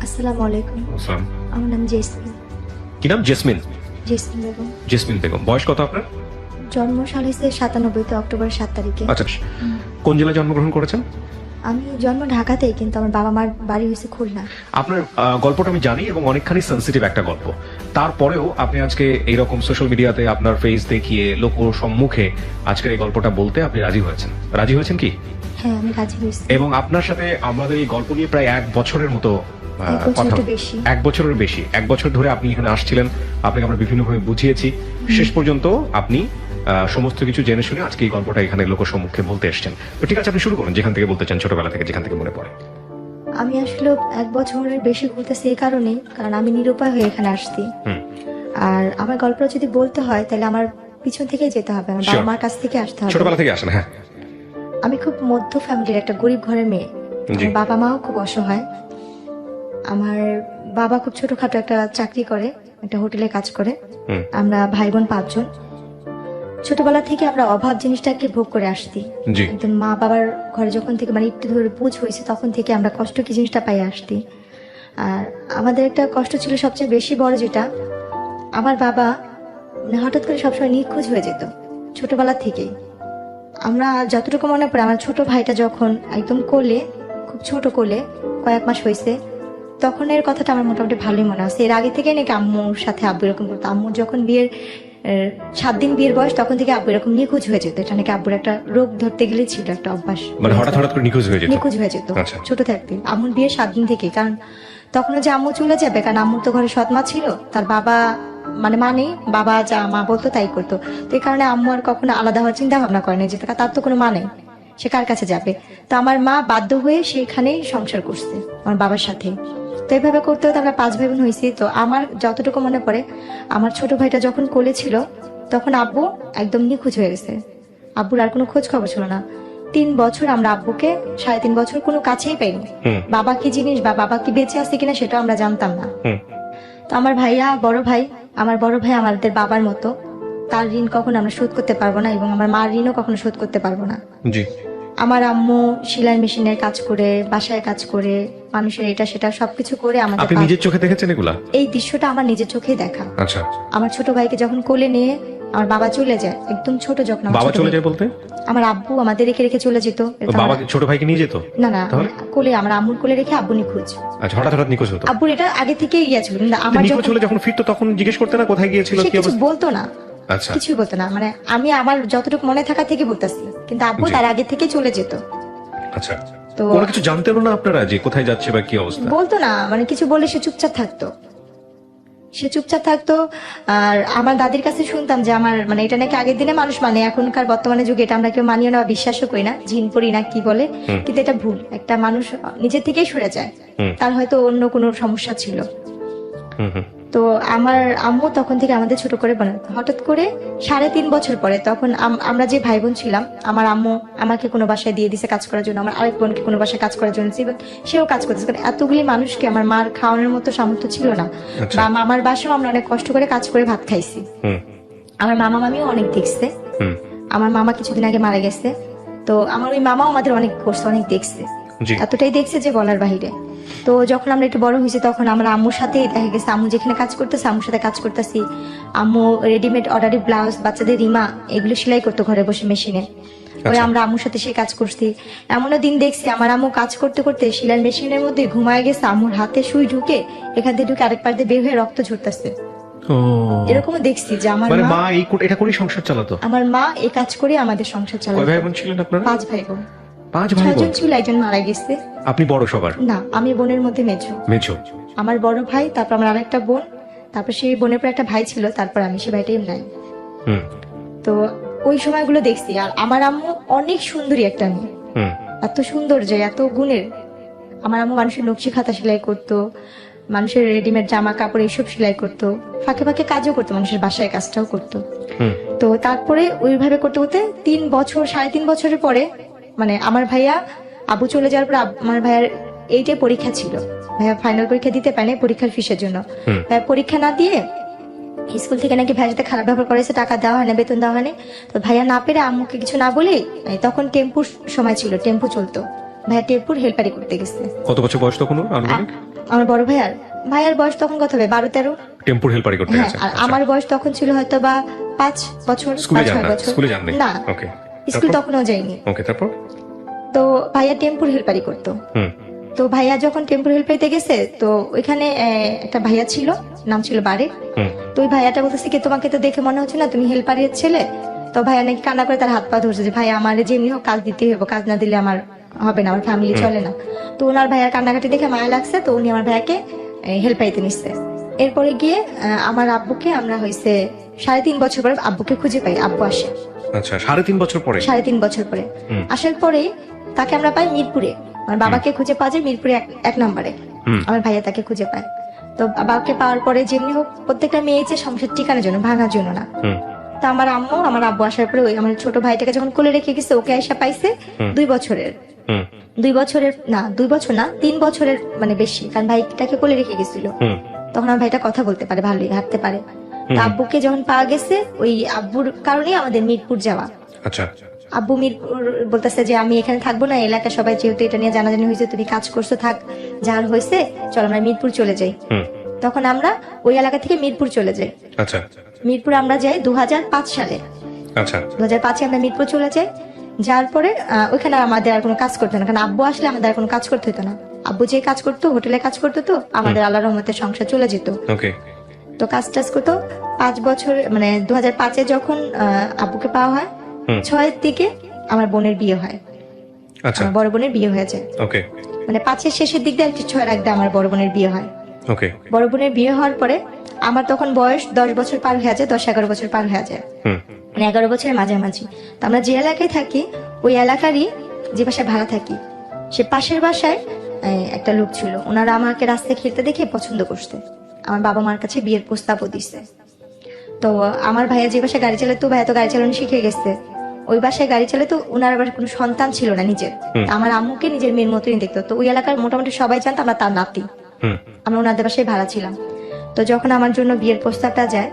আসসালামু আলাইকুম। আসসালাম। আমার নাম জেসমিন। কি নাম? Jasmine. Jasmine Begum. Jasmine Begum. বয়স কত আপনার? জন্ম সাল হয়েছে 97 অক্টোবর 7 তারিখে। আচ্ছা, কোন জেলায় জন্মগ্রহণ করেছেন? আমি জন্ম ঢাকাতেই, কিন্তু আমার বাবা মার বাড়ি হয়েছে খুলনা। আপনার গল্পটা আমি জানি এবং অনেকখানি সেন্সিটিভ একটা গল্প। তারপরেও আপনি আজকে এইরকম সোশ্যাল মিডিয়াতে আপনার ফেস দেখিয়ে লোক সম্মুখে আজকের এই গল্পটা বলতে আপনি রাজি হয়েছেন। রাজি হয়েছেন কি? হ্যাঁ, আমি রাজি হয়েছি। এবং আপনার সাথে আমাদের এই গল্প নিয়ে প্রায় 1 বছরের মতো কথা, বেশি। 1 বছরের বেশি। 1 বছর ধরে আপনি এখানে আসছিলেন, আপনাকে আমরা বিভিন্নভাবে বুঝিয়েছি, শেষ পর্যন্ত আপনি সমস্ত কিছু জেনে শুনে আজকে এই গল্পটা এখানে লোক সম্মুখে বলতে এসেছেন। তো ঠিক আছে, আপনি শুরু করুন যেখান থেকে বলতে চান, ছোটবেলা থেকে যেখান থেকে মনে পড়ে। আমি আসলে 1 বছরের বেশি ঘুরতেছি এই কারণে, কারণ আমি নিরুপায় হয়ে এখানে আসছি। আর আমার গল্পটা যদি বলতে হয় তাহলে আমার পিছন থেকে যেতে হবে, আমার বাবা মার কাছ থেকে আসতে হবে। ছোটবেলা থেকে আসেন? হ্যাঁ। আমি খুব মধ্য ফ্যামিলির একটা গরিব ঘরের মেয়ে। আমার বাবা মাও খুব অসহায়। আমার বাবা খুব ছোটখাটো একটা চাকরি করে, একটা হোটেলে কাজ করে। আমরা ভাই বোন 5 জন। ছোটবেলা থেকে আমরা অভাব জিনিসটাকে ভোগ করে আসছি। একদম মা বাবার ঘরে যখন থেকে মানে একটু ধরে বুঝ হয়েছে তখন থেকে আমরা কষ্ট কি জিনিসটা পাই আসছি। আর আমাদের একটা কষ্ট ছিল সবচেয়ে বেশি বড়, যেটা আমার বাবা হঠাৎ করে সবসময় নিখোঁজ হয়ে যেত ছোটবেলা থেকেই। আমরা যতটুকু মনে পড়ে, আমার ছোট ভাইটা যখন একদম কোলে, খুব ছোট কোলে কয়েক মাস হয়েছে, তখন এর কথাটা আমার মোটামুটি ভালোই মনে আছে। এর আগে থেকে নাকি আম্মুর সাথে আব্বু এরকম করতো। আম্মুর যখন বিয়ের 7 দিন বিয়ের বয়স, তখন থেকে আব্বু এরকম নিখোঁজ হয়ে যেত। এটা নাকি আব্বুর একটা রোগ ধরতে গেলে ছিল, একটা অভ্যাস। মানে হঠাৎ করে নিখোঁজ হয়ে যেত? নিখোঁজ হয়ে যেত ছোট থাকতে, আম্মুর বিয়ের 7 দিন থেকে। কারণ তখন যে আম্মু চলে যাবে, কারণ আম্মুর তো ঘরে সৎ মা ছিল, তার বাবা মানে বাবা যা মা বলতো তাই করতো। তো এই কারণে আম্মু আর কখনো আলাদা হওয়ার চিন্তা ভাবনা করেনি, যে তার তো কোনো মা নেই, সে কার কাছে যাবে। তো আমার মা বাধ্য হয়ে সেখানেই সংসার করছে আমার বাবার সাথে। তো এইভাবে করতে হতে আমরা 5 ভাই বোন হয়েছি। তো আমার যতটুকু মনে পড়ে, আমার ছোট ভাইটা যখন কোলে ছিল তখন আব্বু একদম নিখোঁজ হয়ে গেছে। আব্বুর আর কোনো খোঁজ খবর ছিল না। 3 বছর আমরা আব্বুকে 3.5 বছর কোনো কাছেই পাইনি। বাবা কি জিনিস বা বাবা কি বেঁচে আছে কিনা সেটাও আমরা জানতাম না। তো আমার বড় ভাই আমাদের বাবার মতো, তার ঋণ কখনো আমরা শোধ করতে পারবো না, এবং আমার মার ঋণও কখনো শোধ করতে পারবো না। আমার আম্মু সেলাই মেশিনের কাজ করে, বাসায় কাজ করে, মানুষের এটা সেটা সবকিছু করে আমাদের। আপনি নিজের চোখে দেখেছেন এগুলা? এই দৃশ্যটা আমার নিজের চোখেই দেখা। আচ্ছা। আমার ছোট ভাইকে যখন কোলে নিয়ে আমার বাবা চলে যায়, একদম ছোট যখন। বাবা চলে যায় বলতে? আমার আব্বু আমাদের রেখে রেখে চলে যেত। বাবা ছোট ভাইকে নিয়ে যেত? না, কোলে, আমার আম্মুর কোলে রেখে আব্বু নিখোঁজ। আচ্ছা, হঠাৎ নিখোঁজ হতো? আব্বুর এটা আগে থেকেই ছিল। আমার যখন ফিরতো তখন জিজ্ঞেস করতে না কোথায় গিয়েছিল? কিছু বলতো না। আচ্ছা, কিছুই বলতো না। মানে আমি আমার যতটুকু মনে থাকা থেকে বলতেছি, কিন্তু আব্বু তার আগে থেকে চলে যেত। আচ্ছা, তো কোনো কিছু জানতেন না আপনারা যে কোথায় যাচ্ছে বা কি অবস্থা? বলতো না, মানে কিছু বললে সে চুপচাপ থাকতো। আর আমার দাদির কাছে শুনতাম যে আমার মানে এটা নাকি আগের দিনে মানুষ মানে, এখনকার বর্তমানে যুগে এটা আমরা কেউ মানিয়ে নেওয়া বিশ্বাসও করি না, জিন পড়ি না কি বলে, কিন্তু এটা ভুল। একটা মানুষ নিজের থেকেই সরে যায়, তার হয়তো অন্য কোনো সমস্যা ছিল। তো আমার আম্মু তখন থেকে আমাদের ছোট করে বানাতো। হঠাৎ করে 3.5 বছর পরে, তখন আমরা যে ভাই বোন ছিলাম, আমার আম্মু আমাকে কোনো বাসায় দিয়ে দিছে কাজ করার জন্য, আমার আরেক বোনকে কোনো বাসায় কাজ করার জন্য, সেও কাজ করতেছে। কারণ এতগুলি মানুষকে আমার মার খাওয়ানোর মতো সামর্থ্য ছিল না। বা মামার বাসাও আমরা অনেক কষ্ট করে কাজ করে ভাত খাইছি। আমার মামা মামিও অনেক দেখছে। আমার মামা কিছুদিন আগে মারা গেছে। তো আমার ওই মামাও আমাদের অনেক করছে, অনেক দেখছে, এতটাই দেখছে যে বলার বাহিরে। তো যখন আমরা একটু বড় হয়েছি, তখন আমরা আম্মুর সাথে দেখা গেছে, আম্মু যেখানে কাজ করতেছে আম্মুর সাথে কাজ করতেছি। আম্মু রেডিমেড অর্ডারি ব্লাউজ, বাচ্চাদের রিমা, এগুলো সেলাই করতো ঘরে বসে মেশিনে। ওই আমরা আম্মুর সাথে সে কাজ করছি। এমনও দিন দেখছি আমার আম্মু কাজ করতে করতে সেলাই মেশিনের মধ্যে ঘুমায় গেছে, আম্মুর হাতে সুই ঢুকে এখান থেকে ঢুকে আরেক পার দিয়ে বের হয়ে রক্ত ঝরতেছে। এরকমও দেখছি যে আমার মা এটা করে সংসার চালাতো। আমার মা এই কাজ করে আমাদের সংসার চালাতো। 5 ভাই বোন ছিলেন আপনারা? 5 ভাই বোন। 5 ভাই বোন ছিল, একজন মারা গেছে। আপনি বড় সবার? না, আমি বোনের মধ্যে মেজো। আমার বড় ভাই, তারপর আমার আরেকটা বোন, তারপর সেই বোনের পর একটা ভাই ছিল, তারপর আমি, সে ভাইটাই নাই। তো ওই সময়গুলো দেখছি। আর আমার আম্মু অনেক সুন্দরী একটা মেয়ে, এত সুন্দর যে এত গুণের। আমার আম্মু মানুষের নকশি খাতা সেলাই করতো, মানুষের রেডিমেড জামা কাপড় এইসব সেলাই করতো, ফাঁকে ফাঁকে কাজও করতো, মানুষের বাসায় কাজটাও করতো। তো তারপরে ওইভাবে করতে করতে 3 বছর 3.5 বছরের পরে, মানে আমার ভাইয়া আব্বু চলে যাওয়ার পর আমার ভাইয়ার 8-এ পরীক্ষা ছিল। ভাইয়া ফাইনাল পরীক্ষা দিতে পারেনি পরীক্ষার ফিসের জন্য। ভাইয়া পরীক্ষা না দিয়ে স্কুল থেকে নাকি ভাইয়ের সাথে খারাপ ব্যবহার করেছে, টাকা দেওয়া হয় না, বেতন দেওয়া হয়নি। তো ভাইয়া না পেরে আম্মুকে কিছু না বলে, তখন টেম্পুর সময় ছিল, টেম্পু চলতো, ভাইয়া টেম্পুর হেল্পারি করতে গেছে। কত বছর বয়স তখন? আমার বড় ভাইয়ার বয়স তখন কত হবে, 12-13। টেম্পুর হেল্পারি করতে হ্যাঁ, গেছেন। আর আমার বয়স তখন ছিল হয়তো বা 5 বছর, স্কুলে 5-6 যান না? বছর। স্কুলে যাননি? না, ওকে। স্কুল তখনও যাইনি। ওকে, তারপর? তো ভাইয়া টেম্পুর হেল্পারি করতো। হুম। তো ভাইয়া যখন টেম্পুর হেল্পারিতে গেছে, তো ওইখানে একটা ভাইয়া ছিল, নাম ছিল বারেক। হুম। তো ওই ভাইয়াটা বলতেছে কি, তোমাকে তো দেখে মনে হচ্ছে না তুমি হেল্পারের ছেলে। তো ভাইয়া নাকি কান্না করে তার হাত পা ধরছে যে ভাই আমার যেমনি হোক কাজ দিতে হবে, কাজ না দিলে আমার হবে না, আমার ফ্যামিলি চলে না। তো ওনার ভাইয়ার কান্নাকাটি দেখে মায়া লাগছে, তো উনি আমার ভাইয়াকে হেল্পারিতে নিচ্ছে। এরপরে গিয়ে আমার আব্বুকে আমরা হয়েছে 3.5 বছর পরে আব্বুকে খুঁজে পাই। আব্বু আসে আচ্ছা, 3.5 বছর পরে? 3.5 বছর পরে আসার পরে তাকে আমরা পাই মিরপুরে। আমার বাবাকে খুঁজে পাওয়া যায় মিরপুরে 1 নম্বরে। আমার ভাইয়া তাকে খুঁজে পায়। তো বাবাকে পাওয়ার পরে যেমনি হোক প্রত্যেকটা মেয়ে যে সংসার ঠিকানোর জন্য, ভাঙার জন্য না। তো আমার আব্বু আসার পরে ওই আমার ছোট ভাইটাকে যখন কোলে রেখে গেছে, ওকে আইসা পাইছে 2 বছরের। 2 বছরের না, 2 বছর না, 3 বছরের মানে বেশি, কারণ ভাইটাকে কোলে রেখে গেছিল। তখন আমার ভাইটা কথা বলতে পারে, ভালোই হাঁটতে পারে। তো আব্বুকে যখন পাওয়া গেছে, ওই আব্বুর কারণে আমাদের মিরপুর যাওয়া। আচ্ছা। আব্বু মিরপুর বলতেছে যে আমি এখানে থাকবো না, এলাকা সবাই যেহেতু এটা নিয়ে জানাজানি হয়েছে, তুমি কাজ করছো, থাক, যার হয়েছে চল আমরা মিরপুর চলে যাই। তখন আমরা ওই এলাকা থেকে মিরপুর চলে যাই। আচ্ছা। মিরপুর আমরা যাই 2005 সালে। আচ্ছা। 2005-এ আমরা মিরপুর চলে যাই। যার পরে ওইখানে আমাদের আর কোনো কাজ করতো না, কারণ আব্বু আসলে আমাদের আর কোনো কাজ করতে হতো না। আব্বু যে কাজ করতো, হোটেলে কাজ করতো, তো আমাদের আল্লাহর রহমতে সংসার চলে যেত। ওকে। তো কাজ টাজ করতো 5 বছর, মানে 2005-এ যখন আব্বুকে পাওয়া হয়, 6-এর দিকে আমার বোনের বিয়ে হয়। আচ্ছা। আমার বড় বোনের বিয়ে হয়ে যায়। ওকে। মানে 5-এর শেষের দিক দিয়ে 6-এর আগে আমার বড় বোনের বিয়ে হয়। ওকে। বড় বোনের বিয়ে হওয়ার পরে আমার তখন বয়স 10 বছর পার হয়ে যায়, 10-11 বছর পার হয়ে যায়, মানে 11 বছরের মাঝামাঝি। তো আমরা যে এলাকায় থাকি, ওই এলাকারই যে বাসায় ভাড়া থাকি, সে পাশের বাসায় একটা লোক ছিল। ওনারা আমাকে রাস্তায় খেলতে দেখে পছন্দ করছে, আমার বাবা মার কাছে বিয়ের প্রস্তাবও দিছে। তো আমার ভাইয়া যে বাসায় গাড়ি চালাতো, ভাইয়া তো গাড়ি চালানো শিখে গেছে, ওই বাসায় গাড়ি চালাতো। ওনার আবার কোনো সন্তান ছিল না নিজের, আমার আম্মুকে নিজের মেয়ের মতোই দেখতো। তো ওই এলাকার মোটামুটি সবাই জানতো আমরা তার নাতি। আমরা ওনাদের বাসায় ভাড়া ছিলাম। তো যখন আমার জন্য বিয়ের প্রস্তাবটা যায়,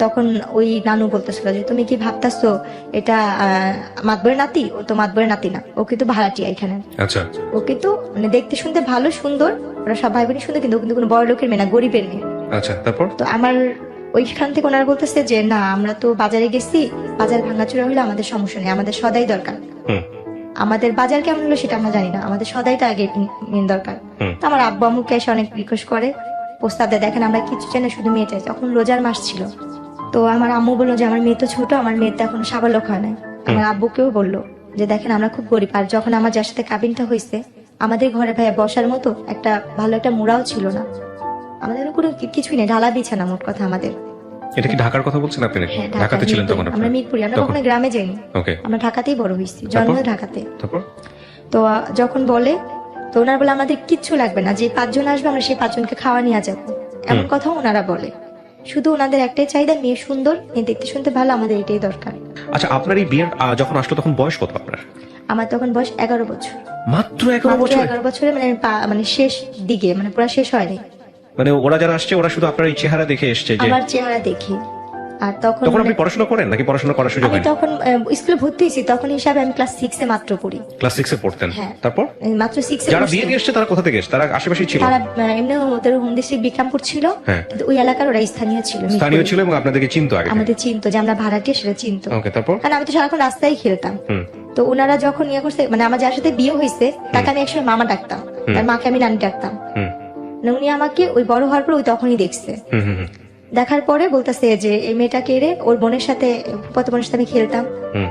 তখন ওই নানু বলতেছিল যে তুমি কি ভাবতেছো এটা মাতবরের নাতি? ও তো মাতবরের নাতি না, ও কিন্তু ভাড়াটিয়া এখানে। আচ্ছা। ও কিন্তু মানে দেখতে শুনতে ভালো, সুন্দর, ওরা সব ভাই বোনই সুন্দর, কিন্তু ও কিন্তু কোনো বড় লোকের মেয়ে না, গরিবের মেয়ে। আচ্ছা, তারপর? তো আমার ওইখান থেকে ওনারা বলতেছে যে না, আমরা তো বাজারে গেছি, বাজার ভাঙাচোরা হলে আমাদের সমস্যা নেই, আমাদের সদাই দরকার। আমাদের বাজার কেমন হলো সেটা আমরা জানি না, আমাদের সদাইটা আগে মেন দরকার। তো আমার আব্বু আম্মুকে এসে অনেক রিকোয়েস্ট করে, প্রস্তাব দেয়, দেখেন আমরা কিছু চাই না, শুধু মেয়েটাই। তখন রোজার মাস ছিল। তো আমার আম্মু বললো যে আমার মেয়ে তো ছোট, আমার মেয়ে তো এখন সাবালক হয় নাই। আমার আব্বুকেও বললো যে দেখেন আমরা খুব গরিব, আর যখন আমার যার সাথে কাবিনটা হয়েছে, আমাদের ঘরে ভাইয়া বসার মতো একটা ভালো একটা মুড়াও ছিল না, আমাদের কোনো কিছুই নেই, ঢালা বিছানা মোট কথা আমাদের। এটা কি ঢাকার কথা বলছেন আপনি? হ্যাঁ, ঢাকাতে ছিলেন তখন আমরা আপনি? মিরপুরে, আমরা কখনো গ্রামে যাইনি। ওকে। আমরা ঢাকাতেই বড় হয়েছি, জন্ম ঢাকাতে। তারপর? তো যখন বলে, তো ওনারা বলে আমাদের কিচ্ছু লাগবে না, যে 5 জন আসবে আমরা সেই 5 জনকে খাওয়া নিয়ে যাবো, এমন কথা ওনারা বলে। শুধু ওনাদের একটাই চাহিদা, মেয়ে সুন্দর, মেয়ে দেখতে শুনতে ভালো, আমাদের এটাই দরকার। আচ্ছা, আপনার এই বিয়ের যখন আসলো তখন বয়স কত আপনার? আমার তখন বয়স 11 বছর। মাত্র 11 বছর? 11 বছরে, মানে মানে শেষ দিকে, মানে পুরো শেষ হয়নি। মানে ওরা যারা আসছে, ওরা শুধু আপনার এই চেহারা দেখে এসছে? যে আমার চেহারা দেখি। আর তখন আপনি পড়াশোনা করেন নাকি পড়াশোনা করার সুযোগ আমি হয়নি? তখন স্কুলে ভর্তি হয়েছি, তখন হিসাবে আমি ক্লাস 6-এ মাত্র পড়ি। ক্লাস 6-এ পড়তেন? হ্যাঁ। তারপর? মাত্র 6-এ। যারা বিয়ে নিয়ে এসছে তারা কোথা থেকে এসছে? তারা আশেপাশেই ছিল? তারা এমনি ওদের হোম ডিস্ট্রিক্ট বিক্রমপুর ছিল, হ্যাঁ। কিন্তু ওই এলাকার ওরা স্থানীয় ছিল, স্থানীয় ছিল এবং আপনাদেরকে চিনতো আগে? আমাদের চিনতো, যে আমরা ভাড়াটিয়া সেটা চিনতো। ওকে, তারপর? কারণ আমি তো সারাক্ষণ রাস্তায় খেলতাম। তো ওনারা যখন ইয়ে করছে, মানে আমার যার সাথে বিয়ে হয়েছে তাকে আমি একসময় মামা ডাকতাম, তার মাকে আমি নানি ডাকতাম। উনি আমাকে ওই বড় হওয়ার পর ওই তখনই দেখছে। দেখার পরে বলতেছে যে এই মেয়েটা কে রে? ওর বোনের সাথে, ফুফাতো বোনের সাথে আমি খেলতাম।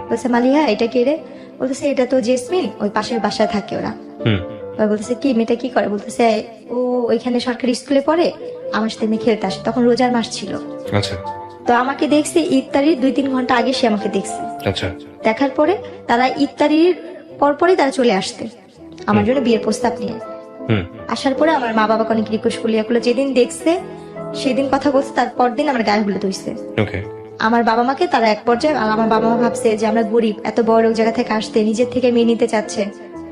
বলছে মালিহা এটা কে রে? বলতেছে এটা তো জেসমিন, ওই পাশের বাসায় থাকে ওরা। বলতেছে কি মেয়েটা কি করে? বলতেছে ও ওইখানে সরকারি স্কুলে পড়ে, আমার সাথে মেয়ে খেলতে আসে, তখন রোজার মাস ছিল। আচ্ছা। তো আমাকে দেখছে ইফতারির 2-3 ঘন্টা আগে, সে আমাকে দেখছে। আচ্ছা। দেখার পরে তারা ইফতারির পরপরই তারা চলে আসতে আমার জন্য বিয়ের প্রস্তাব নিয়ে। আসার পরে আমার মা বাবাকে অনেক রিকোয়েস্ট করলো, যেদিন দেখছে সেদিন কথা বলছে, তারপর দিন আমার গায়ে হলুদ হইছে। আমার বাবা মাকে তারা এক পর্যায়ে, আমার বাবা মা ভাবছে যে আমরা গরিব, এত বড় জায়গা থেকে আসতে, নিজের থেকে মেয়ে নিতে চাচ্ছে।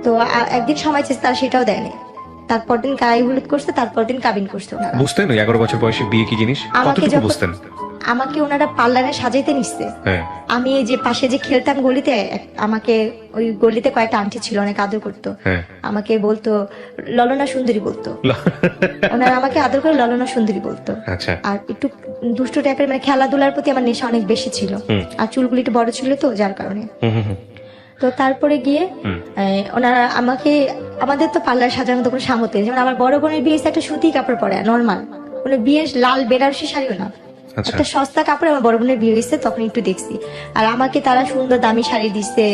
তো একদিন সময় চেয়েছে, তারা সেটাও দেয়নি। তারপর দিন গায়ে হলুদ করছে, তারপর দিন কাবিন করছে। বুঝতেন 11 বছর বয়সে বিয়ে কি জিনিস? কতটুকু বুঝতেন? আমাকে ওনারা পার্লারে সাজাইতে নিচ্ছে। হ্যাঁ আমি এই যে পাশে যে খেলতাম গলিতে, আমাকে ওই গলিতে কয়েকটা আন্টি ছিল, অনেক আদর করতো, হ্যাঁ আমাকে বলতো ললনা সুন্দরী বলতো। ওনারা আমাকে আদর করে ললনা সুন্দরী বলতো। আচ্ছা আর একটু দুষ্টু টাইপের, মানে খেলাধুলার প্রতি আমার নেশা অনেক বেশি ছিল, আর চুলগুলি একটু বড় ছিল তো যার কারণে। তো তারপরে গিয়ে ওনারা আমাকে, আমাদের তো পার্লার সাজানোর তো কোনো সামর্থ্য নেই। যেমন আমার বড় বোনের বিয়ে হয়েছে একটা সুতি কাপড় পরে নর্মাল, মানে বিয়ের লাল বেনারসি শাড়িও না, আচ্ছা। একটা সস্তা কাপড় আমার বড় বোনের বিয়ে হয়েছে, তখন একটু দেখছি। আর আমাকে তারা সুন্দর দামি শাড়ি দিচ্ছে,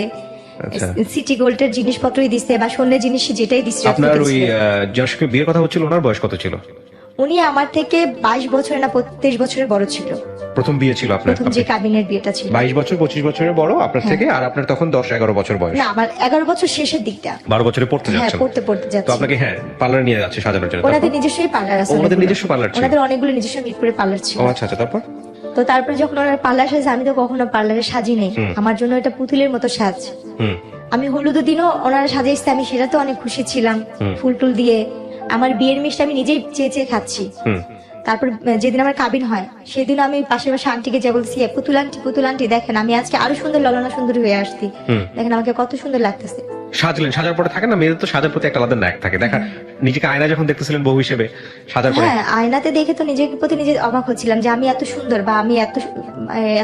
আচ্ছা। সিটি গোল্ডের জিনিসপত্রই দিচ্ছে, বা স্বর্ণের জিনিস যেটাই দিচ্ছে। আপনার ওই যার সঙ্গে বিয়ের কথা হচ্ছিল ওনার বয়স কত ছিল? উনি আমার থেকে 22 বছর না 23 বছরের বড় ছিল। প্রথম বিয়ে ছিল আপনার? প্রথম যে কাবিনের বিয়েটা ছিল 22 বছর 25 বছরের বড় আপনার থেকে, আর আপনার তখন 10-11 বছর বয়স। না, আমার 11 বছর শেষের দিকটা। 12 বছরে পড়তে হ্যাঁ, যাচ্ছেন। পড়তে তো যাচ্ছি। আপনাকে হ্যাঁ পার্লারে নিয়ে যাচ্ছে সাজানোর জন্য। ওনাদের তারপর? নিজস্বই পার্লার আছে। ওনাদের নিজস্ব পার্লার ছিল? ওনাদের অনেকগুলো নিজস্ব মিরপুরে পার্লার ছিল। ও আচ্ছা আচ্ছা, তারপর? তো তারপরে যখন ওনার পার্লার সাজে, আমি তো কখনো পার্লারে সাজি নেই, আমার জন্য এটা পুতুলের মতো সাজ। আমি হলুদ দিনও ওনারা সাজিয়েছে, আমি সেটা তো অনেক খুশি ছিলাম, ফুল টুল দিয়ে। আমার বিয়ের মিষ্টি আমি নিজেই চেয়ে চেয়ে খাচ্ছি। তারপর যেদিন আমার কাবিন হয় সেদিন আমি পাশের পাশে আন্টিকে যা বলছি, পুতুল আন্টি দেখেন আমি আজকে আরো সুন্দর ললনা সুন্দরী হয়ে আসছি, দেখেন আমাকে কত সুন্দর লাগতেছে। সাজলেন, সাজার পরে থাকে না মেয়েদের তো সাজার প্রতি একটা আলাদা ন্যাক থাকে, দেখা নিজেকে আয়না যখন দেখতেছিলেন বউ হিসেবে সাজার পরে? হ্যাঁ, আয়নাতে দেখে তো নিজের প্রতি নিজে অবাক হচ্ছিলাম যে আমি এত সুন্দর, বা আমি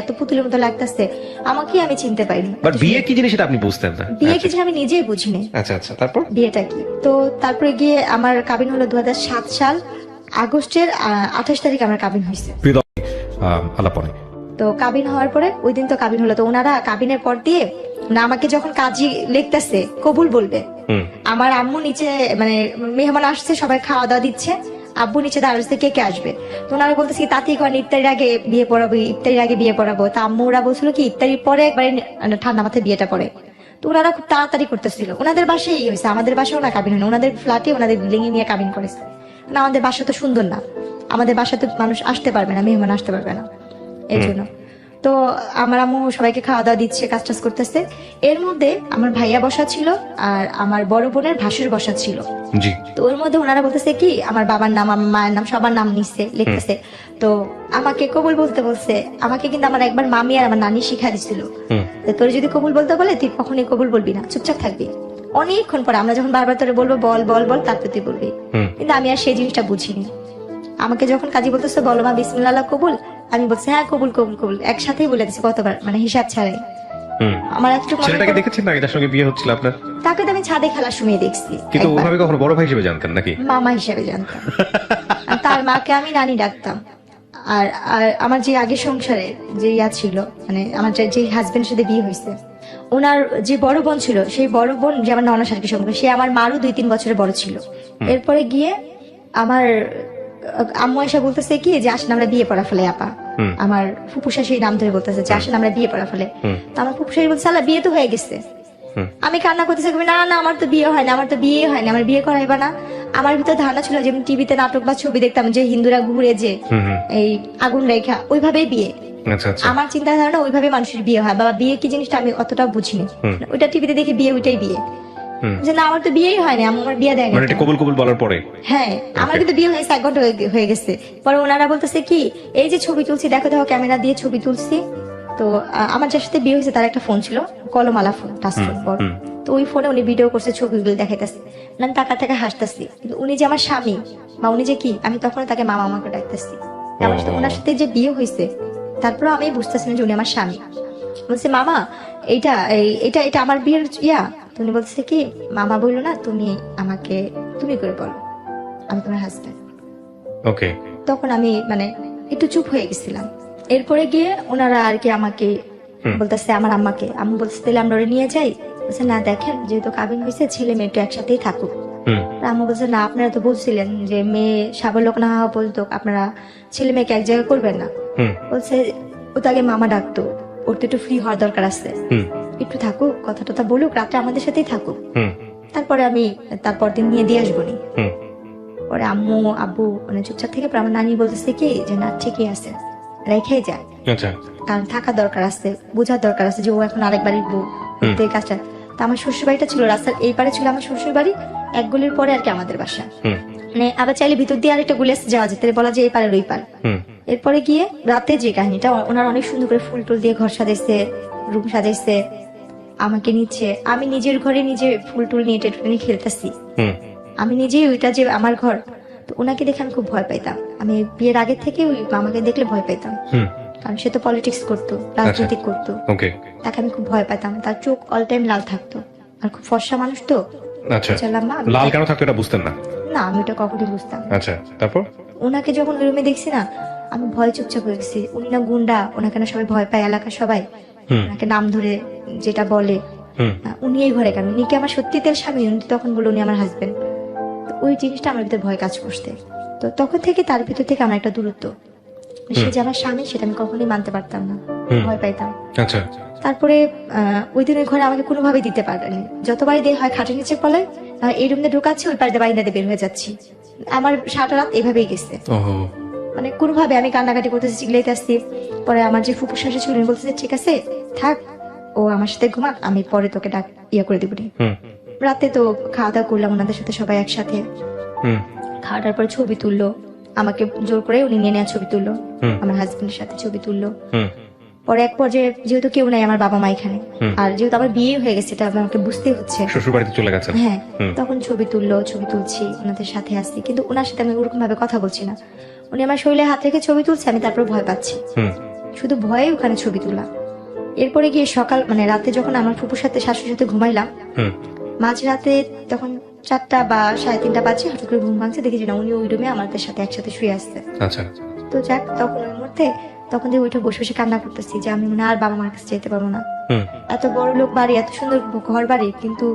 এত পুতুলের মতো লাগতেছে, আমাকে আমি চিনতে পারিনি। বাট বিয়ে কি জিনিস সেটা আপনি বুঝতেন না? বিয়ে কি জিনিস আমি নিজেই বুঝিনি। আচ্ছা আচ্ছা, তারপর? বিয়েটা কি, তো তারপরে গিয়ে আমার কাবিন হলো 2007 সাল আগস্টের 28 তারিখ আমার কাবিন হয়েছে। আলাপনে তো কাবিন হওয়ার পরে ওই দিন তো কাবিন হলো, তো ওনারা কাবিনের পর দিয়ে না আমাকে যখন কাজী লিখতেছে কবুল বলবে, আমার আম্মু নিচে, মানে মেহমান আসছে সবাই খাওয়া দাওয়া দিচ্ছে, আব্বু নিচে দাঁড়াচ্ছে কে কে আসবে, তো ওনারা বলতেছে তাতেই করেন ইফতারির আগে বিয়ে পড়াবো, ইফতারির আগে বিয়ে পড়াবো। তা আম্মু ওরা বলছিল কি ইফতারির পরে একবারে ঠান্ডা মাথায় বিয়েটা পড়ে। তো ওনারা খুব তাড়াতাড়ি করতেছিল, ওনাদের বাসায় এই হয়েছে, আমাদের বাসাও না কাবিন হয় না, ওনাদের ফ্ল্যাটে ওনাদের বিল্ডিং নিয়ে কাবিন করেছে না। আমাদের বাসা তো সুন্দর না, আমাদের বাসা তো মানুষ আসতে পারবে না, মেহমান আসতে পারবে না, এই জন্য। তো আমার আম্মু সবাইকে খাওয়া দাওয়া দিচ্ছে, কাজ টাজ করতেছে। এর মধ্যে আমার ভাইয়া বসা ছিল, আর আমার বড় বোনের ভাসুর বসা ছিল। জি। তো ওর মধ্যে ওনারা বলতেছে কি আমার বাবার নাম, আমার মায়ের নাম, সবার নাম নিচ্ছে, লিখতেছে। তো আমাকে কবুল বলতে বলছে, আমাকে কিন্তু আমার একবার মামি আর আমার নানি শিখা দিছিল, তোর যদি কবুল বলতে বলে তুই কখনই কবুল বলবি না, চুপচাপ থাকবি। অনেকক্ষণ পরে আমরা যখন বারবার তোরে বলবো বল বল বল, তারপর তুই বলবি। কিন্তু আমি আর সেই জিনিসটা বুঝিনি। আমাকে যখন কাজী বলতেছে বলো মা বিসমিল্লাহ কবুল, আমি বলছি হ্যাঁ কবুল কবুল কবুল, একসাথেই বলে দিচ্ছি কতবার, মানে হিসাব ছাড়াই। আমার একটু ছেলেটাকে দেখেছেন না যার সঙ্গে বিয়ে হচ্ছিল আপনার? তাকে তো আমি ছাদে খেলার সময় দেখছি, কিন্তু একবার। ওভাবে কখনো বড় ভাই হিসেবে জানতেন নাকি? মামা হিসেবে জানতাম। আর তার মাকে আমি নানি ডাকতাম। আর আর আমার যে আগে সংসারে যে ইয়া ছিল, মানে আমার যে হাজবেন্ডের সাথে বিয়ে হয়েছে, ওনার যে বড় বোন ছিল, সেই বড় বোন যে আমার ননার সাথে সম্পর্ক, সে আমার মারও 2-3 বছরের বড় ছিল। এরপরে গিয়ে আমার আম্মু এসে বলতেছে কি যে আসেন আমরা বিয়ে পড়া ফেলে আপা, আমার ফুপুসা সেই নাম ধরে বলতেছে যে আসেন আমরা বিয়ে পড়া ফেলে। তো আমার ফুপুসাই বলছে আল্লাহ বিয়ে তো হয়ে গেছে। আমি কান্না করতেছি, না না আমার তো বিয়ে হয় না, আমার তো বিয়ে হয় না, আমার বিয়ে করাইবা না। আমার ভিতরে ধারণা ছিল যেমন টিভিতে নাটক বা ছবি দেখতাম যে হিন্দুরা ঘুরে যে এই আগুন রেখা, ওইভাবেই বিয়ে। আচ্ছা আচ্ছা, আমার চিন্তা ধারণা ওইভাবে মানুষের বিয়ে হয়, বাবা বিয়ে কি জিনিসটা আমি অতটা বুঝিনি। ওইটা টিভিতে দেখে বিয়ে, ওইটাই বিয়ে, যে না আমার তো বিয়েই হয় না, আমার বিয়ে দেয় না। মানে এটা কবুল কবুল বলার পরে? হ্যাঁ, আমার কিন্তু বিয়ে হয়েছে 1 ঘন্টা হয়ে গেছে। পরে ওনারা বলতেছে কি এই যে ছবি তুলছি, দেখো দেখো ক্যামেরা দিয়ে ছবি তুলছি। তো আমার যার সাথে বিয়ে হয়েছে তার একটা ফোন ছিল, কলমালা ফোন, টাচ ফোন বড়। তো ওই ফোনে উনি ভিডিও করছে, ছবিগুলো দেখাইতেছে, আমি টাকা টাকা হাসতেছি। কিন্তু উনি যে আমার স্বামী বা উনি যে কি, আমি তখন তাকে মামা আমাকে ডাকতেছি। আমার সাথে ওনার সাথে যে বিয়ে হয়েছে, তারপরে আমি বুঝতেছি না যে উনি আমার স্বামী। বলছে মামা এইটা এটা এটা আমার বিয়ের ইয়া। তুমি বলতেছে কি মামা বললো না, তুমি আমাকে তুমি করে বলো, আমি তোমার হাজবেন্ড। ওকে। তখন আমি মানে একটু চুপ হয়ে গেছিলাম। এরপরে গিয়ে ওনারা আর কি আমাকে বলতেছে, আমার আম্মাকে, আম্মু বলছে তাহলে আমরা ওরে নিয়ে যাই। বলছে না দেখেন যেহেতু কাবিন হয়েছে, ছেলে মেয়ে একটু একসাথেই থাকুক। আম্মু বলছে না আপনারা তো বলছিলেন যে মেয়ে সাবলোক না হওয়া পর্যন্ত আপনারা ছেলে মেয়েকে এক জায়গায় করবেন না। বলছে ও তাকে মামা ডাকতো, ওর তো একটু ফ্রি হওয়ার দরকার আছে, একটু থাকুক, কথা টথা বলুক, রাত্রে আমাদের সাথেই থাকুক, তারপরে আমি তারপর দিন নিয়ে দিয়ে আসবো নি। পরে আম্মু আব্বু মানে চুপচাপ থেকে আমার নানি বলতেছে কি যে না ঠিকই আছে, রেখে যায়, কারণ থাকার দরকার আছে, বোঝার দরকার আছে যে ও এখন আরেক বাড়ির বউ, এই কাজটা। তা আমার শ্বশুর বাড়িটা ছিল রাস্তার এই পারে ছিল আমার শ্বশুর বাড়ি, 1 গলির পরে আর কি আমাদের বাসা। মানে আবার চাইলে ভিতর দিয়ে আরেকটা গুলি আসতে যাওয়া যেতে বলা যে এই পারের ওই পার। হুম এরপরে গিয়ে রাতে যে কাহিনীটা, ওনারা অনেক সুন্দর করে ফুল টুল দিয়ে ঘর সাজাইছে, রুম সাজাইছে, আমাকে নিচ্ছে, আমি নিজের ঘরে নিজে ফুল টুল নিয়ে টেটুনি খেলতেছি, হুম আমি নিজেই ওইটা যে আমার ঘর। তো ওনাকে দেখে আমি খুব ভয় পাইতাম, আমি বিয়ের আগে থেকে ওই আমাকে দেখলে ভয় পাইতাম, হুম কারণ সে তো পলিটিক্স করতো, রাজনীতি করতো, ওকে তাকে আমি খুব ভয় পাইতাম। তার চোখ অল টাইম লাল থাকতো, আর খুব ফর্সা মানুষ তো। আচ্ছা লম্বা, লাল কেন থাকতো এটা বুঝতেন না? না আমি ওটা কখনোই বুঝতাম না। আচ্ছা তারপর? ওনাকে যখন ওই রুমে দেখছি না, আমি ভয় চুপচাপ হয়ে গেছি। উনি না গুন্ডা, ওনাকে না সবাই ভয় পায়, এলাকার সবাই হুম ওনাকে নাম ধরে যেটা বলে। হুম উনি এই ঘরে কেন, উনি কি আমার সত্যি তেল স্বামী? উনি তখন বলে উনি আমার হাজবেন্ড। ওই জিনিসটা আমার ভিতরে ভয় কাজ করছে। তো তখন থেকে তার ভিতর থেকে আমার একটা দূরত্ব, সে যে আমার স্বামী সেটা আমি কখনোই মানতে পারতাম না, ভয় পাইতাম। আচ্ছা তারপরে ওই দিনের ঘরে আমাকে কোনোভাবেই দিতে পারেনি। যতবারই দিয়ে হয় খাটের নিচে পলাই, এই রুমে ঢুকাচ্ছি, ওই পাড়ে বাইরে বের হয়ে যাচ্ছি। আমার সারা রাত এভাবেই গেছে। ওহো মানে কোনোভাবে আমি কান্নাকাটি করতেছি, চিল্লাইতে আসছি। পরে আমার যে ফুপু শাশি ছিল উনি বলতেছে ঠিক আছে থাক, ও আমার সাথে ঘুমাক, আমি পরে তোকে ডাক ইয়ে করে দিবনি। হুম রাতে তো খাওয়া দাওয়া করলাম ওনাদের সাথে সবাই একসাথে। হুম খাওয়াটার পরে ছবি তুললো, আমাকে জোর করে উনি নিয়ে নেওয়া ছবি তুললো, হুম। আমার হাজবেন্ডের সাথে ছবি তুললো। হুম পরে এক পর্যায়ে যেহেতু কেউ নাই, আমার বাবা মা এখানে, আর যেহেতু আমার বিয়ে হয়ে গেছে এটা আমাকে বুঝতেই হচ্ছে, শ্বশুর বাড়িতে চলে গেছেন? হ্যাঁ। হুম। তখন ছবি তুললো, ছবি তুলছি, ওনাদের সাথে আসছি, কিন্তু ওনার সাথে আমি ওরকম ভাবে কথা বলছি না। উনি আমার শরীরে হাত রেখে ছবি তুলছে, আমি তারপর ভয় পাচ্ছি, হুম শুধু ভয়ে ওখানে ছবি তোলা। এরপরে গিয়ে সকাল মানে রাতে যখন আমার ফুপুর সাথে শাশুড়ির সাথে ঘুমাইলাম, হুম মাঝরাতে তখন 4টা বা 3:30 বাজে, হঠাৎ করে ঘুম ভাঙছে, দেখি যে না উনি ওই রুমে আমাদের সাথে একসাথে শুয়ে আসছে। আচ্ছা তো যাক, তখন ওই মুহূর্তে তখন দিয়ে উঠে বসে বসে কান্না করতেছি যে আমি মনে হয় আর বাবা মার কাছে যেতে পারবো না। হুম এত বড় লোক বাড়ি, এত সুন্দর ঘর বাড়ি, কিন্তু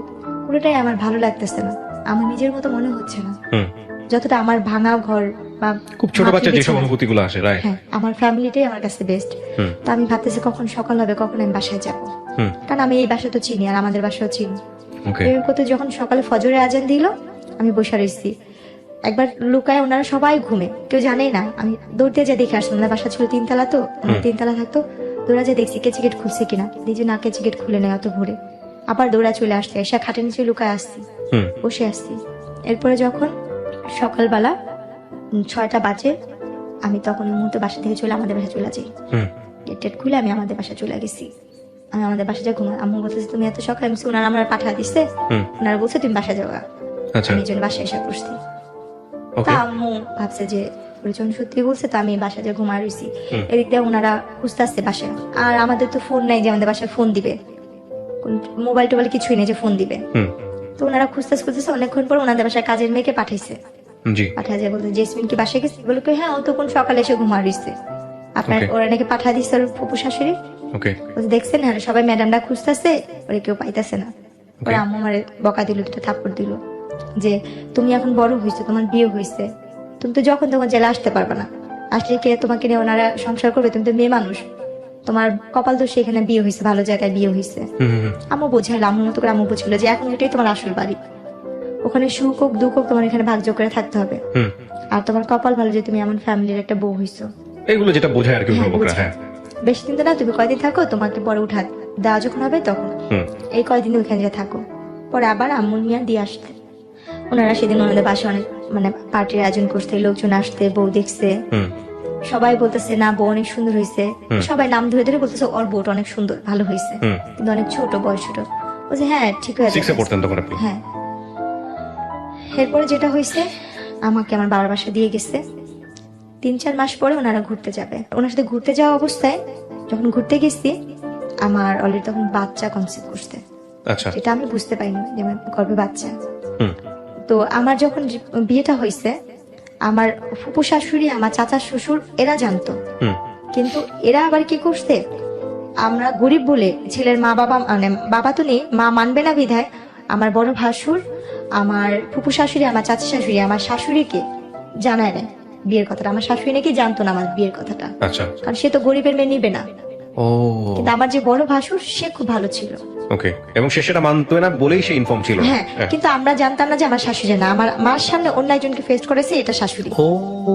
পুরোটাই আমার ভালো লাগতেছে না, আমার নিজের মতো মনে হচ্ছে না। হুম যতটা আমার ভাঙা ঘর বা খুব ছোট মাকে বাচ্চা যেসব বেছে- অনুভূতি গুলো আসে, রাইট? হ্যাঁ, আমার ফ্যামিলিটাই আমার কাছে বেস্ট। হুম তো আমি ভাবতেছি কখন সকাল হবে, কখন আমি বাসায় যাব, হুম কারণ আমি এই বাসা তো চিনি আর আমাদের বাসাও চিনি। ওকে এর করতে যখন সকালে ফজরের আজান দিল, আমি বসে রয়েছি। একবার লুকায়, ওনারা সবাই ঘুমে, কেউ জানেই না, আমি দৌড় দিয়ে যা দেখে আসলাম। ওনার বাসা ছিল 3 তলা, তো আমার 3 তলা থাকতো। দৌড়া যে দেখছি কেচি গেট খুলছে কিনা, নিজে না কেচি গেট খুলে নেয় অত ভোরে। আবার দৌড়া চলে আসছে, এসে খাটের নিচে লুকায় আসছি, হুম বসে আসছি। এরপরে যখন সকালবেলা 6টা বাজে, আমি তখন ওই মুহূর্তে বাসা থেকে চলে আমাদের বাসা চলে যাই। হুম গেট টেট খুলে আমি আমাদের বাসা চলে গেছি। আমি আমাদের বাসা যা ঘুমাই, আম্মু বলতেছে তুমি এত সকালে, আমি বলছি, ওনারা আমার পাঠা দিচ্ছে, হুম ওনারা বলছে তুমি বাসা যাওয়া। আচ্ছা আমি এই জন্য বাসায় এসে বসছি। তা ওকে আম্মু ভাবছে যে পরিচয় সত্যি বলছে, তো আমি বাসা যে ঘুমায় রয়েছি। এদিক দিয়ে ওনারা খুঁজতে আসছে বাসায়, আর আমাদের তো ফোন নাই যে আমাদের বাসায় ফোন দিবে, মোবাইল টোবাইল কিছুই নেই যে ফোন দিবে। হুম তো ওনারা খুঁজতেছে খুঁজতেছে, অনেকক্ষণ পর ওনাদের বাসায় কাজের মেয়েকে পাঠাইছে। জি পাঠায় যায় বলতে, জেসমিন কি বাসায় গেছে? বলে কি হ্যাঁ, ও তো কোন সকালে এসে ঘুমা রয়েছে, আপনার Okay. ওরা নাকি পাঠা দিচ্ছে ওর ফুপু শাশুড়ি। ওকে বলছে, দেখছেন হ্যাঁ সবাই ম্যাডামরা খুঁজতেছে, ওরে কেউ পাইতেছে না। ওরা আম্মু আমারে বকা দিল, 2টা থাপ্পড় দিল যে তুমি এখন বড় হয়েছো, তোমার বিয়ে হয়েছে, তুমি তো যখন তখন জেলে আসতে পারবে না, আসলে কে তোমাকে নিয়ে ওনারা সংসার করবে? তুমি তো মেয়ে মানুষ, তোমার কপাল তো সেখানে বিয়ে হয়েছে, ভালো জায়গায় বিয়ে হয়েছে। হুম হুম আম্মু বোঝাইলো, আম্মুর মতো করে আম্মু বুঝলো যে এখন এটাই তোমার আসল বাড়ি, ওখানে সুখ হোক দুঃখ হোক তোমার এখানে ভাগযোগ করে থাকতে হবে, হুম আর তোমার কপাল ভালো যে তুমি এমন ফ্যামিলির একটা বউ হইছো। এগুলো যেটা বোঝায় আর কি অভিভাবকরা। বোঝায়। হ্যাঁ বেশি দিন তো না, তুমি কয়দিন থাকো, তোমাকে পরে উঠা দেওয়া যখন হবে তখন হুম এই কয়দিন ওইখানে যে থাকো, পরে আবার আম্মু নিয়ে দিয়ে আসতে। ওনারা সেদিন ওনাদের বাসায় অনেক মানে পার্টির আয়োজন করতে, লোকজন আসতে, বউ দেখছে, হুম সবাই বলতেছে না বউ অনেক সুন্দর হয়েছে, সবাই নাম ধরে ধরে বলতেছে ওর বউটা অনেক সুন্দর ভালো হয়েছে, হুম কিন্তু অনেক ছোট, বয়স ছোট। বলছে হ্যাঁ ঠিক হয়ে সিক্সে যাবে। পড়তেন তখন আপনি? হ্যাঁ। এরপরে যেটা হয়েছে, আমাকে আমার বাবার বাসা দিয়ে গেছে। 3-4 মাস পরে ওনারা ঘুরতে যাবে, ওনার সাথে ঘুরতে যাওয়া অবস্থায় যখন ঘুরতে গেছি, আমার অলরেডি তখন বাচ্চা কনসিভ করতে, আচ্ছা যেটা আমি বুঝতে পারিনি যে আমার গর্ভে বাচ্চা। হুম তো আমার যখন বিয়েটা হয়েছে, আমার ফুপু শাশুড়ি, আমার চাচা শ্বশুর এরা জানতো, হুম কিন্তু এরা আবার কি করছে, আমরা গরিব বলে ছেলের মা বাবা মানে বাবা তো নেই, মা মানবে না বিধায় আমার বড় ভাসুর, আমার ফুপু শাশুড়ি, আমার চাচা শাশুড়ি, আমার শাশুড়িকে জানায় না বিয়ের কথাটা। আমার শাশুড়ি নাকি জানতো না আমার বিয়ের কথাটা, আচ্ছা কারণ সে তো গরিবের মেয়ে নিবে না। ও কিন্তু আমার যে বড় ভাসুর সে খুব ভালো ছিল। ওকে, এবং সে সেটা মানতো না বলেই সে ইনফর্ম ছিল না। হ্যাঁ, কিন্তু আমরা জানতাম না যে আমার শাশুড়ি না, আমার মার সামনে অন্য একজনকে ফেস করেছে, এটা শাশুড়ি, ও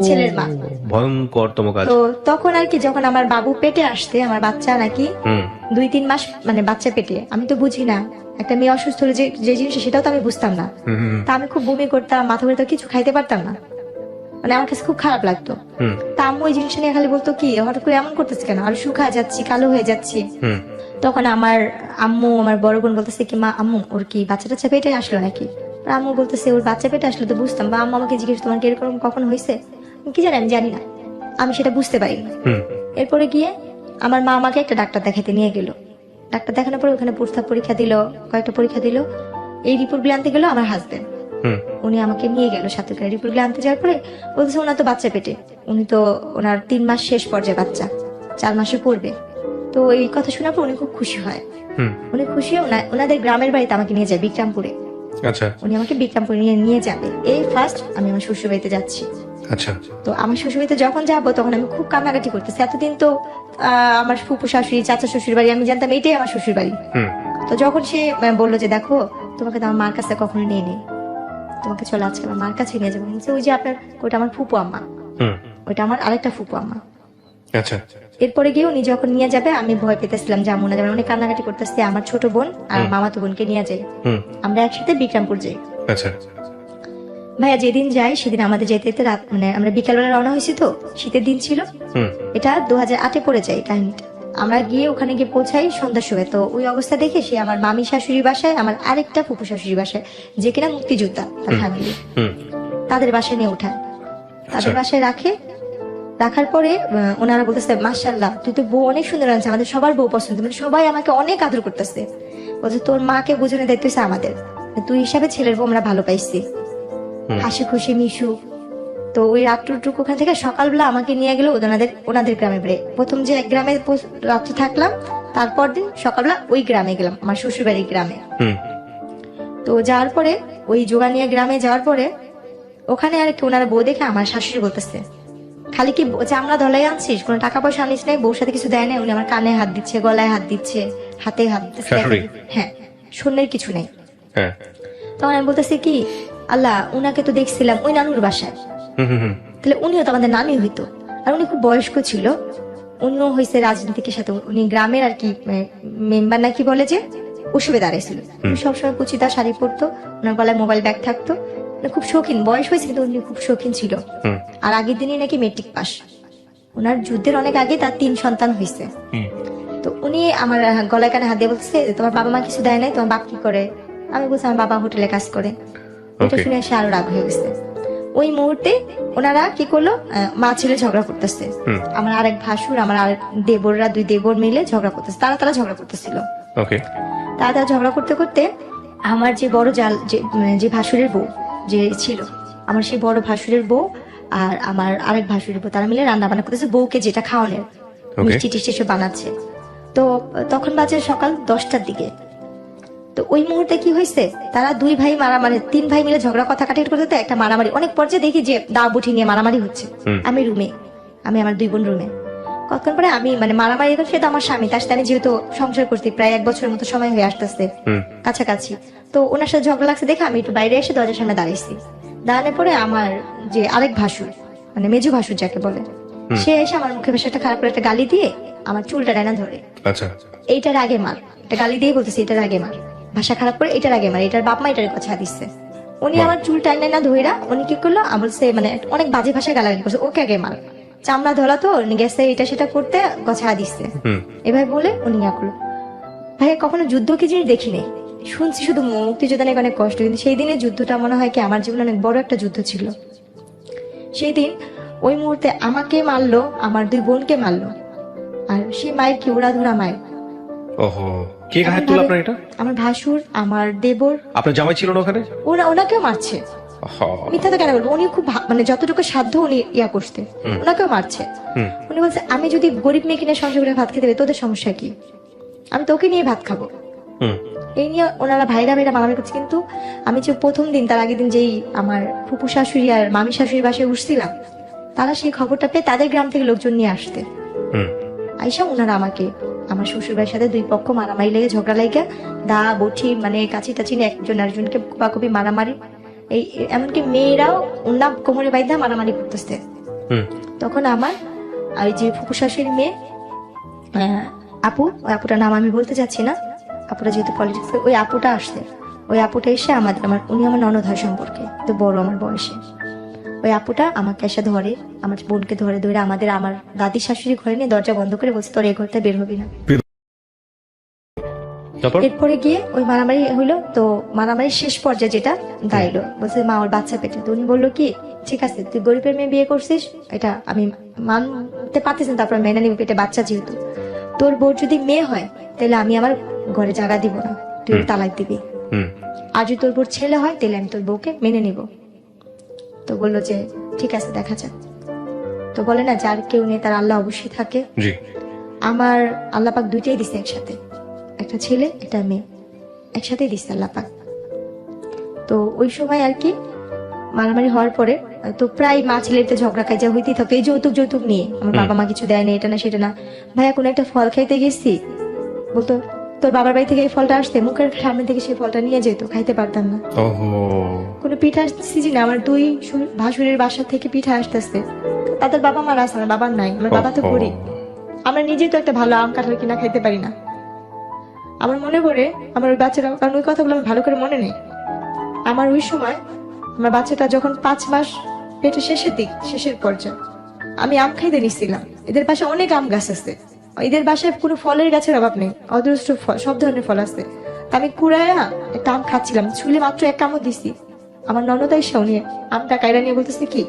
ছেলের মা। ভয়ঙ্করতম কাজ। তো তখন আর কি, যখন আমার বাবু পেটে আসতে, আমার বাচ্চা নাকি হুম 2-3 মাস মানে বাচ্চা পেটে, আমি তো বুঝি না একটা মেয়ে অসুস্থ হলে যে যে জিনিসটা সেটাও তো আমি বুঝতাম না। তা আমি খুব বমি করতাম, মাথা ঘুরতাম, কিছু খাইতে পারতাম না, মানে আমার কাছে খুব খারাপ লাগতো। তা আম্মু ওই জিনিসটা নিয়ে খালি বলতো কি হঠাৎ করে এমন করতেছে কেন, আর শুকায় যাচ্ছি, কালো হয়ে যাচ্ছি। তখন আমার আম্মু, আমার বড় বোন বলতেছে কি মা আম্মু ওর কি বাচ্চা টাচ্চা পেটে আসলো নাকি? আর আম্মু বলতেছে ওর বাচ্চা পেটে আসলো তো বুঝতাম, বা আম্মু আমাকে জিজ্ঞেস তোমার কি এরকম কখন হয়েছে, কি জানি আমি জানি না, আমি সেটা বুঝতে পারিনি। এরপরে গিয়ে আমার মা আমাকে একটা ডাক্তার দেখাতে নিয়ে গেল। ডাক্তার দেখানোর পরে ওখানে প্রস্তাব পরীক্ষা দিল, কয়েকটা পরীক্ষা দিল। এই রিপোর্ট গুলো আনতে গেল আমার হাজবেন্ড, উনি আমাকে নিয়ে গেল সাথে করে। রিপোর্ট গুলো আনতে যাওয়ার পরে বলতেছে ওনার তো বাচ্চা পেটে, উনি তো ওনার 3 মাস শেষ পর্যায়ে, বাচ্চা 4 মাসে পড়বে। তো এই কথা শোনার পর উনি খুব খুশি হয়। উনি খুশি হয়ে ওনাদের গ্রামের বাড়িতে আমাকে নিয়ে যায়, বিক্রমপুরে। আচ্ছা। উনি আমাকে বিক্রমপুরে নিয়ে যাবে। এই ফার্স্ট আমি আমার শ্বশুর বাড়িতে যাচ্ছি। আচ্ছা। তো আমার শ্বশুর বাড়িতে যখন যাবো তখন আমি খুব কান্নাকাটি করতেছি। এতদিন তো আমার ফুপু শাশুড়ি, চাচা শ্বশুর বাড়ি, আমি জানতাম এটাই আমার শ্বশুর বাড়ি। তো যখন সে বললো যে দেখো তোমাকে তো আমার মার কাছে কখনো নিয়ে নেই, তোমাকে চলো আজকে আমার মার কাছে নিয়ে যাবো। ওই যে আপনার ওইটা আমার ফুপু আম্মা, ওইটা আমার আরেকটা ফুপু আম্মা। আচ্ছা। এরপরে গিয়ে উনি যখন নিয়ে যাবে আমি ভয় পেতেছিলাম যে আম্মু না যাবে, অনেক কান্নাকাটি করতেছে। আমার ছোট বোন আর মামাতো বোনকে নিয়ে যাই, আমরা একসাথে বিক্রমপুর যাই। আচ্ছা। ভাইয়া যেদিন যাই সেদিন আমাদের যেতে যেতে রাত, মানে আমরা বিকালবেলা রওনা হয়েছি, তো শীতের দিন ছিল। এটা 2008-এ পড়ে যায় কাহিনীটা। আমরা গিয়ে ওখানে গিয়ে পৌঁছাই সন্ধ্যার সময়। তো ওই অবস্থা দেখে সে আমার মামি শাশুড়ির বাসায়, আমার আরেকটা ফুপু শাশুড়ির বাসায়, যে কিনা মুক্তিযোদ্ধা তার ফ্যামিলি, তাদের বাসায় নিয়ে ওঠায়, তাদের বাসায় রাখার পরে ওনারা বলতেছে মাশাআল্লাহ তুই তো বউ অনেক সুন্দর আছে, আমাদের সবার বউ পছন্দ, মানে সবাই আমাকে অনেক আদর করতেছে। বলছে তোর মাকে বোঝানো দায়িত্ব হচ্ছে আমাদের, তুই হিসাবে ছেলের বউ আমরা ভালো পাইছি, হাসি খুশি মিশু। তো ওই রাত্রটুকু ওখান থেকে সকালবেলা আমাকে নিয়ে গেল ওনাদের গ্রামে বেড়ে। প্রথম যে এক গ্রামে রাত্রে থাকলাম, তারপর দিন সকালবেলা ওই গ্রামে গেলাম, আমার শ্বশুর বাড়ির গ্রামে। তো যাওয়ার পরে ওই জোগানিয়া গ্রামে যাওয়ার পরে ওখানে আর কি ওনারা বউ দেখে আমার শাশুড়ি বলতেছে খালি কি চামড়া ধলাই আনছিস, কোনো টাকা পয়সা আনিস নাই, বউর সাথে কিছু দেয় না। উনি আমার কানে হাত দিচ্ছে, গলায় হাত দিচ্ছে, হাতে হাত দিচ্ছে। হ্যাঁ, শূন্যের কিছু নেই। তখন আমি বলতেছি কি আল্লাহ, উনাকে তো দেখছিলাম ওই নানুর বাসায়, তাহলে উনিও তো আমাদের নানি হইতো। আর উনি খুব বয়স্ক ছিল, উনিও হয়েছে রাজনীতিকের সাথে, উনি গ্রামের আর কি মেম্বার নাকি বলে যে ওসবে দাঁড়াইছিল। উনি সবসময় কুচিতা শাড়ি পরতো, ওনার গলায় মোবাইল ব্যাগ থাকতো, খুব শৌখিন, বয়স হয়েছে কিন্তু উনি খুব শৌখিন ছিল। আর আগের দিনই নাকি মেট্রিক পাস, ওনার যুদ্ধের অনেক আগে তার 3 সন্তান হয়েছে। তো উনি আমার গলায় কানে হাত দিয়ে বলছে তোমার বাবা মা কিছু দেয় নাই, তোমার বাপ কি করে? আমি বলছি আমার বাবা হোটেলে কাজ করে। এটা শুনে সে আরো রাগ হয়ে গেছে। ওই মুহূর্তে ওনারা কি করলো, মা ছেলে ঝগড়া করতেছে। আমার আরেক ভাসুর, আমার আরেক দেবররা, 2 দেবর মিলে ঝগড়া করতেছে, তারা ঝগড়া করতেছিল। তারা ঝগড়া করতে করতে আমার যে বড় যে ভাসুরের বউ যে ছিল, আমার সেই বড় ভাসুরের বউ আর আমার আরেক ভাসুরের বউ, তারা মিলে রান্না বান্না করতেছে, বউকে যেটা খাওয়ানোর মিষ্টি টিষ্টি সব বানাচ্ছে। তো তখন বাজে সকাল 10টার দিকে। তো ওই মুহূর্তে কি হয়েছে, তারা 2 ভাই মারামারি, 3 ভাই মিলে ঝগড়া কথা কাটাকাটি করতে একটা মারামারি, অনেক পর্যায়ে দেখি যে দা বটি নিয়ে মারামারি হচ্ছে। আমি রুমে, আমি আমার 2 বোন রুমে। কতক্ষণ পরে আমি মানে মারামারি করছি, তো আমার স্বামী, তার সাথে আমি যেহেতু সংসার করছি প্রায় 1 বছরের মতো সময় হয়ে আসতেছে কাছাকাছি, তো ওনার সাথে ঝগড়া লাগছে দেখে আমি একটু বাইরে এসে দরজার সামনে দাঁড়াইছি। দাঁড়ানোর পরে আমার যে আরেক ভাসুর, মানে মেজু ভাসুর যাকে বলে, সে এসে আমার মুখে বেশ একটা খারাপ করে একটা গালি দিয়ে আমার চুলটা ডাইনা ধরে, এইটার আগে মার, একটা গালি দিয়ে বলতেছে এটার আগে মার, ভাষা খারাপ করে এটার আগে মার, এটার বাপ মা এটার কথা দিচ্ছে। উনি আমার চুল টাইনা না ধইরা উনি কি করলো, বলছে মানে অনেক বাজে ভাষায় গালাগালি করছে, ওকে আগে মার, চামড়া ধরা তো গেছে এটা সেটা করতে গছা দিচ্ছে। এভাবে বলে উনি ইয়া করলো। ভাই কখনো যুদ্ধ কি জিনিস দেখিনি, শুনছি শুধু মুক্তিযোদ্ধা নাকি অনেক কষ্ট, কিন্তু সেই দিনের যুদ্ধটা মনে হয় কি আমার জীবনে অনেক বড় একটা যুদ্ধ ছিল। সেই দিন ওই মুহূর্তে আমাকে মারলো, আমার 2 বোনকে মারলো, আর সেই মায়ের কি ওরা ধরা মায়ের। কে গায়ে তুলে আপনার এটা? আমার ভাসুর, আমার দেবর। আপনার জামাই ছিল না ওখানে? ওনাকেও মারছে। মিথ্যা তো কেন বলবো, উনি খুব মানে যতটুকু সাধ্য উনি ইয়া করতে, ওনাকেও মারছে। উনি বলছে আমি যদি গরিব মেয়ে কিনে সংসার করে ভাত খেতে হবে, তোদের সমস্যা কি, আমি তোকে নিয়ে ভাত খাবো। এই নিয়ে ওনারা ভাইরা মারামারি করছে। কিন্তু আমি যে প্রথম দিন, তার আগের দিন যেই আমার ফুপু শাশুড়ি আর মামি শাশুড়ির বাসায় উঠছিলাম, তারা সেই খবরটা পেয়ে তাদের গ্রাম থেকে লোকজন নিয়ে আসতে আইসা ওনারা আমাকে, আমার শ্বশুর ভাইয়ের সাথে 2 পক্ষ মারামারি লেগে ঝগড়া লেগে দা বটি মানে কাছি টাছি নিয়ে একজন আরেকজনকে কুপাকুপি মারামারি, এই এমনকি মেয়েরাও ওনা কোমরে বাইধা মারামারি করতেছে। তখন আমার ওই যে ফুপু শাশুড়ির মেয়ে আপুটার নাম আমি বলতে চাচ্ছি না, আপুটা যেহেতু পলিটিক্স, ওই আপুটা আসছে। ওই আপুটা এসে উনি আমার ননদ হয় সম্পর্কে, তো বড় আমার বয়সে। ওই আপুটা আমাকে এসে ধরে, আমার বোনকে ধরে ধরে আমার দাদি শাশুড়ি ঘরে নিয়ে দরজা বন্ধ করে বলছে তোর এই ঘরটা বের হবি না। তারপর এরপরে গিয়ে ওই মারামারি হইলো, তো মারামারির শেষ পর্যায়ে যেটা দাঁড়াইলো, বলছে মা ওর বাচ্চা পেটে। তো উনি বললো কি ঠিক আছে তুই গরিবের মেয়ে বিয়ে করছিস, এটা আমি মানতে পারতেছি, তারপর মেনে নিবি, পেটে বাচ্চা যেহেতু। তোর বোর যদি মেয়ে হয় তাহলে আমি আমার ঘরে জায়গা দিব না, তুই ওর তালাক দিবি। আর যদি তোর বোর ছেলে হয় তাহলে আমি তোর বউকে মেনে নিব। তো বললো যে ঠিক আছে দেখা যাক। তো বলে না যার কেউ নেই তার আল্লাহ অবশ্যই থাকে। জি। আমার আল্লাহ পাক দুইটাই দিছে একসাথে, একটা ছেলে একটা মেয়ে একসাথেই দিচ্ছে আল্লাহ পাক। তো ওই সময় আর কি মারামারি হওয়ার পরে তো প্রায় মা ছেলেতে ঝগড়া খাই যা হইতেই থাকতো, এই যৌতুক যৌতুক নিয়ে। আমার বাবা মা কিছু দেয় না, এটা না সেটা না। ভাইয়া কোনো একটা ফল খাইতে গেছি, বলতো তোর বাবার বাড়ি থেকে এই ফলটা আসতে, মুখের সামনে থেকে সেই ফলটা নিয়ে যেত, খাইতে পারতাম না। কোনো পিঠা আসতেছি না, আমার দুই ভাসুরের বাসা থেকে পিঠা আসতেছে, তাদের বাবা মার আছে, আমার বাবার নাই। আমার বাবা তো গরিব, আমরা নিজেই তো একটা ভালো আম কাঁঠাল কিনা খাইতে পারি না। আমার মনে পড়ে আমার ওই বাচ্চাটা, কারণ ওই কথাগুলো আমার ভালো করে মনে নেই। আমার ওই সময় আমার বাচ্চাটা যখন 5 মাস পেটে শেষের পর্যায়ে, আমি আম খাইতে নিচ্ছিলাম। এদের বাসায় অনেক আম গাছ আছে, এদের বাসায় কোনো ফলের গাছের অভাব নেই, অদৃষ্ট ফল, সব ধরনের ফল আছে। আমি কুড়ায়া একটা আম খাচ্ছিলাম, ছুলে মাত্র এক কামড় দিছি, আমার ননদ এসে উনি আমটা কাইরা নিয়ে বলতেছে কি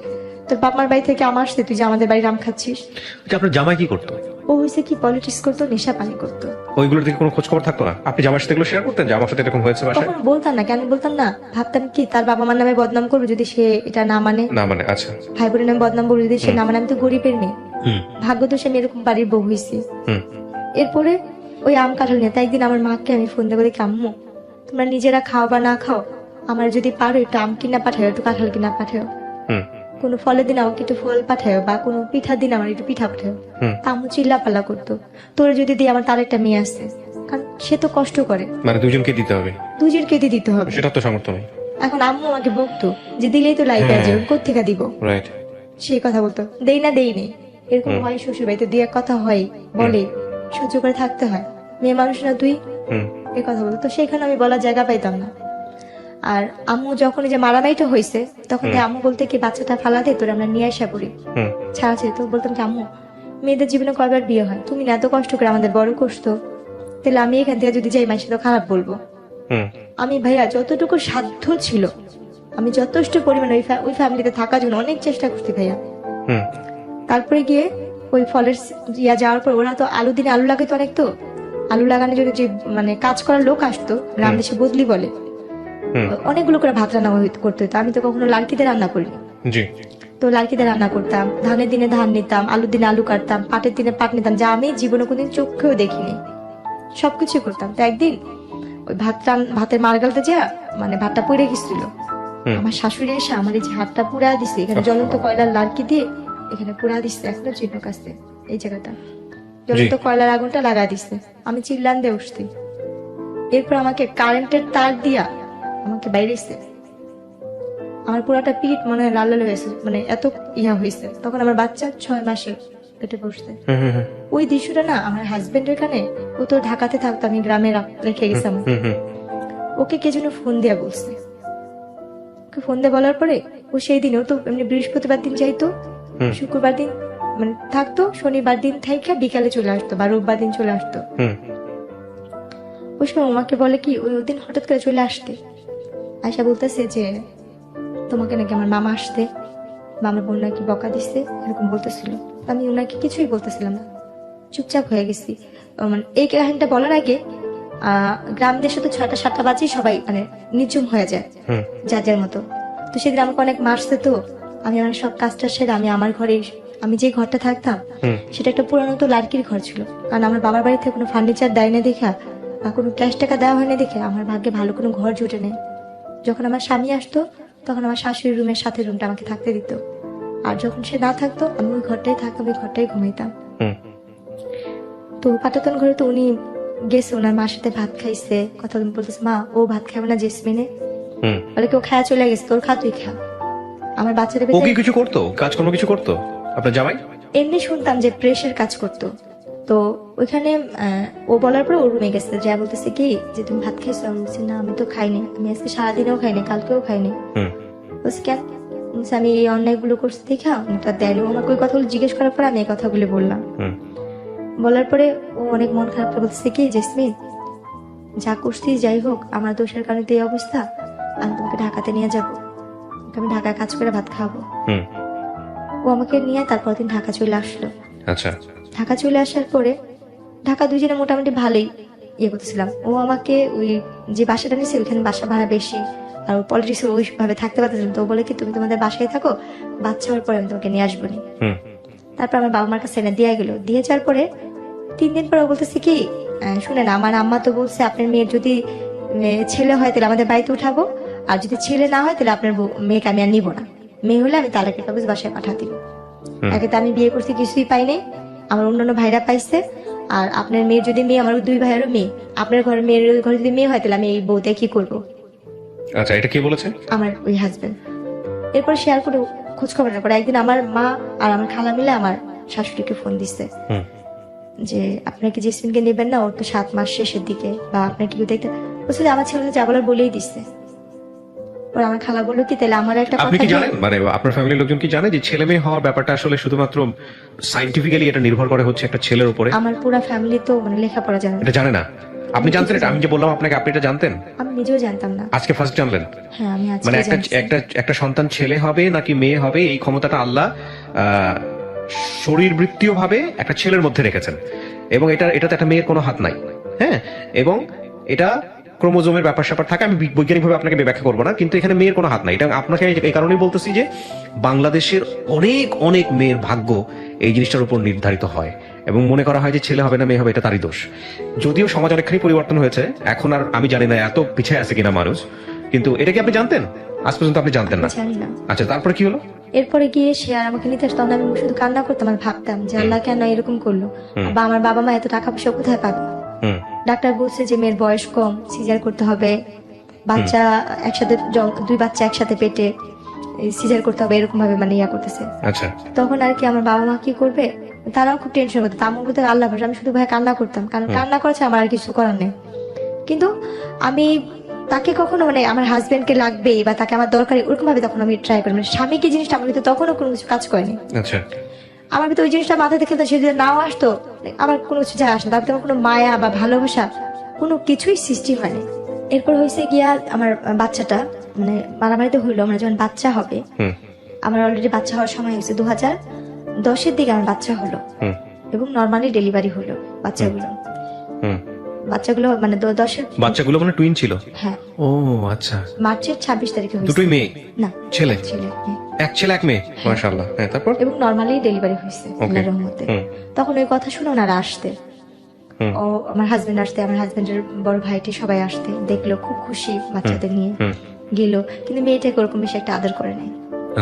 তোর বাপমার বাড়ি থেকে আম আসছে, তুই যে আমাদের বাড়ির আম খাচ্ছিস। আপনার জামাই কি করতো? ও হয়েছে কি পলিটিক্স করতো, নেশা পানি করতো। ওইগুলোর দিকে কোনো খোঁজ খবর থাকতো না? আপনি জামার সাথে এগুলো শেয়ার করতেন যে আমার সাথে এরকম হয়েছে বাসায়? তখন বলতাম না, কেন বলতাম না, ভাবতাম কি তার বাবা মার নামে বদনাম করবো যদি সে এটা না মানে। না মানে আচ্ছা। ভাই বোনের নামে বদনাম করবো যদি সে না মানে। আমি তো গরিবের মেয়ে, ভাগ্য তো সে আমি এরকম বাড়ির বউ হয়েছি। এরপরে ওই আম কাঁঠাল নিয়ে তাই একদিন আমার মাকে আমি ফোন দিয়ে বলি আম্মু তোমরা নিজেরা খাও বা না খাও, আমার যদি পারো একটু আম কিনা পাঠাও, একটু কাঁঠাল কিনা পাঠাও, কোনো ফলের দিন আমাকে একটু ফল পাঠাও, বা কোনো পিঠার দিন আমার একটু পিঠা পাঠাও। আম্মু চিল্লা পাল্লা করতো, তোরে যদি দিয়ে আমার তার একটা মেয়ে আসছে, কারণ সে তো কষ্ট করে, মানে দুজনকে দিতে হবে, দুজনকে দিয়ে দিতে হবে, সেটা তো সামর্থ্য নেই। এখন আম্মু আমাকে বকতো যে দিলেই তো লাইক আছে, কোথেকে দিব, রাইট, সেই কথা বলতো, দেই না দেই নেই, এরকম হয় শ্বশুর বাড়িতে দিয়ে কথা হয়, বলে সহ্য করে থাকতে হয়, মেয়ে মানুষ না তুই, এই কথা বলতো। তো সেখানে আমি বলার জায়গা পাইতাম না। আর আম্মু যখন যে মারামারিটা হয়েছে তখন আম্মু বলতে কি বাচ্চাটা ফালাতে তোর আমরা নিয়ে আসা করি, ছাড়া ছিল। তো বলতাম কি আম্মু মেয়েদের জীবনে কয়বার বিয়ে হয়, তুমি না এত কষ্ট করে আমাদের বড় করছো, তাহলে আমি এখান থেকে যদি যাই মাসে তো খারাপ বলবো। আমি ভাইয়া যতটুকু সাধ্য ছিল আমি যথেষ্ট পরিমাণে ওই ফ্যামিলিতে থাকার জন্য অনেক চেষ্টা করছি ভাইয়া। তারপরে গিয়ে ওই ফলের যাওয়ার পর ওরা তো আলু দিনে আলু লাগাতো অনেক, তো আলু লাগানোর জন্য যে মানে কাজ করার লোক আসতো, গ্রাম দেশে বদলি বলে, অনেকগুলো করে ভাত রান্না করতে হতো। আমি তো কখনো লাড়কিতে রান্না করিনি, তো লাড়কিতে রান্না করতাম, ধানের দিনে ধান নিতাম, আলুর দিনে আলু কাটতাম, পাটের দিনে পাট নিতাম, যা আমি জীবনে কোনদিন চোখেও দেখিনি, সবকিছু করতাম। তো একদিন ওই ভাতের মারগালতে যা মানে ভাতটা পুড়ে গেছিল, আমার শাশুড়ি এসে আমার এই যে হাতটা পুড়া দিছে, এখানে জ্বলন্ত কয়লার লাড়কি দিয়ে এখানে পুড়া দিচ্ছে, এখনো চিহ্ন কাছে এই জায়গাটা জ্বলন্ত কয়লার আগুনটা লাগা দিচ্ছে। আমি চিল্লান দিয়ে উঠছি, এরপর আমাকে কারেন্টের তার দিয়া আমাকে বাইরেছে, আমার পুরাটা পিঠ মনে হয় লাল লাল হয়েছে, মানে এত ইয়া হয়েছে। তখন আমার বাচ্চা 6 মাসে পেটে বসছে। ওই দৃশ্যটা না আমার হাজবেন্ডের কানে, ও তো ঢাকাতে থাকতো, আমি গ্রামে রেখে গেছিলাম, ওকে কে যেন ফোন দিয়া বলছে, ওকে ফোন দিয়ে বলার পরে ও সেই দিন, ও তো এমনি বৃহস্পতিবার দিন যাইতো, শুক্রবার দিন মানে থাকতো, শনিবার দিন থাইকা বিকালে চলে আসতো, বা রোববার দিন চলে আসতো। ওই সময় আমাকে বলে কি ওই দিন হঠাৎ করে চলে আসতে, আয়সা বলতেছে যে তোমাকে নাকি আমার মামা আসতে, মামার বোন নাকি বকা দিচ্ছে, এরকম বলতেছিল। আমি ওনাকে কিছুই বলতেছিলাম না, চুপচাপ হয়ে গেছি। মানে এই কাহিনীটা বলার আগে গ্রাম দেশে তো 6টা-7টা বাজে সবাই মানে নির্জুম হয়ে যায় যার যার মতো। তো সেদিন আমাকে অনেক মারছে, তো আমি আমার সব কাজটা সেরে আমি আমার ঘরে, আমি যে ঘরটা থাকতাম সেটা একটা পুরানো তো লাড়কির ঘর ছিল, কারণ আমার বাবার বাড়িতে কোনো ফার্নিচার দেয় না দেখা বা কোনো ক্যাশ টাকা দেওয়া হয় না দেখে আমার ভাগ্যে ভালো কোনো ঘর জুটে নেই। যখন আমার স্বামী আসতো তখন আমার শাশুড়ির রুমের সাথে রুমটা আমাকে থাকতে দিত, আর যখন সে না থাকতো আমি ওই ঘরটাই থাকতাম, ওই ঘরটাই ঘুমাইতাম। তো পাটাতন ঘরে তো উনি গেছে, ওনার মার সাথে ভাত খাইছে, কথা বলতেছে মা ও ভাত খাবে না জেসমিনে, বলে কেউ খায়া চলে গেছে, তোর খা তুই খা। আমার বাচ্চাদের ও কি কিছু করতো, কাজকর্ম কিছু করতো আপনার জামাই? এমনি শুনতাম যে প্রেসের কাজ করতো, তো ওইখানে ও বলার পর ও রুমে গেছে, যা বলতেছে কি যে তুমি ভাত খাইছো? আমি বলছি না, আমি তো খাইনি, আমি আজকে সারাদিনেও খাইনি, কালকেও খাইনি। বলছি কেন? বলছে আমি এই অন্যায়গুলো করছি দেখা ওটা দেয়নি। ও আমাকে ওই কথাগুলো জিজ্ঞেস করার পর আমি এই কথাগুলো বললাম। বলার পরে ও অনেক মন খারাপ করে বলতেছে কি, জেসমিন যা করছিস যাই হোক, আমার দোষের কারণে তো এই অবস্থা, আমি তোমাকে ঢাকাতে নিয়ে যাবো, আমি ঢাকায় কাজ করে ভাত খাওয়াবো। ও আমাকে নিয়ে তারপর দিন ঢাকা চলে আসলো। আচ্ছা। ঢাকা চলে আসার পরে ঢাকা দুজনে মোটামুটি ভালোই ইয়ে করতেছিলাম। ও আমাকে ওই যে বাসাটা নিয়েছে ওইখানে বাসা ভাড়া বেশি, আর পলিটিক্স ওইভাবে থাকতে পারতেছিল, তো ও বলে কি তুমি তোমাদের বাসায় থাকো, বাচ্চা হওয়ার পরে আমি তোমাকে নিয়ে আসবো নি। তারপর আমার বাবা মার কাছে এনে দিয়ে গেলো। দিয়ে যাওয়ার পরে 3 দিন পর ও বলতেছে কি, শুনেন আমার আম্মা তো বলছে আপনার মেয়ের যদি ছেলে হয় তাহলে আমাদের বাড়িতে উঠাবো, আর যদি ছেলে না হয় তাহলে আপনার মেয়েকে আমি আর নিবো না, মেয়ে হলে আমি তালাকের কাগজ বাসায় পাঠা দিব। একে তো আমি বিয়ে করছি কিছুই পাইনি, আমার অন্যান্য ভাইরা পাইছে, আর আপনার মেয়ের যদি মেয়ে, আমার 2 ভাইয়েরও মেয়ে, আপনার ঘরের মেয়ের ঘরে যদি মেয়ে হয় তাহলে আমি এই বউতে কি করবো? আচ্ছা, এটা কে বলেছে? আমার ওই হাজবেন্ড। এরপর শেয়ার করে খোঁজ খবর না করে একদিন আমার মা আর আমার খালা মিলে আমার শাশুড়িকে ফোন দিচ্ছে যে আপনার কি জেসমিনকে নেবেন না, ওর তো 7 মাস শেষের দিকে, বা আপনার কি দেখতে। বলছে যে আমার ছেলে যা বলার বলেই দিচ্ছে। পরে আমার খালা বললো কি তাহলে আমার একটা আপনি কথা কি জানেন, মানে আপনার ফ্যামিলির লোকজন কি জানে যে ছেলে মেয়ে হওয়ার ব্যাপারটা আসলে শুধুমাত্র সায়েন্টিফিক্যালি এটা নির্ভর করে হচ্ছে একটা ছেলের উপরে? আমার পুরো ফ্যামিলি তো মানে লেখাপড়া জানে না। এটা জানে না? আপনি জানতেন এটা? আমি যে বললাম আপনাকে, আপনি এটা জানতেন? আমি নিজেও জানতাম না। আজকে ফার্স্ট জানলেন? হ্যাঁ, আমি আজকে মানে একটা জানছি। একটা একটা সন্তান ছেলে হবে নাকি মেয়ে হবে এই ক্ষমতাটা আল্লাহ শরীরবৃত্তীয় ভাবে একটা ছেলের মধ্যে রেখেছেন, এবং এটাতে একটা মেয়ের কোনো হাত নাই। হ্যাঁ, এবং এটা ক্রোমোজোমের ব্যাপার স্যাপার থাকে, আমি বৈজ্ঞানিকভাবে আপনাকে ব্যাখ্যা করবো না, কিন্তু এখানে মেয়ের কোনো হাত নাই। এটা আপনাকে এই কারণেই বলতেছি যে বাংলাদেশের অনেক অনেক মেয়ের ভাগ্য এই জিনিসটার উপর নির্ধারিত হয়, এবং মনে করা হয় যে ছেলে হবে না মেয়ে হবে এটা তারই দোষ। যদিও সমাজ অনেকখানি পরিবর্তন হয়েছে, এখন আর আমি জানি না এত পিছিয়ে আছে কিনা মানুষ, কিন্তু এটা কি আপনি জানতেন? আজ পর্যন্ত আপনি জানতেন না? জানি না। আচ্ছা, তারপরে কি হলো? এরপরে গিয়ে সে আর আমাকে নিতে আসতো, তখন আমি শুধু কান্না করতাম আর ভাবতাম যে আল্লাহ কেন এরকম করলো, বা আমার বাবা মা এত টাকা পয়সা কোথায় পাবে। ডাক্তার বলছে যে মেয়ের বয়স কম, সিজার করতে হবে, বাচ্চা একসাথে 2 বাচ্চা একসাথে পেটে, সিজার করতে হবে, এরকম ভাবে মানে ইয়া করতেছে। আচ্ছা, তখন আর কি আমার বাবা মা কি করবে, তারাও খুব টেনশন করতো, আমার প্রতি আল্লাহ ভরসা। আমি শুধু ভাই কান্না করতাম, কারণ কান্না করেছে আমার আর কিছু করার নেই। কিন্তু আমি তাকে কখনো মানে আমার হাজবেন্ডকে লাগবে বা তাকে আমার দরকারি ওরকম ভাবে তখন আমি ট্রাই করি, মানে স্বামীকে জিনিসটা আমার ভিতরে তখনও কোনো কিছু কাজ করেনি। আচ্ছা, আমার ভিতরে ওই জিনিসটা মাথায় থেকে সে যদি নাও আসতো, আমার কোনো কিছু যায় আসে না, তার ভিতরে আমার কোনো মায়া বা ভালোবাসা কোনো কিছুই সৃষ্টি হয়নি। এরপর হয়েছে গিয়া আমার বাচ্চাটা মানে মারামারিতে হইলো, আমার যখন বাচ্চা হবে, আমার অলরেডি বাচ্চা হওয়ার সময় হয়েছে 2010-এর দিকে আমার বাচ্চা হলো, এবং নর্মালি ডেলিভারি হলো বাচ্চাগুলো মানে 10-এর বাচ্চাগুলো মানে টুইন ছিল? হ্যাঁ। ও আচ্ছা, মার্চের 26 তারিখে হয়েছে। দুটোই মেয়ে? না, ছেলে। হ্যাঁ। এক ছেলে এক মেয়ে, মাশাআল্লাহ। হ্যাঁ, তারপর? এবং নর্মালি ডেলিভারি হয়েছে আল্লাহর রহমতে। তখন ওই কথা শুনে ওনারা আসতে, ও আমার হাজবেন্ড আসতে, আমার হাজবেন্ডের বড় ভাইটি সবাই আসতে, দেখলো খুব খুশি বাচ্চাদের নিয়ে গেল, কিন্তু মেয়েটাকে ওরকম বেশি একটা আদর করে নাই।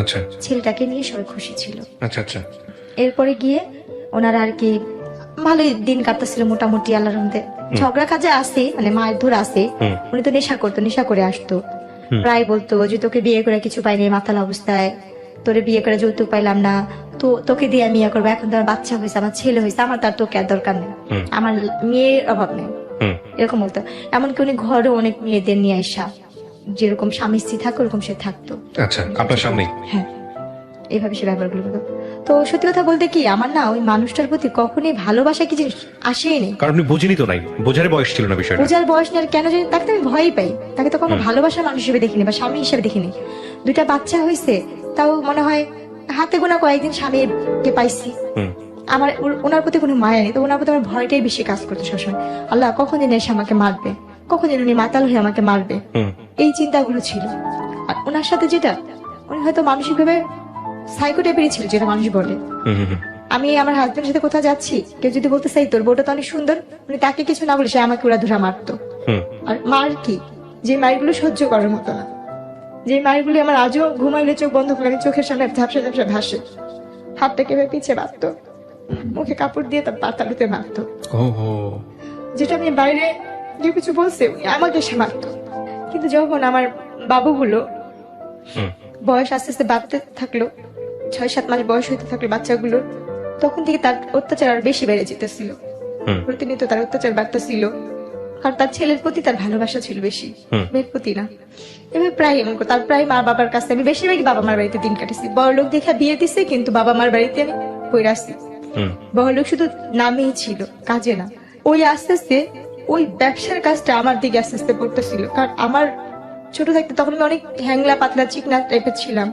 আচ্ছা, ছেলেটাকে নিয়ে সবাই খুশি ছিল। আচ্ছা, আচ্ছা। এরপরে গিয়ে ওনারা আর কি ভালোই দিন কাটতেছিল মোটামুটি আল্লাহর রহমতে। ঝগড়া কাজে আসে মানে মায়ের ধর আসে, উনি তো নেশা করতো, নেশা করে আসতো, প্রায় বলতো যে তোকে বিয়ে করে কিছু পাইনি মাতাল অবস্থায়, তোরে বিয়ে করে যৌতুক পাইলাম না, তো তোকে দিয়ে আমি ইয়া করবো, এখন তো আমার বাচ্চা হয়েছে, আমার ছেলে হয়েছে, আমার তার তোকে আর দরকার নেই, আমার মেয়ের অভাব নেই, এরকম বলতো। এমনকি উনি ঘরে অনেক মেয়েদের নিয়ে আসা, যেরকম স্বামী স্ত্রী থাকে ওরকম সে থাকতো। আচ্ছা, আপনার সামনে? হ্যাঁ, এইভাবে সে ব্যাপারগুলো করতো। তো সত্যি কথা বলতে কি, আমার না ওই মানুষটার প্রতি কখনোই ভালোবাসা কি জিনিস আসেই নেই, কারণ আপনি বুঝিনি তো নাই, বোঝার বয়স ছিল না বিষয়টা। বোঝার বয়স নেই, আর কেন জানি তাকে তো আমি ভয়ই পাই, তাকে তো কোনো ভালোবাসার মানুষ হিসেবে দেখিনি বা স্বামী হিসেবে দেখিনি। 2টা বাচ্চা হয়েছে, তাও মনে হয় হাতে গোনা কয়েকদিন স্বামীকে পাইছি, আমার ওনার প্রতি কোনো মায়া নেই, তো ওনার প্রতি আমার ভয়টাই বেশি কাজ করতো সবসময়। আল্লাহ কখন যেন এসে আমাকে মারবে, কখন যেন উনি মাতাল হয়ে আমাকে মারবে, এই চিন্তাগুলো ছিল। আর ওনার সাথে যেটা, উনি হয়তো মানসিক ভাবে সাইকো টাইপেরই ছিল, যেটা মানুষ বলে। আমি আমার হাজবেন্ডের সাথে কোথাও যাচ্ছি, কেউ যদি বলতে চাই তোর বউটা তো অনেক সুন্দর, উনি তাকে কিছু না বলে সে আমাকে উড়া ধরা মারতো। আর মার কি, যে মারগুলো সহ্য করার মতো না, যে মারগুলি আমার আজও ঘুমাইলে চোখ বন্ধ করে আমি চোখের সামনে ঝাপসা ঝাপসা ভাসে, হাতটা কেভাবে পিছিয়ে মারতো, মুখে কাপড় দিয়ে তার পাতালুতে মারতো, যেটা আমি বাইরে যে কিছু বলছে উনি আমাকে সে মারতো। কিন্তু যখন আমার বাবুগুলো বয়স আস্তে আস্তে বাড়তে থাকলো, 6-7 মাস বয়স হইতে থাকলো বাচ্চাগুলোর, তখন থেকে তার অত্যাচার আরো বেশি বেড়ে যেতেছিল। হুম। প্রতিনিয়ত তার অত্যাচার বার্তা ছিল, কারণ তার ছেলের প্রতি তার ভালোবাসা ছিল বেশি, হুম। মেয়ের প্রতি না। এবার প্রায় এমন করতো। তার প্রায় মা বাবার কাছে আমি বেশিরভাগই বাবা মার বাড়িতে দিন কাটেছি। বড় লোক দেখে বিয়ে দিছে, কিন্তু বাবা মার বাড়িতে আমি পড়ে আসছি। হুম। বড় লোক শুধু নামেই ছিল, কাজে না। ওই আস্তে আস্তে ওই ব্যবসার কাজটা আমার দিকে আস্তে আস্তে পড়তেছিল, কারণ আমার ছোট থাকতে তখন আমি অনেক হ্যাংলা পাতলা চিকনা টাইপের ছিলাম।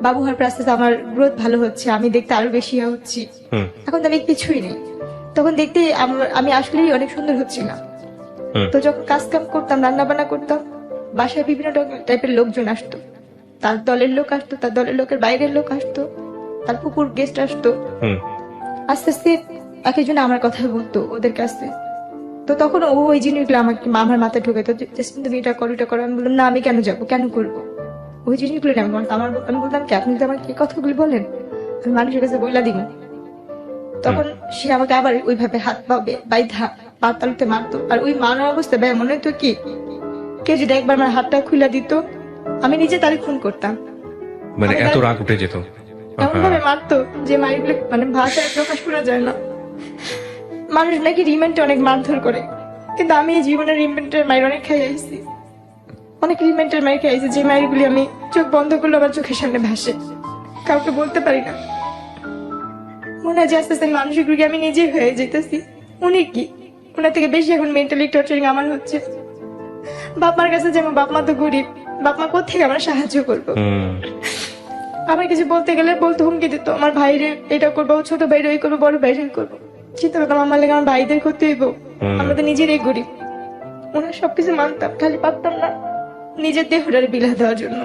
বাবু হওয়ার পর আস্তে আস্তে আমার গ্রোথ ভালো হচ্ছে, আমি দেখতে আরো বেশি হচ্ছি। হুম। এখন তো আমি কিছুই নেই, তখন দেখতে আমি আসলেই অনেক সুন্দর হচ্ছিলাম। হুম। তো যখন কাজ কাম করতাম, রান্না বান্না করতাম, বাসায় বিভিন্ন টাইপের লোকজন আসতো। তার দলের লোক আসতো, তার দলের লোকের বাইরের লোক আসতো, তার কুকুর গেস্ট আসতো। হুম। আস্তে আস্তে এক একজন আমার কথা বলতো ওদের কাছে। তো তখন ও ওই জিনিসগুলো আমাকে আমার মাথায় ঢুকে তো, জেসমিন তুমি এটা করো এটা করো। আমি বললাম না, আমি কেন যাবো, কেন করবো? ওই জিনিসগুলো না আমি বলতাম কি, আপনি যদি আমাকে এই কথাগুলি বলেন, আমি মানুষের কাছে বইলা দিব। তখন সে আমাকে আবার ওইভাবে হাত পা বাইধা পা তালুতে মারতো। আর ওই মারার অবস্থা ভাই মনে হতো কি, কেউ যদি একবার আমার হাতটা খুলে দিত, আমি নিজে তারে খুন করতাম। মানে আমি এত তার- রাগ উঠে যেত? এমন ভাবে মারতো যে মারগুলো মানে ভাষায় প্রকাশ করা যায় না। মানুষ নাকি রিমেন্টে অনেক মারধর করে, কিন্তু আমি এই জীবনের রিমেন্টের মায়ের অনেক খাই আইছি। অনেক রিমেন্টের মায়ের খাই আইছি, যে মায়েরগুলি আমি চোখ বন্ধ করলে আমার চোখের সামনে ভাসে, কাউকে বলতে পারি না। মনে হয় যে আস্তে আস্তে মানুষগুলোকে আমি নিজেই হয়ে যেতেছি। উনি কি, ওনার থেকে বেশি এখন মেন্টালি টর্চারিং আমার হচ্ছে। বাপ মার কাছে যেমন, বাপ মা তো গরিব, বাপ মা কোথেকে আমরা সাহায্য করবো? হুম। আমার কিছু বলতে গেলে বলতে হুমকি দিত, আমার ভাইরে এটা করবো, ছোট ভাইরে ওই করবো, বড় ভাইরে করবো। চিন্তা করতাম আমার লেগে আমার ভাইদের ক্ষতি হইব, আমরা তো নিজেরাই গরিব। ওনার সবকিছু মানতাম, খালি পারতাম না নিজের দেহটারে বিলা দেওয়ার জন্য।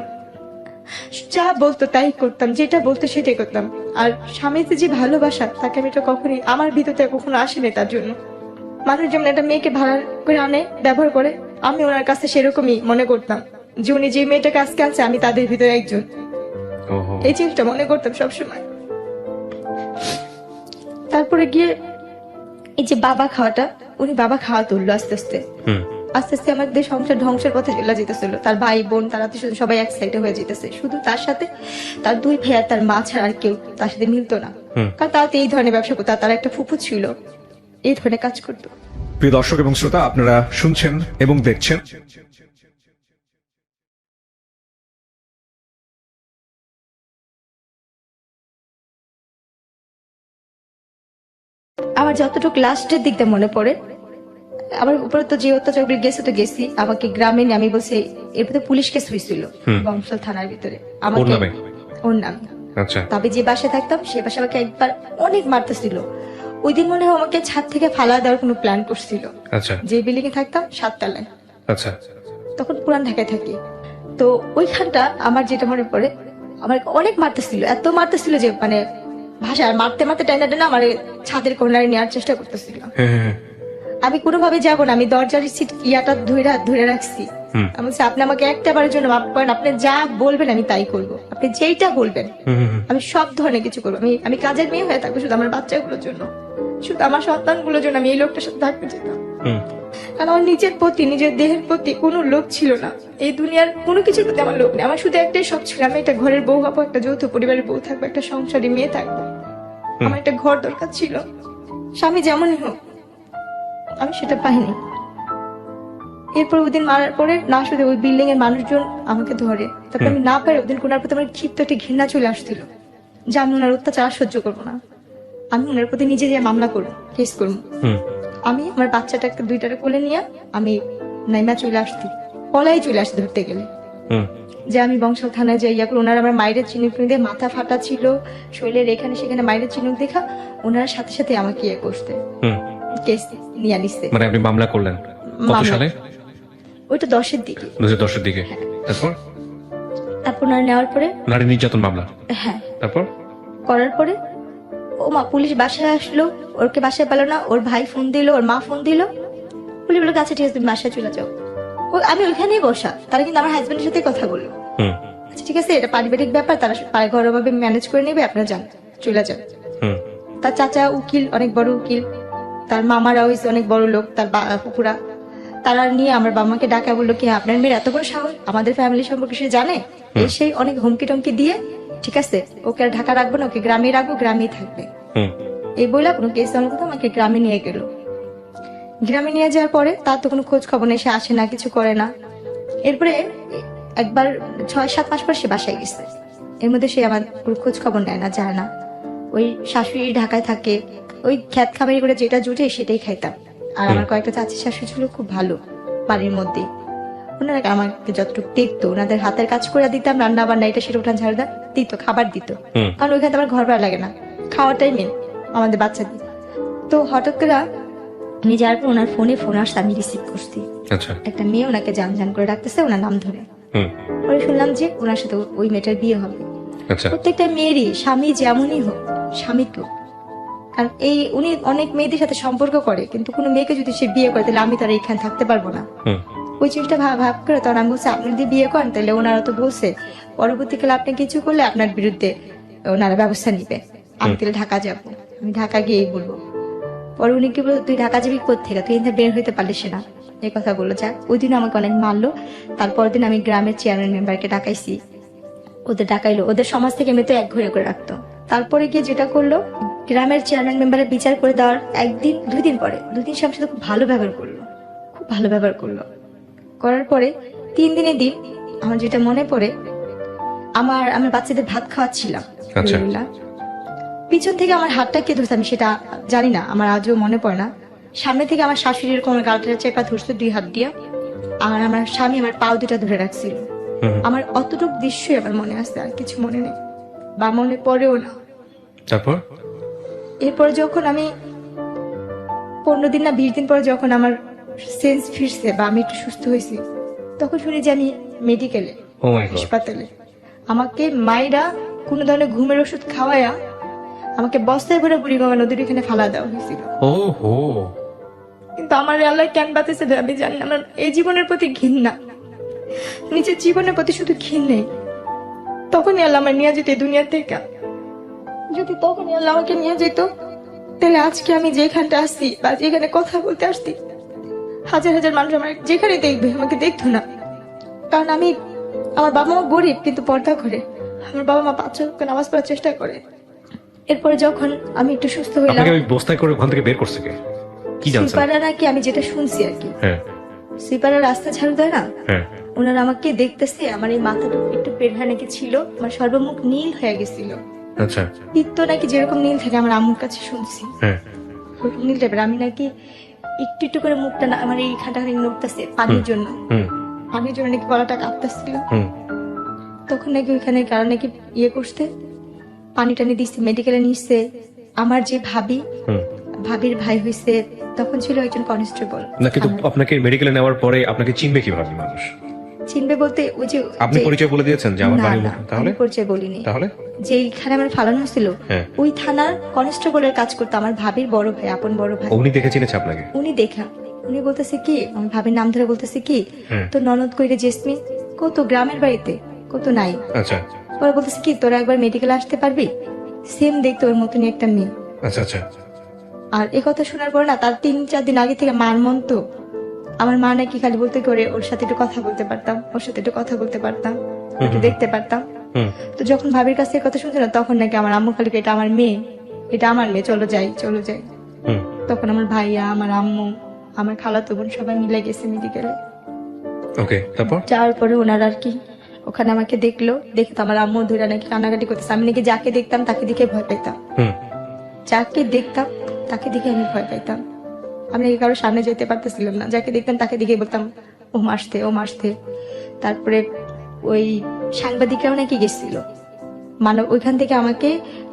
যা বলতো তাই করতাম, যেটা বলতো সেটাই করতাম। আর স্বামীতে যে ভালোবাসা, তাকে আমি এটা কখনোই আমার ভিতরে কখনো আসেনি। তার জন্য মানুষ যেমন একটা মেয়েকে ভাড়া করে আনে, ব্যবহার করে, আমি ওনার কাছে সেরকমই মনে করতাম যে উনি যে মেয়েটাকে আজকে আনছে, আমি তাদের ভিতরে একজন। ওহো। এই জিনিসটা মনে করতাম সবসময়। তারপরে গিয়ে এই যে বাবা খাওয়াটা, উনি বাবা খাওয়া তুললো আস্তে আস্তে। হুম। আস্তে আস্তে আমাদের সংসার ধ্বংসের পথে চলে যেতেছিল। তার ভাই বোন তারা তো সবাই এক সাইডে হয়ে যেতেছে, শুধু তার সাথে তার দুই ভাই আর তার মা ছাড়া আর কেউ তার সাথে মিলতো না। কারণ তারা তো এই ধরনের ব্যবসা করতো, আর তার একটা ফুফু ছিল এই ধরনের কাজ করতো। প্রিয় দর্শক এবং শ্রোতা, আপনারা শুনছেন এবং দেখছেন আমার যতটুকু লাস্টের দিকটা মনে পড়ে, আমার উপরে তো যে অত্যাচারগুলো গেছে তো গেছি, আমাকে গ্রামে নিয়ে, আমি বলছি এরপর তো পুলিশ কেস হয়েছিল বংশাল থানার ভিতরে ওর নামে? ওর নামে। আচ্ছা। তবে যে বাসায় থাকতাম সে বাসা আমাকে একবার অনেক মারতেছিল। ওই দিন মনে হয় আমাকে ছাদ থেকে ফালা দেওয়ার কোনো প্ল্যান করছিল। আচ্ছা। যে বিল্ডিং এ থাকতাম 7 তলায়, আচ্ছা। তখন পুরান ঢাকায় থাকি। তো ওইখানটা আমার যেটা মনে পড়ে, আমার অনেক মারতেছিল, এত মারতেছিল যে মানে ভাষা মারতে মারতে টাইনা টাইনা আমার ছাদের কর্নারে নেওয়ার চেষ্টা করতেছিল। হ্যাঁ, হ্যাঁ, হ্যাঁ। আমি কোনোভাবে যাবো না, আমি দরজার সিট ইয়াটা ধরে রাখছি। আমি বলছি, আপনি আমাকে একটা বারের জন্য মাফ করেন, আপনি যা বলবেন আমি তাই করব, আপনি যেইটা বলবেন আমি সব ধরনের কিছু করবো। আমি কাজের মেয়ে হয়ে থাকবো শুধু আমার বাচ্চাগুলোর জন্য, শুধু আমার সন্তানগুলোর জন্য আমি এই লোকটার সাথে থাকতে যেতাম। কারণ আমার নিজের প্রতি, নিজের দেহের প্রতি কোনো লোভ ছিল না। এই দুনিয়ার কোনো কিছুর প্রতি আমার লোভ নেই। আমার শুধু একটাই শখ ছিল, আমি একটা ঘরের বউ হবো, একটা যৌথ পরিবারের বউ থাকবো, একটা সংসারী মেয়ে থাকবো। আমার একটা ঘর দরকার ছিল, স্বামী যেমনই হোক। আমি সেটা পাইনি। এরপর ওদিন মারার পরে না শুধু ওই বিল্ডিং এর মানুষজন আমাকে ধরে, তারপর আমি না পারি ওদিন কোনার প্রতি আমার ক্ষিপ্ত একটা ঘৃণা চলে আসছিল যে আমি ওনার অত্যাচার আর সহ্য করবো না। আমি ওনার প্রতি নিজে যে মামলা করবো, কেস করবো। আমি আমার বাচ্চাটাকে দুইটারে কোলে নিয়ে আমি নাইমা চলে আসছি, পলাই চলে আসতে ধরতে গেলে যে আমি বংশাল থানায় যাই। এখন ওনারা আমার মায়ের চিনুক দিয়ে মাথা ফাটা ছিল, শরীরের এখানে সেখানে মায়ের চিনুক দেখা ওনারা সাথে সাথে আমাকে ইয়ে করতে কেস নিয়ে নিচ্ছে। মানে আপনি মামলা করলেন কত সালে? ওইটা 10-এর দিকে, 2010-এর দিকে। তারপর ওনারা নেওয়ার পরে নারী নির্যাতন মামলা। হ্যাঁ, তারপর করার পরে ও মা পুলিশ বাসায় আসলো, ওরকে বাসায় পেলো না, ওর ভাই ফোন দিল, ওর মা ফোন দিল, পুলিশ বললো আচ্ছা ঠিক আছে তুমি বাসায় চলে যাও। আমি ওইখানেই বসা, তারা কিন্তু আমার হাজবেন্ডের সাথে কথা বললো, আচ্ছা ঠিক আছে এটা পারিবারিক ব্যাপার, তারা ঘরোয়াভাবে ম্যানেজ করে নেবে, আপনারা যান, চলে যান। তার চাচা উকিল, অনেক বড় উকিল, তার মামারা হয়েছে অনেক বড় লোক, তার পুকুরা, তারা নিয়ে আমার বাবাকে ডাকা বললো কি আপনার মেয়ের এত বড় সাহস, আমাদের ফ্যামিলি সম্পর্কে সে জানে, সেই অনেক হুমকি টমকি দিয়ে ঠিক আছে ওকে আর ঢাকা রাখবো না, ওকে গ্রামে রাখবো, গ্রামেই থাকবে। এই বইলা কোনো কেস আমার কথা আমাকে গ্রামে নিয়ে গেল। গ্রামে নিয়ে যাওয়ার পরে তার তো কোনো খোঁজ খবর নেই, সে আসে না, কিছু করে না। এরপরে একবার 6-7 মাস পর সে বাসায় গেছে। এর মধ্যে সে আমার কোনো খোঁজ খবর নেয় না, যায় না। ওই শাশুড়ি ঢাকায় থাকে, ওই খ্যাত খামারি করে যেটা জুটে সেটাই খাইতাম। আর আমার কয়েকটা চাচি শাশুড়ি ছিল খুব ভালো বাড়ির মধ্যে, ওনারা আমাকে যতটুকু দেখতো, ওনাদের হাতের কাজ করে দিতাম, রান্না বান্না এটা সেটা উঠান ঝাড়ু দিত, খাবার দিত। কারণ ওইখানে তো আমার ঘর ভাড়া লাগে না, খাওয়াটাই মেন আমাদের বাচ্চাদের। তো হঠাৎ করে আমি যাওয়ার পর ওনার ফোন আসছে, আমি রিসিভ করছি। আচ্ছা। একটা মেয়ে ওনাকে জান করে ডাকতেছে ওনার নাম ধরে। পরে শুনলাম যে ওনার সাথে ওই মেয়েটার বিয়ে হবে। আচ্ছা। প্রত্যেকটা মেয়েরই স্বামী যেমনই হোক, স্বামী তো, কারণ উনি অনেক মেয়েদের সাথে সম্পর্ক করে, কিন্তু কোনো মেয়েকে যদি সে বিয়ে করে তাহলে আমি তো আর এখানে থাকতে পারবো না। ওই জিনিসটা ভাব করে তখন আমি বলছি, আপনি যদি বিয়ে করেন তাহলে ওনারা তো বলছে পরবর্তীকালে আপনি কিছু করলে আপনার বিরুদ্ধে ওনারা ব্যবস্থা নিবে। আমি তাহলে ঢাকা যাবো, আমি ঢাকা গিয়েই বলবো। পরে উনি কি বললো, তুই ঢাকা যাবি কোথেকে, তুই এখানে বের হইতে পারলিস না, এই কথা বললো। যাক, ওই দিন আমাকে অনেক মারলো। তারপর দিন আমি গ্রামের চেয়ারম্যান মেম্বারকে ডাকাইছি, ওদের ডাকাইলো, ওদের সমাজ থেকে এমনিতে এক ঘরে করে রাখতো। তারপরে গিয়ে যেটা করলো, গ্রামের চেয়ারম্যান মেম্বারের বিচার করে দেওয়ার 2 দিন পরে 2 দিন সে আমার সাথে খুব ভালো ব্যবহার করলো, খুব ভালো ব্যবহার করলো। করার পরে 3 দিনের দিন আমার যেটা মনে পড়ে, আমার বাচ্চাদের ভাত খাওয়াচ্ছিলাম, পিছন থেকে আমার হাতটা কে ধরছে আমি সেটা জানি না, আমার আজও মনে পড়ে না। সামনে থেকে আমার শাশুড়ি এরকম আমার গালটা চেপা ধরছে 2 হাত দিয়ে, আর আমার স্বামী আমার পাও 2টা ধরে রাখছিল। আমার অতটুকু দৃশ্যই আমার মনে আছে, আর কিছু মনে নেই বা মনে পড়েও না। এরপরে যখন আমি 15 দিন না 20 দিন পরে যখন আমার সেন্স ফিরছে বা আমি একটু সুস্থ হয়েছি, তখন শুনি যে আমি মেডিকেলে, হাসপাতালে। আমাকে মায়েরা কোনো ধরনের ঘুমের ওষুধ খাওয়ায়া আমাকে বস্তায় ভরে বুড়িগঙ্গা নদীর এখানে ফালা দেওয়া হয়েছিল। কিন্তু আমার আল্লাহ কেন বাঁচাইছে আমি জানি না। আমার এই জীবনের প্রতি ঘৃণা, নিজের জীবনের প্রতি শুধু ঘৃণা। তখনই আল্লাহ আমার নিয়ে যেত দুনিয়া থেকে। যদি তখনই আল্লাহ আমাকে নিয়ে যেত, তাহলে আজকে আমি যেখানটা আসছি বা যেখানে কথা বলতে আসছি, হাজার হাজার মানুষ আমার যেখানে দেখবে আমাকে দেখতো না। কারণ আমার বাবা মা গরিব কিন্তু পর্দা করে, আমার বাবা মা 5 ওয়াক্ত নামাজ পড়ার চেষ্টা করে। এরপরে যখন আমি একটু সুস্থ হইলাম, বস্তায় করে ওখান থেকে বের করছে কে, কি জানছেন? সুপাররা নাকি, আমি যেটা শুনছি আর কি, সুপাররা রাস্তা ঝাড়ু দেয় না, ওনারা আমাকে দেখতেছে, আমার এই মাথাটা একটু পেড়হা নাকি ছিল, আমার সর্বমুখ নীল হয়ে গেছিল। আচ্ছা। পিত্ত নাকি যেরকম নীল থাকে আমার আম্মুর কাছে শুনছি, ওরকম নীল টাইপের। আমি নাকি একটু একটু করে মুখটা আমার এইখানটা নড়তেছে পানির জন্য, পানির জন্য নাকি গলাটা কাঁপতেছিল। তখন নাকি ওইখানে কারণ নাকি ইয়ে করতে পানি টানি দিচ্ছে, মেডিকেলে নিচ্ছে। আমার যে ভাবির ভাই হয়েছে, তখন ছিল একজন কনস্টেবল। না, কিন্তু আপনাকে মেডিকেলে নেওয়ার পরে আপনাকে চিনবে কিভাবে মানুষ? চিনবে বলতে ওই যে আপনি পরিচয় বলে দিয়েছেন যে আমার বাড়ি, তাহলে পরিচয় বলিনি। তাহলে যেইখানে আমার ফালানো হয়েছিল ওই থানার কনস্টেবলের কাজ করতো আমার ভাবির বড় ভাই, আপন বড় ভাই। উনি দেখে চিনেছে আপনাকে? উনি বলতেছে কি, আমার ভাবির নাম ধরে বলতেছে কি, তো ননদ কইরে জেসমিন কত গ্রামের বাড়িতে কত নাই। আচ্ছা। ওরা বলতেছে কি, তোরা একবার মেডিকেলে আসতে পারবি, সেম দেখতে ওর মতনই একটা মেয়ে। আচ্ছা আচ্ছা। আর এই কথা শোনার পর না, তার 3-4 দিন আগে থেকে মার মন তো, আমার মা নাকি খালি বলতে করে ওর সাথে একটু কথা বলতে পারতাম, ওর সাথে একটু কথা বলতে পারতাম, একটু দেখতে পারতাম। তো যখন ভাবির কাছে কথা শুনছে না, তখন নাকি আমার আম্মু খালি এটা আমার মেয়ে, এটা আমার মেয়ে, চলো যাই চলো যাই। তখন আমার ভাইয়া, আমার আম্মু, আমার খালাতো বোন সবাই মিলে গেছে মেডিকেলে। ওকে, তারপর যাওয়ার পরে ওনারা আর কি ওখানে আমাকে দেখলো, দেখে তো আমার আম্মু ধরে নাকি কান্নাকাটি করতেছে। আমি নাকি যাকে দেখতাম তাকে দেখে ভয় পেতাম, যাকে দেখতাম তাকে দেখে আমি ভয় পাইতাম। আমি নাকি কারোর সামনে যেতে পারতেছিলাম না, যাকে দেখতাম তাকে দেখে বলতাম ও মারতে ও মারতে। তারপরে ওই সাংবাদিকরাও নাকি গেছিল, ওইখান থেকে আমাকে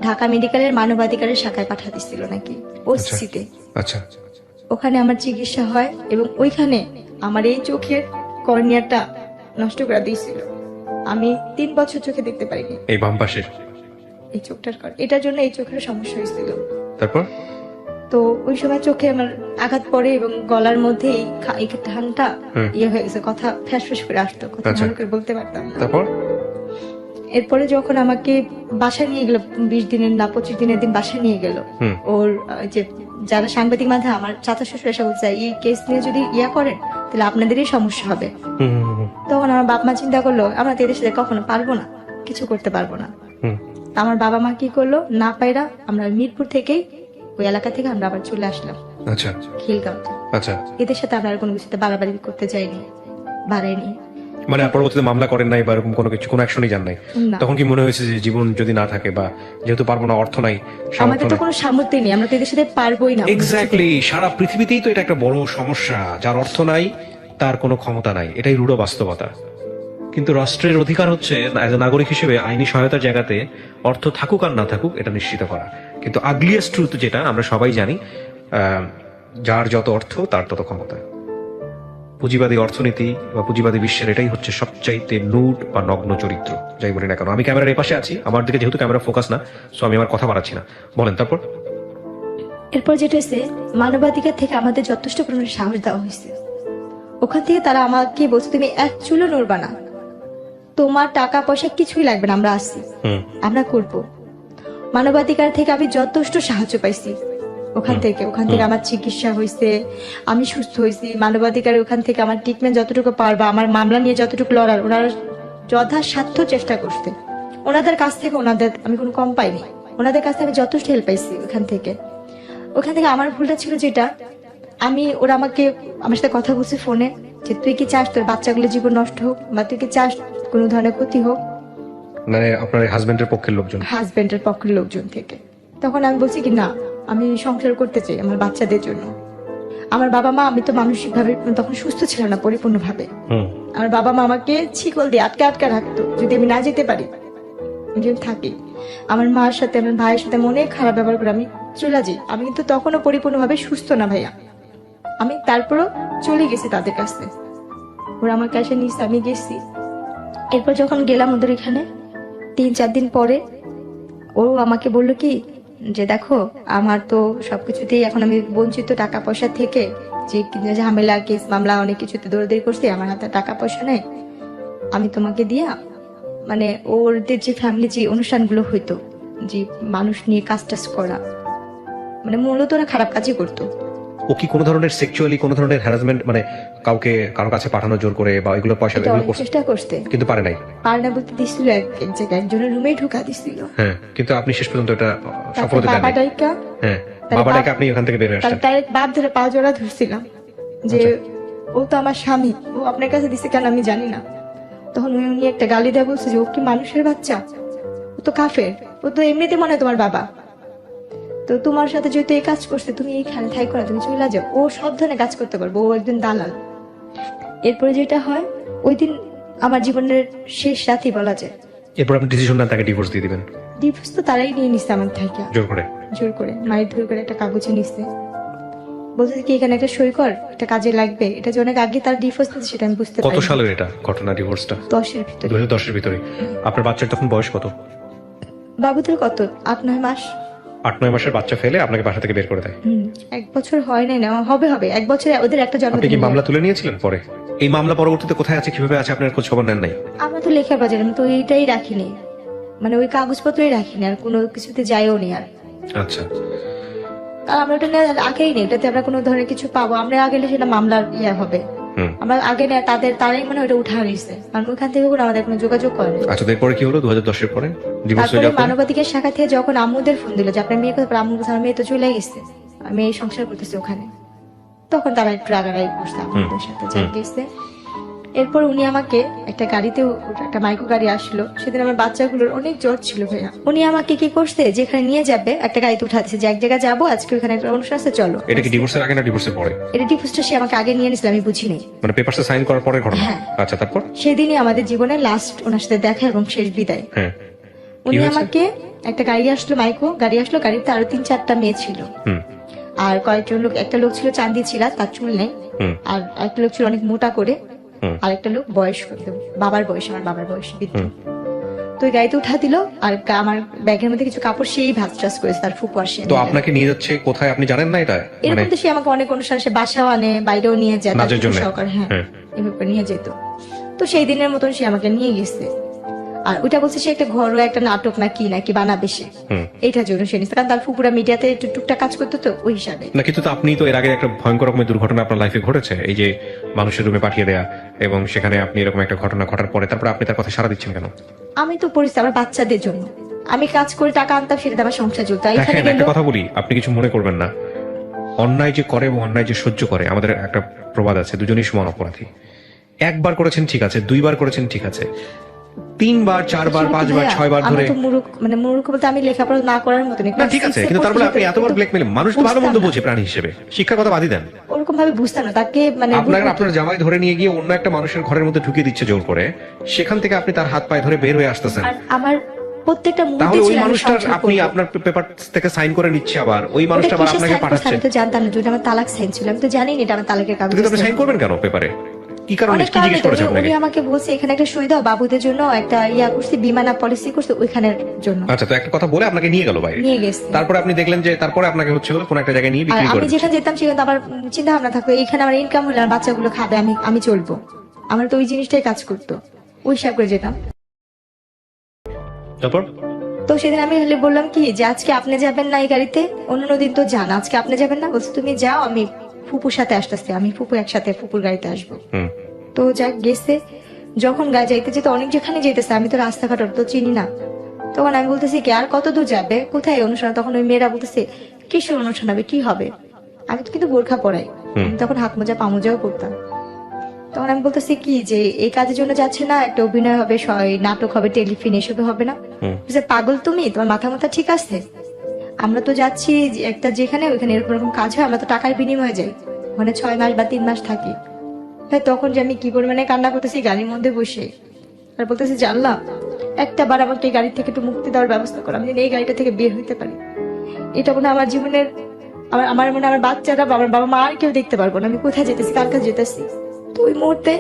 ঢাকা মেডিকেলের মানবাধিকারের শাখায় পাঠা দিচ্ছিল নাকি, ওসিতে। আচ্ছা। ওখানে আমার চিকিৎসা হয় এবং ওইখানে আমার এই চোখের কর্নিয়াটা নষ্ট করে দিয়েছিল। আমি 3 বছর চোখে দেখতে পারিনি, এই বাম পাশে এই চোখটার এটার জন্য এই চোখের সমস্যা হয়েছিল। তারপর তো ওই সময় চোখে আমার আঘাত পড়ে এবং গলার মধ্যে এই ঠান্ডা ইয়ে হয়ে গেছে, কথা ফ্যাস করে আসতো, কথা ভালো করে বলতে পারতাম না। তারপর এরপরে যখন আমাকে বাসায় নিয়ে গেল, 20 দিনের না 25 দিনের দিন বাসায় নিয়ে গেল, ওর যে যারা সাংবাদিক মাঝে আমার চাচা শ্বশুর এসে বলছে এই কেস নিয়ে যদি ইয়া করেন তাহলে আপনাদেরই সমস্যা হবে। তখন আমার বাপ মা চিন্তা করলো আমরা তো এদের সাথে কখনো পারবো না, কিছু করতে পারবো না। আমার বাবা মা কি করলো, না পাইরা আমরা মিরপুর থেকে ওই এলাকা থেকে আমরা আবার চলে আসলাম আচ্ছা খিলগাঁও। আচ্ছা, এদের সাথে আমরা আর কোনো কিছুতে বাড়াবাড়ি করতে যাইনি, বাড়াইনি। মানে পরবর্তীতে মামলা করেন নাই বা এরকম কোনো কিছু, কোনো অ্যাকশনই যান নাই? না। তখন কি মনে হয়েছে যে জীবন যদি না থাকে বা যেহেতু পারবো না, অর্থ নাই, আমাদের তো কোনো সামর্থ্য নেই, আমরা তো এদের সাথে পারবোই না। এক্স্যাক্টলি, সারা পৃথিবীতেই তো এটা একটা বড় সমস্যা, যার অর্থ নাই তার কোনো ক্ষমতা নাই, এটাই রূঢ় বাস্তবতা। কিন্তু রাষ্ট্রের অধিকার হচ্ছে এজ এ নাগরিক হিসেবে আইনি সহায়তার জায়গাতে অর্থ থাকুক আর না থাকুক এটা নিশ্চিত করা। কিন্তু আগলিয়েস্ট ট্রুথ যেটা আমরা সবাই জানি, যার যত অর্থ তার তত ক্ষমতা। পুঁজিবাদী অর্থনীতি বা পুঁজিবাদী বিশ্বের এটাই হচ্ছে সবচাইতে নুড বা নগ্ন চরিত্র, যাই বলি না কেন। আমি ক্যামেরার এপাশে আছি, আমার দিকে যেহেতু ক্যামেরা ফোকাস না, সো আমি আমার কথা বাড়াচ্ছি না, বলেন তারপর। এরপর যেটা হচ্ছে, মানবাধিকার থেকে আমাদের যথেষ্ট পরিমাণে সাহস দেওয়া হয়েছে। ওখান থেকে তারা আমাকে বলছে তুমি এক চুলো নড়বা না, তোমার টাকা পয়সা কিছুই লাগবে না, আমরা আসছি, আমরা করব। মানবাধিকার থেকে আমি যথেষ্ট সাহায্য পাইছি ওখান থেকে আমার চিকিৎসা হয়েছে, আমি সুস্থ হয়েছি। মানবাধিকারের ওখান থেকে আমার ট্রিটমেন্ট যতটুকু পারবা, আমার মামলা নিয়ে যতটুকু লড়ার, ওনারা যথাসাধ্য চেষ্টা করছে। ওনাদের কাছ থেকে আমি কোনো কম পাইনি, ওনাদের কাছ থেকে আমি যথেষ্ট হেল্প পাইছি ওখান থেকে। আমার ভুলটা ছিল যেটা, ওরা আমার সাথে কথা বলছে ফোনে যে তুই কি চাস তোর বাচ্চাগুলোর জীবন নষ্ট হোক, বা তুই কি চাস কোনো ধরনের ক্ষতি হোক, মানে আপনার হাজবেন্ডের পক্ষের লোকজন থেকে। তখন আমি বলছি কি না, আমি সংসার করতে চাই আমার বাচ্চাদের জন্য। আমার বাবা মা, আমি তো মানসিক ভাবে তখন সুস্থ ছিলাম না পরিপূর্ণভাবে। আমার বাবা মা আমাকে শিকল দিয়ে আটকে রাখতো, যদি আমি না যেতে পারি, যদি থাকি। আমার মার সাথে, আমার ভাইয়ের সাথে মনে খারাপ ব্যবহার করে আমি চলে যাই। আমি কিন্তু তখনও পরিপূর্ণভাবে সুস্থ না ভাইয়া, আমি তারপরও চলে গেছি তাদের কাছে। ওরা আমার কাছে নিচ্ছে, আমি গেছি। এরপর যখন গেলাম ওদের এখানে 3-4 দিন পরে, ও আমাকে বললো কি যে দেখো, আমার তো সবকিছুতেই এখন আমি বঞ্চিত, টাকা পয়সা থেকে, যে ঝামেলা কেস মামলা অনেক কিছুতে দৌড়াদৌড়ি করছি, আমার হাতে টাকা পয়সা নেই, আমি তোমাকে দিয়া, মানে ওদের যে ফ্যামিলি যে অনুষ্ঠানগুলো হইতো, যে মানুষ নিয়ে কাজ টাজ করা, মানে মূলত ওরা খারাপ কাজই করতো। ও কি কোনো ধরনের সেক্সুয়ালি কোনো ধরনের হ্যারাসমেন্ট, মানে কাউকে কারো কাছে পাঠানো জোর করে বা এগুলো পয়সা এটা অনেক চেষ্টা করতে, কিন্তু পারে না বলতে দিছিল, এক জায়গায় একজনের রুমে ঢুকা দিছিল। হ্যাঁ, কিন্তু আপনি শেষ পর্যন্ত এটা সফলতা দেন নাই। হ্যাঁ, বাবাটাকে আপনি ওখান থেকে বের হয়ে আসছেন। তার বাপ ধরে পা জোড়া ধরছিলাম যে ও তো আমার স্বামী, ও আপনার কাছে দিছে কেন আমি জানি না। তখন উনি একটা গালি দেয়, বলছে যে ও কি মানুষের বাচ্চা, ও তো কাফের, ও তো এমনিতে মনে হয় তোমার বাবা, তো তোমার সাথে যেহেতু এই কাজ করছে তুমি এইখানে থাই করা, তুমি চলে যাও। ও সব ধরনের কাজ করতে পারবো, ও একজন দালাল। এরপরে যেটা হয়, ওই দিন আমার জীবনের শেষ রাতই বলা যায়। এরপর আপনি ডিসিশন নেন তাকে ডিভোর্স দিয়ে দিবেন? ডিভোর্স তো তারাই নিয়ে নিচ্ছে আমার থেকে, জোর করে মায়ের ধরে করে একটা কাগজে নিচ্ছে, বলছে কি এখানে একটা সই কর, একটা কাজে লাগবে। এটা যে অনেক আগে তার ডিভোর্স দিচ্ছে সেটা আমি বুঝতে পারি। কত সালের এটা ঘটনা, ডিভোর্সটা? 10-এর ভিতরে। 2010-এর ভিতরে। আপনার বাচ্চার তখন বয়স কত? বাবুদের কত 8-9 মাস। 8-9 মাসের বাচ্চা ফেলে আপনাকে বাসা থেকে বের করে দেয়? 1 বছর হয় নাই, না হবে 1 বছরে ওদের একটা জন্ম। আপনি কি মামলা তুলে নিয়েছিলেন পরে? এই মামলা পরবর্তীতে কোথায় আছে, কিভাবে আছে, আপনার খোঁজ খবর নেন নাই? আমরা তো লেখার বাজারে, আমি তো এইটাই রাখিনি, মানে ওই কাগজপত্রই রাখিনি, আর কোনো কিছুতে যাইও নি। আর আচ্ছা, আর আমরা ওটা নিয়ে আগেই নেই, এটাতে আমরা কোনো ধরনের কিছু পাবো, আমরা আগে সেটা মামলার হবে। আমরা আগে নেই, তারাই মানে ওটা উঠা নিছে, কারণ ওইখান থেকে কোনো আমাদের কোনো যোগাযোগ করেনি। আচ্ছা, এরপরে কি হলো 2010-এর পরে? তারপরে মানবাধিকার শাখা থেকে যখন আম্মুদের ফোন দিল যে আপনার মেয়ে কোথায়, আম্মু বলছে আমার মেয়ে তো চলে গেছে, আমি এই সংসার করতেছি ওখানে, তখন তারা একটু রাগারাগি করছে আমাদের সাথে, যাই গেছে। এরপর উনি আমাকে একটা গাড়িতে, একটা মাইক্রো গাড়ি আসলো, সেদিন আমার বাচ্চাগুলোর অনেক জ্বর ছিল ভাইয়া। উনি আমাকে কি করছে, যেখানে নিয়ে যাবে একটা গাড়িতে উঠাচ্ছে, যে এক জায়গায় যাবো আজকে, ওখানে একটা অনুষ্ঠান আছে, চলো। এটা কি ডিভোর্সের আগে না ডিভোর্সের পরে? এটা ডিভোর্সটা সে আমাকে আগে নিয়ে নিছিল, আমি বুঝিনি, মানে পেপারসে সাইন করার পরে ঘটনা? আচ্ছা, তারপর? সেদিনই আমাদের জীবনের লাস্ট ওনার সাথে দেখা এবং শেষ বিদায়। উনি আমাকে একটা গাড়ি আসলো, মাইক্রো গাড়ি আসলো, গাড়িতে আরো 3-4টা মেয়ে ছিল, আর কয়েকজন লোক, একটা লোক ছিল চাঁদি ছিল, তার চুল নেই, আর একটা লোক ছিল অনেক মোটা করে, আর একটা লোক বয়স্ক, বাবার বয়স, আমার বাবার বয়স বৃদ্ধ। তো ওই গাড়িতে উঠা দিল, আর আমার ব্যাগের মধ্যে কিছু কাপড় সেই ভাঁজ টাজ করেছে, তার ফুপু আসে। তো আপনাকে নিয়ে যাচ্ছে কোথায় আপনি জানেন না এটা? এরকম তো সে আমাকে অনেক অনুষ্ঠান, সে বাসাও আনে, বাইরেও নিয়ে যায়, সহকার, হ্যাঁ এভাবে নিয়ে যেত। তো সেই দিনের মতন সে আমাকে নিয়ে গেছে, আর ওইটা বলছে সে একটা ঘরোয়া একটা নাটক নাকি বানাবে সে, এইটার জন্য সে নিচ্ছে, কারণ তার ফুপুরা মিডিয়াতে টুকটাক কাজ করতো, তো ওই হিসাবে না। কিন্তু আপনি তো এর আগে একটা ভয়ঙ্কর রকমের দুর্ঘটনা আপনার লাইফে ঘটেছে, এই যে মানুষের রুমে পাঠিয়ে দেয়া, এবং সেখানে আপনি এরকম একটা ঘটনা ঘটার পরে তারপরে আপনি তার কথা সাড়া দিচ্ছেন কেন? আমি তো পরিস্থিতি আমার বাচ্চাদের জন্য, আমি কাজ করে টাকা আনতাম, সেটা আমার সংসার চলতো। একটা কথা বলি, আপনি কিছু মনে করবেন না, অন্যায় যে করে এবং অন্যায় যে সহ্য করে, আমাদের একটা প্রবাদ আছে, দুজনেই সমান অপরাধী। একবার করেছেন ঠিক আছে, দুইবার করেছেন ঠিক আছে, 3 বার 4 বার 5 বার 6 বার ধরে, আমি তো মূর্খ, মানে মূর্খ বলতে আমি লেখাপড়া না করার মতনই। না ঠিক আছে, কিন্তু তারপরে আপনি এতবার ব্ল্যাকমেল, মানুষ তো ভালো মন্দ বোঝে প্রাণী হিসেবে, শিক্ষার কথা বাদই দেন। ওরকম ভাবে বুঝতাম না তাকে, মানে আপনার জামাই ধরে নিয়ে গিয়ে অন্য একটা মানুষের ঘরের মধ্যে ঢুকিয়ে দিচ্ছে জোর করে, সেখান থেকে আপনি তার হাত পায়ে ধরে বের হয়ে আসতেছেন। আর আমার প্রত্যেকটা মুহূর্তে তাহলে ওই ছিল আমি মানুষটার সংসার আপনি করবো। আপনার পেপার থেকে সাইন করে নিচ্ছে, আবার ওই মানুষটা ওটা আবার কিসের আপনাকে sign করছে? পাঠাচ্ছে। আমি তো জানতাম না যে ওটা আমার তালাক সাইন ছিল, আমি তো জানি না এটা আমার তালাকের কাগজ। কিন্তু আপনি সাইন করবেন কেন পেপারে? কি কারণে, অনেক কি জিজ্ঞেস কারণে তো করেছে আপনাকে? উনি আমাকে বলছে এখানে একটা সই দাও, বাবুদের জন্য একটা ইয়া করছি, বিমানা পলিসি করছে ওইখানের জন্য। আচ্ছা, তো একটা কথা বলে আপনাকে নিয়ে গেল বাইরে, নিয়ে গেছে। তারপরে আপনি দেখলেন যে তারপরে আপনাকে হচ্ছে হলো কোন একটা জায়গায় নিয়ে আর বিক্রি করে আমি যেখানে যেতাম সেখানে তো আমার চিন্তা ভাবনা থাকতো এখানে আমার ইনকাম হলে আমার বাচ্চাগুলো খাবে, আমি চলবো, আমার তো ওই জিনিসটাই কাজ করতো, ওই হিসাব করে যেতাম। তারপর তো সেদিন আমি হলে বললাম কি যে আজকে আপনি যাবেন না এই গাড়িতে, অন্য দিন তো যান, আজকে আপনি যাবেন না? বলছে তুমি যাও, আমি ফুপুর সাথে আসতেছি, আমি ফুপু একসাথে ফুপুর গাড়িতে আসবো। হুম তো যাক গেছে, যখন গায়ে যাইতে যেতে অনেক যেখানে যেতেছে, আমি তো রাস্তাঘাট তো চিনি না, তখন আমি বলতেছি কি আর কত দূর যাবে, কোথায় অনুষ্ঠান? তখন ওই মেয়েরা বলতেছে কিসের অনুষ্ঠান হবে, কি হবে? আমি তো কিন্তু বোরখা পরাই, আমি তখন হাত মোজা পা মোজাও করতাম। তখন আমি বলতেছি কি যে এই কাজের জন্য যাচ্ছে না, একটা অভিনয় হবে, নাটক হবে, টেলিফিল্ম, এসবে হবে না? বলছে পাগল তুমি, তোমার মাথা মাথা ঠিক আছে? আমরা তো যাচ্ছি একটা যেখানে ওইখানে এরকম এরকম কাজ হয়, আমরা তো টাকার বিনিময়ে যাই, মানে 6 মাস বা 3 মাস থাকি। তাই তখন যে আমি কি পরিমাণে কান্না করতেছি গাড়ির মধ্যে বসে, আর বলতেছি জানলাম একটা বার আমাকে এই গাড়ি থেকে একটু মুক্তি দেওয়ার ব্যবস্থা করো, আমি যেন এই গাড়িটা থেকে বের হইতে পারি। এটা মনে হয় আমার জীবনের, আমার মনে হয় আমার বাচ্চারা বা আমার বাবা মা আর কেউ দেখতে পারবো না আমি কোথায় যেতেছি, কার কাছে যেতেছি। তো ওই মুহূর্তে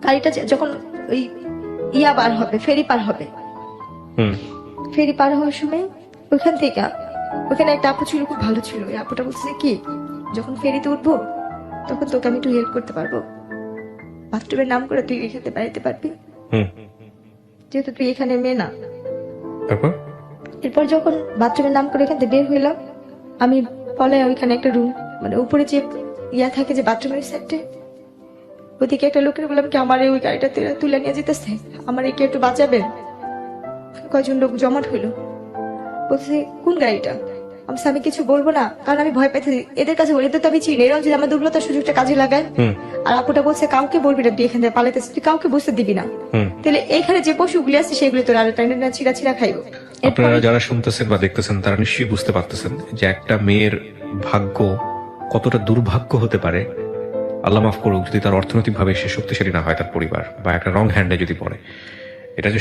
গাড়িটা যখন ওই ইয়া পার হবে, ফেরি পার হবে, হুম ফেরি পার হওয়ার সময় ওইখান থেকে ওখানে একটা আপু ছিল, খুব ভালো ছিল। ওই আপুটা বলছে কি যখন ফেরিতে উঠবো তখন তোকে আমি একটু হেল্প করতে পারবো, বাথরুমের নাম করে তুই এখানে বেড়াইতে পারবি, হুম যেহেতু তুই এখানে মেয়ে না। তারপর এরপর যখন বাথরুমের নাম করে এখান থেকে বের হইলাম, আমি বলে ওইখানে একটা রুম, মানে উপরে যে ইয়া থাকে যে বাথরুমের সেটে, ওদিকে একটা লোকের বললাম কি আমার ওই গাড়িটা তুলে নিয়ে যেতেছে, আমার একে একটু বাঁচাবেন। কয়জন লোক জমাট হইলো, বলছে কোন গাড়িটা? আমি কিছু বলবো না, কারণ আমি ভয় পাইছি এদের কাছে বলে, এদের তো আমি চিনি, এরকম যদি আমার দুর্বলতার সুযোগটা কাজে লাগায়। আর আপুটা বলছে কাউকে বলবি না, তুই এখান থেকে পালাইতেছিস, তুই কাউকে বুঝতে দিবি না, তাহলে এখানে যে পশুগুলি আছে সেগুলি তোর আরো টাইনা ছিঁড়া ছিঁড়া খাইবো। আপনারা যারা শুনতেছেন বা দেখতেছেন তারা নিশ্চয়ই বুঝতে পারতেছেন যে একটা মেয়ের ভাগ্য কতটা দুর্ভাগ্য হতে পারে। আল্লাহ মাফ করুক যদি তার অর্থনৈতিক ভাবে সে শক্তিশালী না হয়, তার পরিবার বা একটা রং হ্যান্ডে যদি পড়ে। এটা যে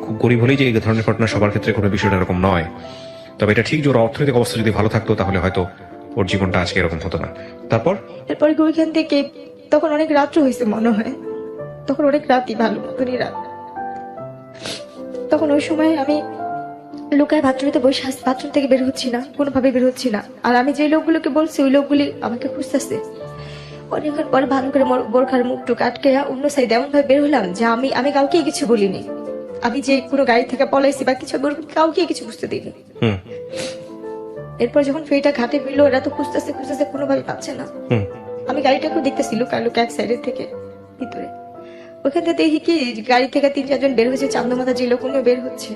খুব গরিব হলেই যে এই ধরনের ঘটনা সবার ক্ষেত্রে কোনো বিষয়টা এরকম নয়, তবে এটা ঠিক যে ওর অর্থনৈতিক অবস্থা যদি ভালো থাকতো তাহলে হয়তো ওর জীবনটা আজকে এরকম হতো না। তারপর এরপরে ওইখান থেকে তখন অনেক রাত্র হয়েছে মনে হয়, তখন অনেক রাতই, ভালো মতনই রাত। তখন ওই সময় আমি লুকায় বাথরুমেতে বসে আছি, বাথরুম থেকে বের হচ্ছি না, কোনোভাবে বের হচ্ছি না। আর আমি যে লোকগুলোকে বলছি ওই লোকগুলি আমাকে খুঁজতেছে। অনেকক্ষণ পরে ভালো করে বোরখার মুখটুক আটকে অন্য সাইডে এমন ভাবে বের হলাম যে আমি কাউকে কিছু বলিনি, আমি যে কোনো গাড়ি থেকে পলাইছি বা কিছু কাউকে কিছু বুঝতে দিইনি। এরপর যখন ফেরিটা ঘাটে ফিরলো, ওরা তো খুঁজতেছে খুঁজতেছে, কোনোভাবে পাচ্ছে না। আমি গাড়িটাকেও দেখতেছি লুকা লুকা এক সাইডের থেকে ভিতরে। ওখান থেকে দেখি কি গাড়ি থেকে 3-4 জন বের হয়েছে, চান্দ মাথা যে লোকগুলো বের হচ্ছে।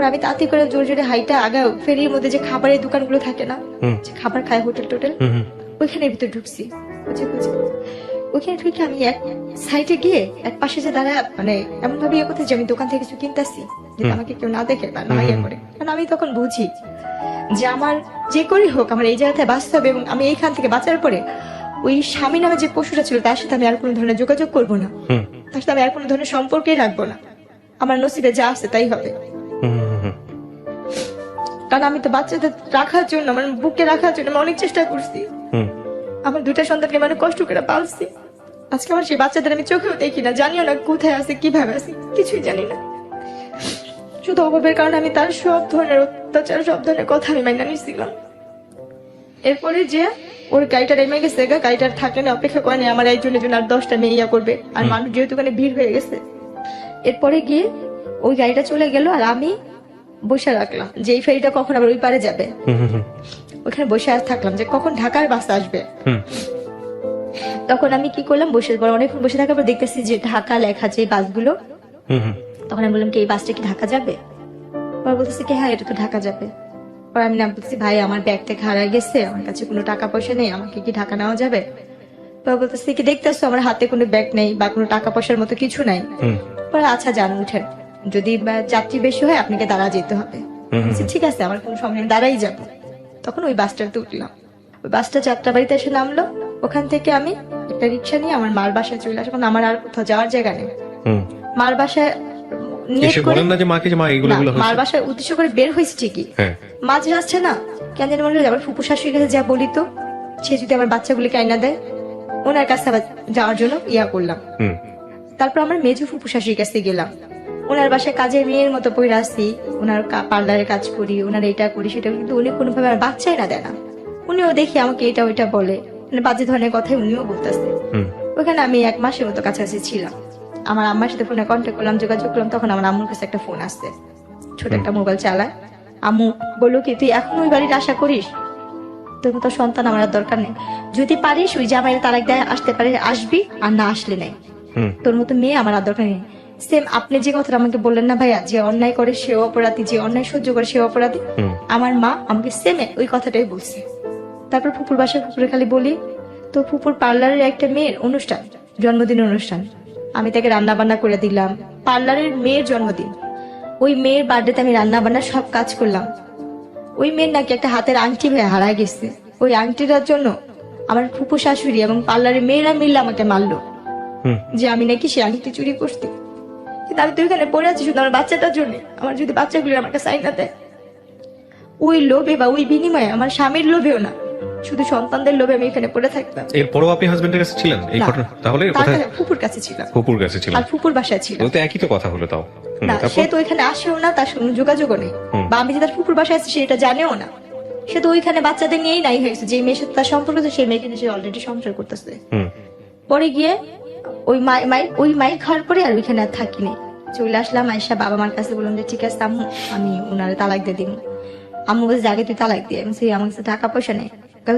আমি তাড়াতাড়ি করে জোরে জোরে হাইটা আগা ফেরির মধ্যে যে খাবারের দোকানগুলো থাকে না, যে খাবার খায় হোটেল টোটেল, ওইখানের ভিতরে ঢুকছি বুঝে বুঝে। ওইখানে ঢুকে আমি এক সাইডে গিয়ে এক পাশে যে দাঁড়া, মানে এমন ভাবে ইয়ে করতে যে আমি দোকান থেকে কিছু কিনতেছি, যাতে আমাকে কেউ না দেখে বা না ইয়ে করে। কারণ আমি তখন বুঝি যে আমার যে করেই হোক আমার এই জায়গায় বাঁচতে হবে, এবং আমি এইখান থেকে বাঁচার পরে ওই স্বামী নামে যে পশুটা ছিল তার সাথে আমি আর কোনো ধরনের যোগাযোগ করবো না, তার সাথে আমি আর কোনো ধরনের সম্পর্কেই রাখবো না। আমার নসিবে যা আছে তাই হবে। কারণ আমি তো বাচ্চাদের রাখার জন্য, আমার বুকে রাখার জন্য আমি অনেক চেষ্টা করছি। আমার 2টা সন্তানকে মানে কষ্ট করে পালছি। আজকে আমার সেই বাচ্চাদের আমি চোখেও দেখি না, জানিও না কোথায় আছে, কিভাবে আছে, কিছুই জানি না। শুধু অভাবের কারণে আমি তার সব ধরনের অত্যাচার, সব ধরনের কথা আমি মাইনা নিয়েছিলাম। এরপরে যে ওর গাড়িটা নেমে গেছে, গাড়িটার থাকে না, অপেক্ষা করেনি আমার একজনের জন্য আর 10টা মেয়ে ইয়া করবে, আর মানুষ যেহেতু ওখানে ভিড় হয়ে গেছে। এরপরে গিয়ে ওই গাড়িটা চলে গেল, আর আমি বসে রাখলাম যে এই ফেরিটা কখন আবার ওই পারে যাবে। ওখানে বসে আর থাকলাম যে কখন ঢাকার বাস আসবে। তখন আমি কি করলাম, বসে পর অনেকক্ষণ বসে থাকার পর দেখতেছি যে ঢাকা লেখা যে বাসগুলো, তখন আমি বললাম কি এই বাসটা কি ঢাকা যাবে? পরে বলতেছে কি হ্যাঁ এটা তো ঢাকা যাবে। পরে আমি নাম বলছি ভাই আমার ব্যাগ থেকে হারাই গেছে, আমার কাছে কোনো টাকা পয়সা নেই, আমাকে কি ঢাকা নেওয়া যাবে? পরে বলতেছে কি দেখতেছো আমার হাতে কোনো ব্যাগ নেই বা কোনো টাকা পয়সার মতো কিছু নাই। পরে আচ্ছা যান উঠেন, যদি যাত্রী বেশি হয় আপনাকে দাঁড়া যেতে হবে। বলছি, ঠিক আছে আমার কোনো সময় নেই, দাঁড়াই যাবো। তখন ওই বাসটাতে উঠলাম, ওই বাসটা যাত্রাবাড়িতে এসে নামলো। ওখান থেকে আমি একটা রিক্সা নিয়ে আমার মার বাসায় চলে আসলাম, আমার আর কোথাও যাওয়ার জায়গা নেই। মার বাসায় নিয়ে এসে বলেন না যে মাকে যে মা এগুলো মার বাসায় উদ্দেশ্য করে বের হয়েছে ঠিকই, হ্যাঁ মাঝে আসছে না কেন জানি মনে হয় আবার ফুপু শাশুড়ির কাছে যা বলি তো সে যদি আমার বাচ্চাগুলিকে আইনা দেয়, ওনার কাছে আবার যাওয়ার জন্য ইয়া করলাম। তারপর আমার মেজো ফুপু শাশুড়ির কাছে গেলাম, ওনার বাসায় কাজের মেয়ের মতো পড়ে আসছি, ওনার পার্লারে কাজ করি, ওনার এটা করি সেটা, কিন্তু উনি কোনোভাবে আমার বাচ্চাই না দেয় না। উনিও দেখি আমাকে এটা ওইটা বলে, মানে বাজে ধরনের কথাই উনিও বলতেছে। ওখানে আমি 1 মাসের মতো কাছাকাছি ছিলাম। আমার আম্মার সাথে ফোনে কন্ট্যাক্ট করলাম, যোগাযোগ করলাম। তখন আমার আম্মুর কাছে একটা ফোন আসছে, ছোট একটা মোবাইল চালায়। আম্মু বললো কি তুই এখন ওই বাড়ির আশা করিস? তোর মতো সন্তান আমার আর দরকার নেই, যদি পারিস ওই জামাইয়ের তালাক দেয় আসতে পারিস আসবি, আর না আসলে নেই। তোর মতো মেয়ে আমার আর দরকার নেই। সেম আপনি যে কথাটা আমাকে বললেন না ভাইয়া, যে অন্যায় করে সেও অপরাধী, যে অন্যায় সহ্য করে সেও অপরাধী, আমার মা আমাকে সেম ওই কথাটাই বলছে। তারপর ফুপুর বাসায় ফুপুরে খালি বলি, তো ফুপুর পার্লারের একটা মেয়ের অনুষ্ঠান, জন্মদিনের অনুষ্ঠান, আমি তাকে রান্না বান্না করে দিলাম। পার্লারের মেয়ের জন্মদিন, ওই মেয়ের বার্থডেতে আমি রান্না বান্না সব কাজ করলাম। ওই মেয়ের নাকি একটা হাতের আংটি হয়ে হারায় গেছে, ওই আংটিটার জন্য আমার ফুপু শাশুড়ি এবং পার্লারের মেয়েরা মিললে আমাকে মারলো, যে আমি নাকি সে আংটি চুরি করছি। কিন্তু আমি তো এখানে পড়ে আছি শুধু আমার বাচ্চাটার জন্য, আমার যদি বাচ্চাগুলো আমার কাছে আইনা দেয়, ওই লোভে বা ওই বিনিময়ে, আমার স্বামীর লোভেও না, শুধু সন্তানদের লোভে আমি এখানে পড়ে থাকতাম। এরপরও আপনি হাজবেন্ডের কাছে ছিলেন এই না। ঘটনা? তাহলে তার কোথায়? কাছে ফুপুর কাছে ছিলাম, ফুপুর কাছে ছিলেন, আর ফুপুর বাসায় ছিল। তো একই তো কথা হলো তাও। না তারপর? সে তো ওইখানে আসেও না, তার সঙ্গে যোগাযোগও নেই, বা আমি যে তার ফুপুর বাসায় আছি সেটা জানেও না। সে তো ওইখানে বাচ্চাদের নিয়েই নাই হয়েছে, যে মেয়ের সাথে তার সম্পর্ক আছে সেই মেয়েকে নিয়ে সে অলরেডি সংসার করতেছে। পরে গিয়ে ওই মাই খাওয়ার পরে আর ওইখানে আর থাকিনি, চলে আসলাম। আয়সা বাবা মার কাছে বললাম যে ঠিক আছে আম্মু আমি ওনারে তালাক দিয়ে দিব। আম্মু বলছে আগে তুই তালাক দিয়ে, আমি আমার কাছে টাকা পয়সা নেই।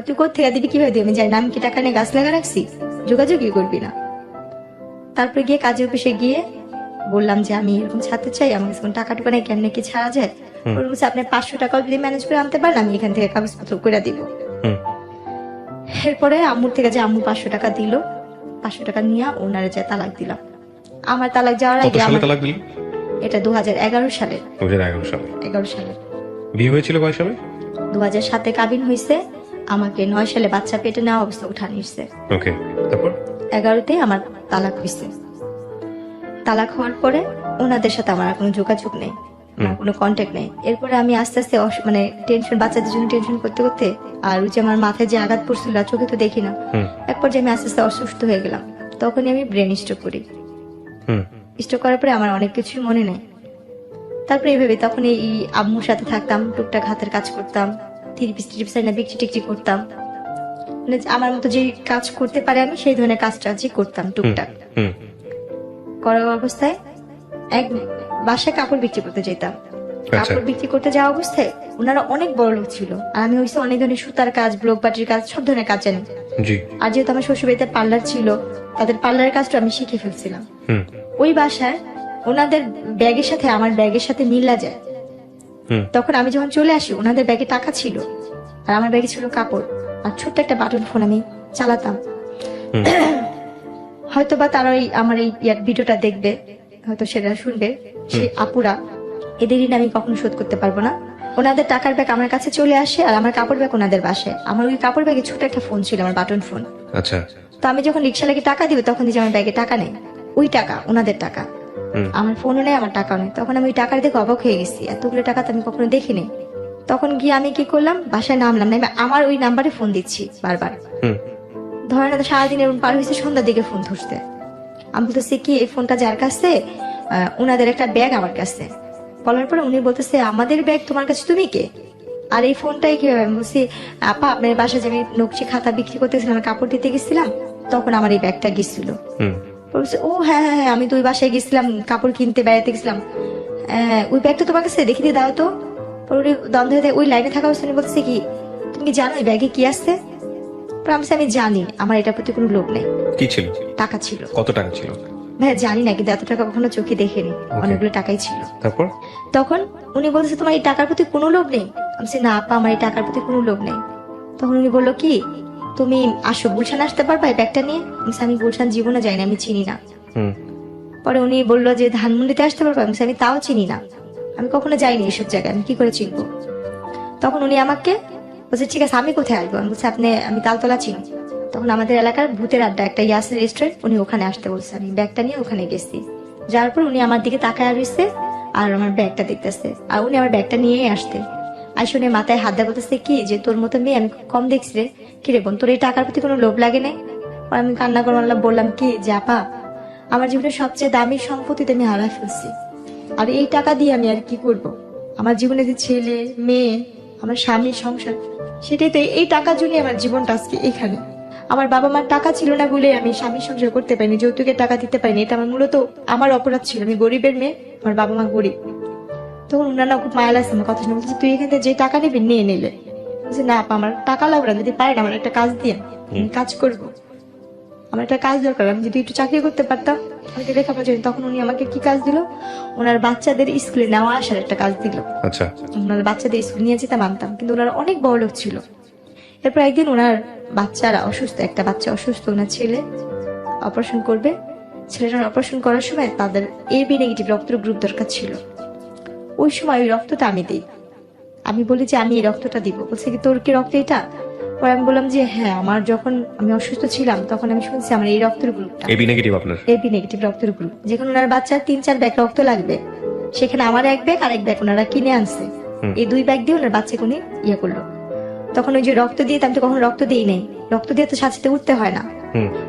তুই কোথেকে দিবি, কিভাবে দিবি? আমি জানি না, আমি কি টাকা নিয়ে গাছ লাগা রাখছি, যোগাযোগই করবি না। তারপরে গিয়ে কাজে অফিসে গিয়ে বললাম যে আমি এরকম ছাড়তে চাই, আমার কাছে কোনো টাকা টুকা নেই, কেমনে কি ছাড়া যায়? বলছে আপনি 500 টাকাও যদি ম্যানেজ করে আনতে পারেন আমি এখান থেকে কাগজপত্র করে দিব। এরপরে আম্মুর থেকে যে আম্মু 500 টাকা দিল, 500 টাকা নিয়ে ওনারে যে তালাক দিলাম। আমার তালাক যাওয়ার কত আগে সালে তালাক দিলেন? এটা 2011 সালে। 2011 সালে। 11 সালে বিয়ে হয়েছিল কয় সালে? 2007-এ কাবিন হয়েছে, আমাকে 9 সালে বাচ্চা পেটে নেওয়া অবস্থা উঠা নিচ্ছে। ওকে, তারপর 11তে আমার তালাক হয়েছে। তালাক হওয়ার পরে ওনাদের সাথে আমার আর কোনো যোগাযোগ নেই, আমার কোনো কন্ট্যাক্ট নেই। এরপরে আমি আস্তে আস্তে মানে টেনশন, বাচ্চাদের জন্য টেনশন করতে করতে, আর ওই যে আমার মাথায় যে আঘাত পড়ছিল আর চোখে তো দেখি না, এক পর্যায়ে আমি আস্তে আস্তে অসুস্থ হয়ে গেলাম। তখনই আমি ব্রেন স্ট্রোক করি। স্ট্রোক করার পরে আমার অনেক কিছুই মনে নেই। তারপরে এইভাবে তখন এই আম্মুর সাথে থাকতাম, টুকটাক হাতের কাজ করতাম, থ্রিপিস না বিক্রি টিকরি করতাম, মানে আমার মতো যে কাজ করতে পারে আমি সেই ধরনের কাজটা করতাম টুকটাক। করার অবস্থায় এক বাসায় কাপড় বিক্রি করতে যেতাম। কাপড় বিক্রি করতে যাওয়া অবস্থায় ওনারা অনেক বড় লোক ছিল, আর আমি হয়েছে অনেক ধরনের সুতার কাজ, ব্লক বাটির কাজ, সব ধরনের কাজ জানি। আর যেহেতু আমার শ্বশুরবাড়িতে পার্লার ছিল, তাদের পার্লারের কাজটা আমি শিখে ফেলছিলাম। ওই বাসায় ওনাদের ব্যাগের সাথে আমার ব্যাগের সাথে মিল্লা যায়। তখন আমি যখন চলে আসি ওনাদের ব্যাগে টাকা ছিল, আর আমার ব্যাগে ছিল কাপড় আর ছোট্ট একটা বাটন ফোন আমি চালাতাম। হয়তো বা তারা আমার এই ভিডিওটা দেখবে, হয়তো সেটা শুনবে, সেই আপুরা, এদের ঋণ আমি কখনো শোধ করতে পারবো না। ওনাদের টাকার ব্যাগ আমার কাছে চলে আসে, আর আমার কাপড় ব্যাগ ওনাদের বাসায়। আমার ওই কাপড় ব্যাগে ছোট একটা ফোন ছিল, আমার বাটন ফোন। আচ্ছা, তো আমি যখন রিক্সালাকে টাকা দিবে তখন দিচ্ছি আমার ব্যাগে টাকা নেই, ওই টাকা ওনাদের টাকা, আমার ফোনও নেই, আমার টাকাও নেই। তখন আমি ওই টাকার দেখে অবাক হয়ে গেছি, এতগুলো টাকা তো আমি কখনো দেখিনি। তখন গিয়ে আমি কি করলাম, বাসায় নামলাম, না আমার ওই নাম্বারে ফোন দিচ্ছি বারবার। ধরেন সারাদিন এরকম পার হয়েছে, সন্ধ্যার দিকে ফোন ধরছে। আমি বলতেছি কি এই ফোনটা যার কাছে, ওনাদের একটা ব্যাগ আমার কাছে। বলার পরে উনি বলতেছে আমাদের ব্যাগ তোমার কাছে, তুমি কে? আর এই ফোনটাই কি? আমি বলছি আপা আপনার বাসায় যে আমি নকশি খাতা বিক্রি করতেছিলাম, কাপড় দিতে গেছিলাম, তখন আমার এই ব্যাগটা গেছিল। বলছে ও হ্যাঁ হ্যাঁ আমি তো ওই বাসায় গেছিলাম, কাপড় কিনতে, বেড়াতে গেছিলাম, ওই ব্যাগটা তোমার কাছে, দেখে দিয়ে দাও তো। দ্বন্দ্ব ওই লাইনে থাকা অবস্থায় বলছে কি তুমি কি জানো এই ব্যাগে কি আসছে? আমি জানি, আমার এটার প্রতি কোনো লোভ নেই। কি ছিল? টাকা ছিল। কত টাকা ছিল? ভাই জানি না, কিন্তু এত টাকা কখনো চোখে দেখেনি, অনেকগুলো টাকাই ছিল। তারপর তখন উনি বলছে তোমার এই টাকার প্রতি কোনো লোভ নেই? আমি বলছি, না আপা আমার এই টাকার প্রতি কোনো লোভ নেই। তখন উনি বললো কি, তুমি আসো গুলশান আসতে পারবা এই ব্যাগটা নিয়ে? আমি বলছি, আমি গুলশান জীবনে যাই না, আমি চিনি না। পরে উনি বললো যে ধানমন্ডিতে আসতে পারবো? আমি বলছি, আমি তাও চিনি না, আমি কখনো যাইনি এসব জায়গায়, আমি কি করে চিনবো? তখন উনি আমাকে বলছে ঠিক আছে আমি কোথায় আসবো? আমি বলছি, আমি তালতলা চিনি। তখন আমাদের এলাকার ভূতের আড্ডা একটা ইয়াসের রেস্টুরেন্ট, উনি ওখানে আসতে বলছে। আমি ব্যাগটা নিয়ে ওখানে গেছি, যার পর উনি আমার দিকে তাকায় রয়েছে আর আমার ব্যাগটা দেখতেছে, আর উনি আমার ব্যাগটা নিয়েই আসতে শুনে মাথায় হাত দেওয়া বলতেছে কি যে তোর মতো মেয়ে আমি খুব কম দেখছি রে, কিরে বোন তোর এই টাকার প্রতি কোনো লোভ লাগে নাই? আর আমি কান্না করে বললাম কি যে আপা আমার জীবনের সবচেয়ে দামি সম্পত্তি আমি হারাই ফেলছি, আর এই টাকা দিয়ে আমি আর কি করব? আমার জীবনে যে ছেলে মেয়ে আমার স্বামী সংসার, সেটাই তো, এই টাকার জন্য আমার জীবনটা আজকে এখানে। আমার বাবা মার টাকা ছিল না বলে আমি স্বামী সংসার করতে পারিনি, যৌতুকের টাকা দিতে পারিনি, এটা আমার মূলত আমার অপরাধ ছিল। আমি গরিবের মেয়ে, আমার বাবা মা গরিব। তখন উনারা খুব মায়া লাগছে আমার কথা শুনে, বলছে তুই এখান থেকে যে টাকা নিবি নিয়ে নিলে। বলছে না আপা আমার টাকা লাগবে না, যদি পারেন আমার একটা কাজ দিয়ে আমি কাজ করবো, আমার একটা কাজ দরকার, আমি যদি একটু চাকরি করতে পারতাম আমি তো লেখাপড়া জানি। তখন উনি আমাকে কি কাজ দিল, ওনার বাচ্চাদের স্কুলে নেওয়া আসার একটা কাজ দিল। আচ্ছা, ওনার বাচ্চাদের স্কুল নিয়ে যেতে মানতাম, কিন্তু ওনারা অনেক বড় লোক ছিল। এরপর একদিন ওনার বাচ্চারা অসুস্থ, একটা বাচ্চা অসুস্থ, ওনার ছেলে অপারেশন করবে। ছেলেটার অপারেশন করার সময় তাদের এবি নেগেটিভ রক্তের গ্রুপ দরকার ছিল। ওই সময় ওই রক্তটা আমি দিই। আমি বলি যে আমি এই রক্তটা দিব। বলছে কি তোর কি রক্ত এটা? পরে আমি বললাম যে হ্যাঁ, আমার যখন আমি অসুস্থ ছিলাম তখন আমি শুনছি আমার এই রক্তের গ্রুপটা এবি নেগেটিভ। আপনার এবি নেগেটিভ রক্তের গ্রুপ, যেখানে ওনার বাচ্চার 3-4 ব্যাগ রক্ত লাগবে, সেখানে আমার 1 ব্যাগ আর 1 ব্যাগ ওনারা কিনে আনছে। এই 2 ব্যাগ দিয়ে ওনার বাচ্চাকে উনি ইয়ে করলো। তখন ওই যে রক্ত দিয়ে, আমি তো কখনো রক্ত দিই নাই, রক্ত দিয়ে তো সাথে উঠতে হয় না।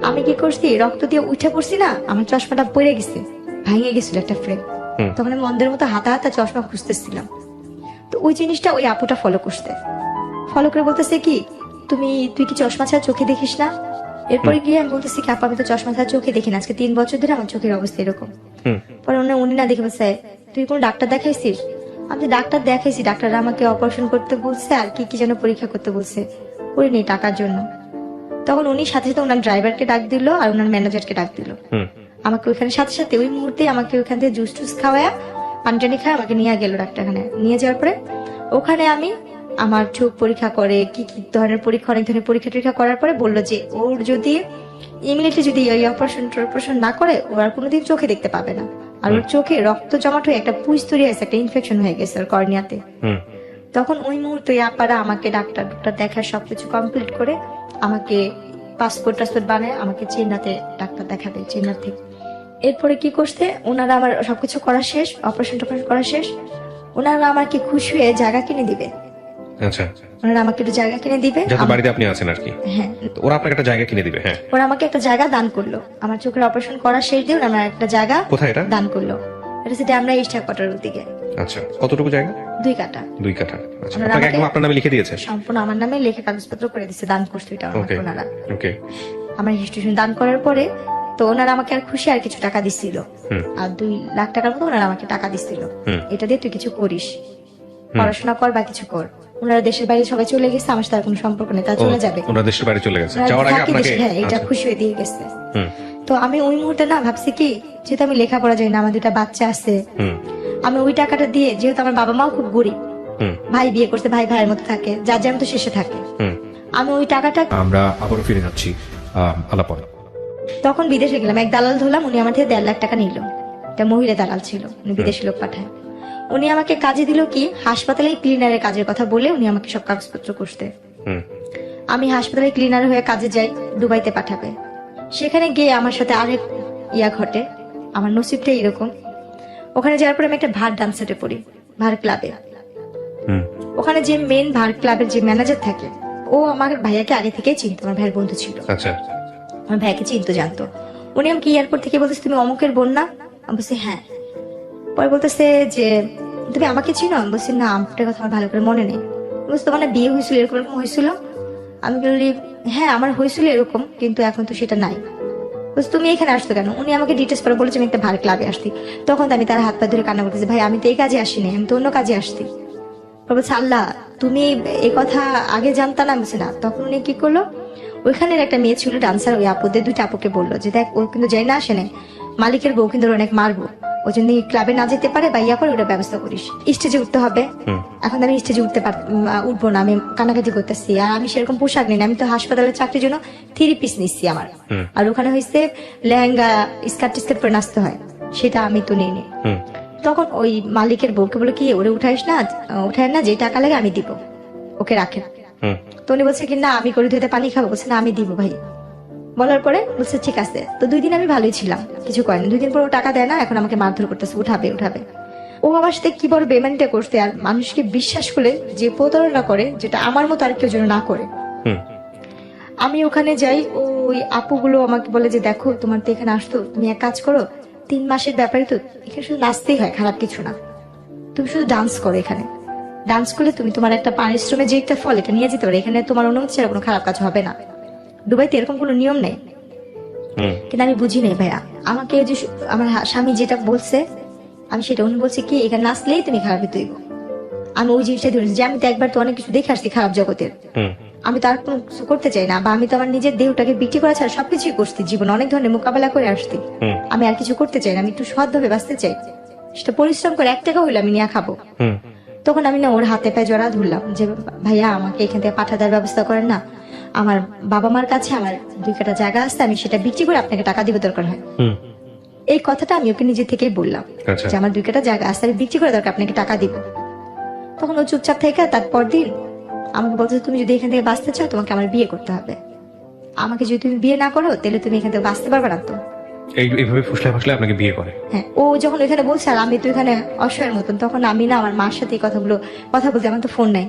আমি কি করছি, রক্ত দিয়ে উঠে পড়ছি না, আমার চশমাটা পড়ে গেছে, ভেঙে গেছিল একটা ফ্রেম। তখন আমি মন্দের মতো হাতা হাতা চশমা খুঁজতেছিলাম। তো ওই জিনিসটা ওই আপুটা ফলো করে বলতেছে কি তুই কি চশমা ছাড়া চোখে দেখিস না? এরপরে গিয়ে আমি বলতেছি কি আপা আমি তো চশমা ছাড়া চোখে দেখি না, আজকে 3 বছর ধরে আমার চোখের অবস্থা এরকম। পরে উনি না দেখে বলছে তুই কোন ডাক্তার দেখাইছিস? আমি ডাক্তার দেখাইছি, ডাক্তাররা আমাকে অপারেশন করতে বলছে আর কি কি যেন পরীক্ষা করতে বলছে, করি নেই টাকার জন্য। তখন উনি সাথে সাথে ওনার ড্রাইভারকে ডাক দিল আর ওনার ম্যানেজারকে ডাক দিল। আমাকে ওইখানে সাথে সাথে ওই মুহূর্তে আমাকে ওইখান থেকে জুস টুস খাওয়ায়া পানি টানি খায় আমাকে নিয়ে গেল ডাক্তারখানে। নিয়ে যাওয়ার পরে ওখানে আমি আমার চোখ পরীক্ষা করে কি কি ধরনের পরীক্ষা, অনেক ধরনের পরীক্ষা টরীক্ষা করার পরে বললো যে ওর যদি ইমিডিয়েটলি যদি ওই অপারেশন না করে ও আর কোনোদিন চোখে দেখতে পাবে না, আর ওর চোখে রক্ত জমাট হয়ে একটা পুঁজ তৈরি হয়েছে, একটা ইনফেকশন হয়ে গেছে ওর কর্নিয়াতে। তখন ওই মুহূর্তে আপারা আমাকে ডাক্তার দেখা সবকিছু কমপ্লিট করে আমাকে পাসপোর্ট বানায় আমাকে চেন্নাইতে ডাক্তার দেখাবে, চেন্নাই থেকে। এরপরে কি করছে ওনারা, আমার সবকিছু করা শেষ, অপারেশন করা শেষ, ওনারা আমাকে খুশি হয়ে জায়গা কিনে দিবে। আচ্ছা, ওনারা আমাকে একটু জায়গা কিনে দিবে, যত বাড়িতে আপনি আছেন আর কি। হ্যাঁ, ওরা আপনাকে একটা জায়গা কিনে দিবে। হ্যাঁ, ওরা আমাকে একটা জায়গা দান করলো। আমার চোখের অপারেশন করা শেষ দিয়ে ওরা আমার একটা জায়গা কোথায় এটা দান করলো, এটা সেটা আমরা ইস্টার কোয়ার্টারের দিকে। আচ্ছা, কতটুকু জায়গা? 2 কাঠা। 2 কাঠা। আচ্ছা, আপনাকে একদম আপনার নামে লিখে দিয়েছে? সম্পূর্ণ আমার নামে লেখা কাগজপত্র করে দিয়েছে, দান করছে এটা ওকে ওনারা। ওকে। আমার রেজিস্ট্রেশন দান করার পরে তো ওনারা আমাকে আর খুশি আর কিছু টাকা দিছিল, আর 2 লাখ টাকার মতো ওনারা আমাকে টাকা দিছিল, এটা দিয়ে তুই কিছু করিস, পড়াশোনা কর বা কিছু কর। ওনারা দেশের বাইরে সবাই চলে গেছে, আমার সাথে আর কোনো সম্পর্ক নেই, তারা চলে যাবে। ওনারা দেশের বাইরে চলে গেছে, যাওয়ার আগে আপনাকে হ্যাঁ এটা খুশি হয়ে দিয়ে গেছে। তো আমি ওই মুহূর্তে না ভাবছি কি, যেহেতু আমি লেখাপড়া জানি না, আমার 2টা বাচ্চা আছে, আমি ওই টাকাটা দিয়ে, যেহেতু আমার বাবা মাও খুব গরিব, ভাই বিয়ে করছে, ভাইয়ের মতো থাকে, যার যেমন তো শেষে থাকে, আমি ওই টাকাটা, আমরা আবারও ফিরে যাচ্ছি আলাপন। তখন বিদেশে গেলাম, এক দালাল ধরলাম, উনি আমার থেকে 1.5 লাখ টাকা নিল। একটা মহিলা দালাল ছিল, উনি বিদেশি লোক পাঠায়। উনি আমাকে কাজে দিল কি, হাসপাতালে ক্লিনারের কাজের কথা বলে উনি আমাকে সব কাগজপত্র করতে। আমি হাসপাতালে ক্লিনার হয়ে কাজে যাই, দুবাইতে পাঠাবে। সেখানে গিয়ে আমার সাথে আরেক ঘটে, আমার নসিবটা এরকম। ওখানে যাওয়ার পরে আমি একটা ভার ডান্সারে পড়ি, ভার ক্লাবে। ওখানে যে মেন ভার ক্লাবের যে ম্যানেজার থাকে, ও আমার ভাইয়াকে আগে থেকেই চিনতো, আমার ভাইয়ের বন্ধু ছিল। আচ্ছা, আমার ভাইকে চিনতো, জানতো। উনি আমাকে এয়ারপোর্ট থেকে বলতেছে তুমি অমুকের বোন না? আমি বলছি হ্যাঁ। পরে বলতেছে যে তুমি আমাকে চিনো? আমি বলছি না, আমার কথা আমার ভালো করে মনে নেই। বলছি তোমার বিয়ে হয়েছিল, এরকম এরকম হয়েছিল? আমি বলি হ্যাঁ আমার হয়েছিল এরকম, কিন্তু এখন তো সেটা নাই। বলছি তুমি এখানে আসতো কেন? উনি আমাকে ডিটেলস পরে বলেছে আমি একটা ভার ক্লাবে আসছি। তখন আমি তার হাত পা ধরে কান্না করতেছি, ভাই আমি তো এই কাজে আসিনি, আমি তো অন্য কাজে আসছি। বলছে আল্লাহ তুমি এই কথা আগে জানতা না? বলছে না। তখন উনি কি করলো, ওইখানের একটা মেয়ে ছিল ডান্সার, ওই আপুদের 2টা আপুকে বললো যে দেখ ও কিন্তু যাই না আসে নাই, মালিকের বউ কিন্তু অনেক মারবো, ও যদি ক্লাবে না যেতে পারে বা ইয়া করে ওটা ব্যবস্থা করিস। স্টেজে উঠতে হবে, এখন আমি স্টেজে উঠবো না, আমি কানাকাটি করতেছি। আর আমি সেরকম পোশাক নিই না, আমি তো হাসপাতালের চাকরির জন্য 3 পিস নিচ্ছি আমার। আর ওখানে হয়েছে লেহেঙ্গা স্কার্ট টিস্কার্ট পরে নাচতে হয়, সেটা আমি তো নিই নি। তখন ওই মালিকের বউকে বলে কি ওরে উঠাইস না, উঠায় না, যে টাকা লাগে আমি দিব, ওকে রাখেন। তো উনি বলছে কি না আমি করে ধুতে পানি খাবো, বলছে না আমি দিব ভাই। বলার পরে বলছে ঠিক আছে। তো 2 দিন আমি ভালোই ছিলাম, কিছু করেনি। 2 দিন পর ও টাকা দেয় না, এখন আমাকে মারধর করতেছে, উঠাবে উঠাবে। ও আমার সাথে কি বড় বেমানিটা করতে। আর মানুষকে বিশ্বাস করে যে প্রতারণা করে, যেটা আমার মতো আর কেউ যেন না করে। আমি ওখানে যাই, ওই আপুগুলো আমাকে বলে যে দেখো তোমার তো এখানে আসতো, তুমি এক কাজ করো, 3 মাসের ব্যাপারে তো এখানে শুধু নাচতেই হয়, খারাপ কিছু না, তুমি শুধু ডান্স করো। এখানে ডান্স করলে তুমি তোমার একটা পারিশ্রমে যে একটা ফল এটা নিয়ে যেতে পারো, এখানে তোমার অনুমতি ছাড়া কোনো খারাপ কাজ হবে না। দুবাইতে এরকম কোনো নিয়ম নেই। কিন্তু আমি বুঝি নাই ভাইয়া, আমাকে যে আমার স্বামী যেটা বলছে আমি সেটা, উনি বলছে কি এখানে নাচলেই তুমি খারাপ হইব। আমি ওই জিনিসটা ধরেছি যে আমি তো একবার তো অনেক কিছু দেখে আসছি খারাপ জগতের, আমি তো আর কোনো কিছু করতে চাই না। বা আমি তো আমার নিজের দেহটাকে বিক্রি করা ছাড়া সবকিছুই করছি, জীবন অনেক ধরনের মোকাবেলা করে আসছি। আমি আর কিছু করতে চাই না, আমি একটু সৎভাবে বাঁচতে চাই, সেটা পরিশ্রম করে 1 টাকা হইলে আমি নিয়ে খাবো। তখন আমি না ওর হাতে পায়ে জড়া ধরলাম যে ভাইয়া আমাকে এখান থেকে পাঠা দেওয়ার ব্যবস্থা করেন না, আমার বাবা মার কাছে আমার 2 কাঠা জায়গা আছে, আমি সেটা বিক্রি করে আপনাকে টাকা দিব দরকার হয়। এই কথাটা আমি ওকে নিজে থেকেই বললাম যে আমার 2 কাঠা জায়গা আছে, আমি বিক্রি করে দরকার আপনাকে টাকা দিব। তখন ও চুপচাপ থেকে তারপর দিন আমাকে বলছে তুমি যদি এখান থেকে বাঁচতে চাও তোমাকে আমার বিয়ে করতে হবে, আমাকে যদি তুমি বিয়ে না করো তাহলে তুমি এখান থেকে বাঁচতে পারবে না। তো এইভাবে ফুসলায় ফুসলায় আপনাকে বিয়ে করে। হ্যাঁ, ও যখন এখানে বলছে আর আমি তো এখানে অসহায়ের মতন, তখন আমি না আমার মার সাথে এই কথাগুলো কথা বলতে, আমার তো ফোন নাই,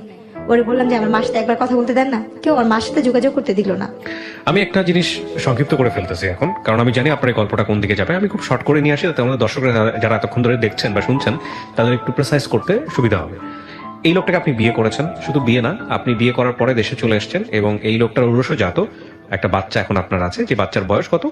ওরে বললাম যে আমার মার সাথে একবার কথা বলতে দেন না, কেউ আমার মার সাথে যোগাযোগ করতে দিল না। আমি একটা জিনিস সংক্ষিপ্ত করে ফেলতেছি এখন, কারণ আমি জানি আপনার এই গল্পটা কোন দিকে যাবে। আমি খুব শর্ট করে নিয়ে আসি, যাতে আমাদের দর্শকরা যারা এতক্ষণ ধরে দেখছেন বা শুনছেন তাদের একটু প্রেসাইজ করতে সুবিধা হবে। এই লোকটাকে আপনি বিয়ে করেছেন, শুধু বিয়ে না, আপনি বিয়ে করার পরে দেশে চলে এসেছেন এবং এই লোকটার ঔরসজাত একটা বাচ্চা এখন আপনার আছে, যে বাচ্চার বয়স কত?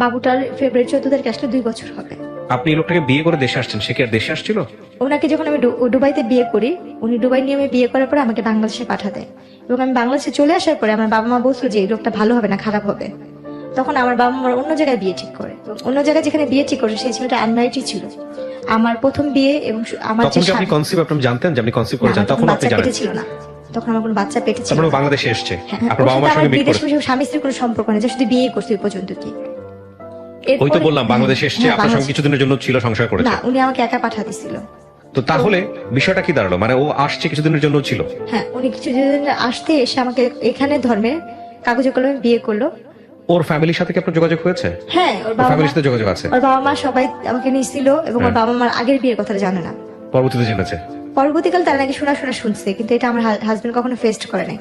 বাবুটার ফেব্রুয়ারি 14 তারিখে আসলে 2 বছর হবে। আপনি এই লোকটাকে বিয়ে করে দেশে আসছেন, সে কি আর দেশে আসছিল? ওনাকে যখন আমি দুবাইতে বিয়ে করি, উনি দুবাই নিয়ে আমি বিয়ে করার পরে আমাকে বাংলাদেশে পাঠাতে, এবং আমি বাংলাদেশে চলে আসার পরে আমার বাবা মা বলছিল যে এই লোকটা ভালো হবে না, খারাপ হবে। তখন আমার বাবা মা অন্য জায়গায় বিয়ে ঠিক করে, অন্য জায়গায় যেখানে বিয়ে ঠিক করে সেই ছেলেটা আনম্যারিডই ছিল। আমার প্রথম বিয়ে এবং আমার তখন কি আপনি কনসিভ আপনি জানতেন যে আপনি কনসিভ করেছেন? তখন আপনি জানেন ছিল না, তখন আমার কোনো বাচ্চা পেটে ছিল তারপরে না। বাংলাদেশে এসেছে, হ্যাঁ, আপনার বাবা মার সঙ্গে মিট বিদেশ করেছে? স্বামী স্ত্রীর কোনো সম্পর্ক নেই, যে শুধু বিয়ে করছে ওই পর্যন্ত। কি ওই তো বললাম বাংলাদেশে এসেছে, আপনার সঙ্গে কিছুদিনের জন্য ছিল, সংসার করেছে। না, উনি আমাকে একা পাঠা দিছিল। তো তাহলে বিষয়টা কি দাঁড়ালো? মানে ও আসছে কিছুদিনের জন্য ছিল? হ্যাঁ, উনি কিছুদিন আসতে এসে আমাকে এখানে ধর্মের কাগজে কলমে বিয়ে করলো। ওর ফ্যামিলির সাথে কি আপনার যোগাযোগ হয়েছে? হ্যাঁ, ওর বাবা ফ্যামিলির সাথে যোগাযোগ আছে? ওর বাবা মা সবাই আমাকে নিয়েছিল, এবং ওর বাবা মার আগের বিয়ের কথা জানে না, পরবর্তীতে জেনেছে। পরবর্তীকাল তারা নাকি শোনা শুনছে, কিন্তু এটা আমার হাজবেন্ড কখনো ফেস করে নাই।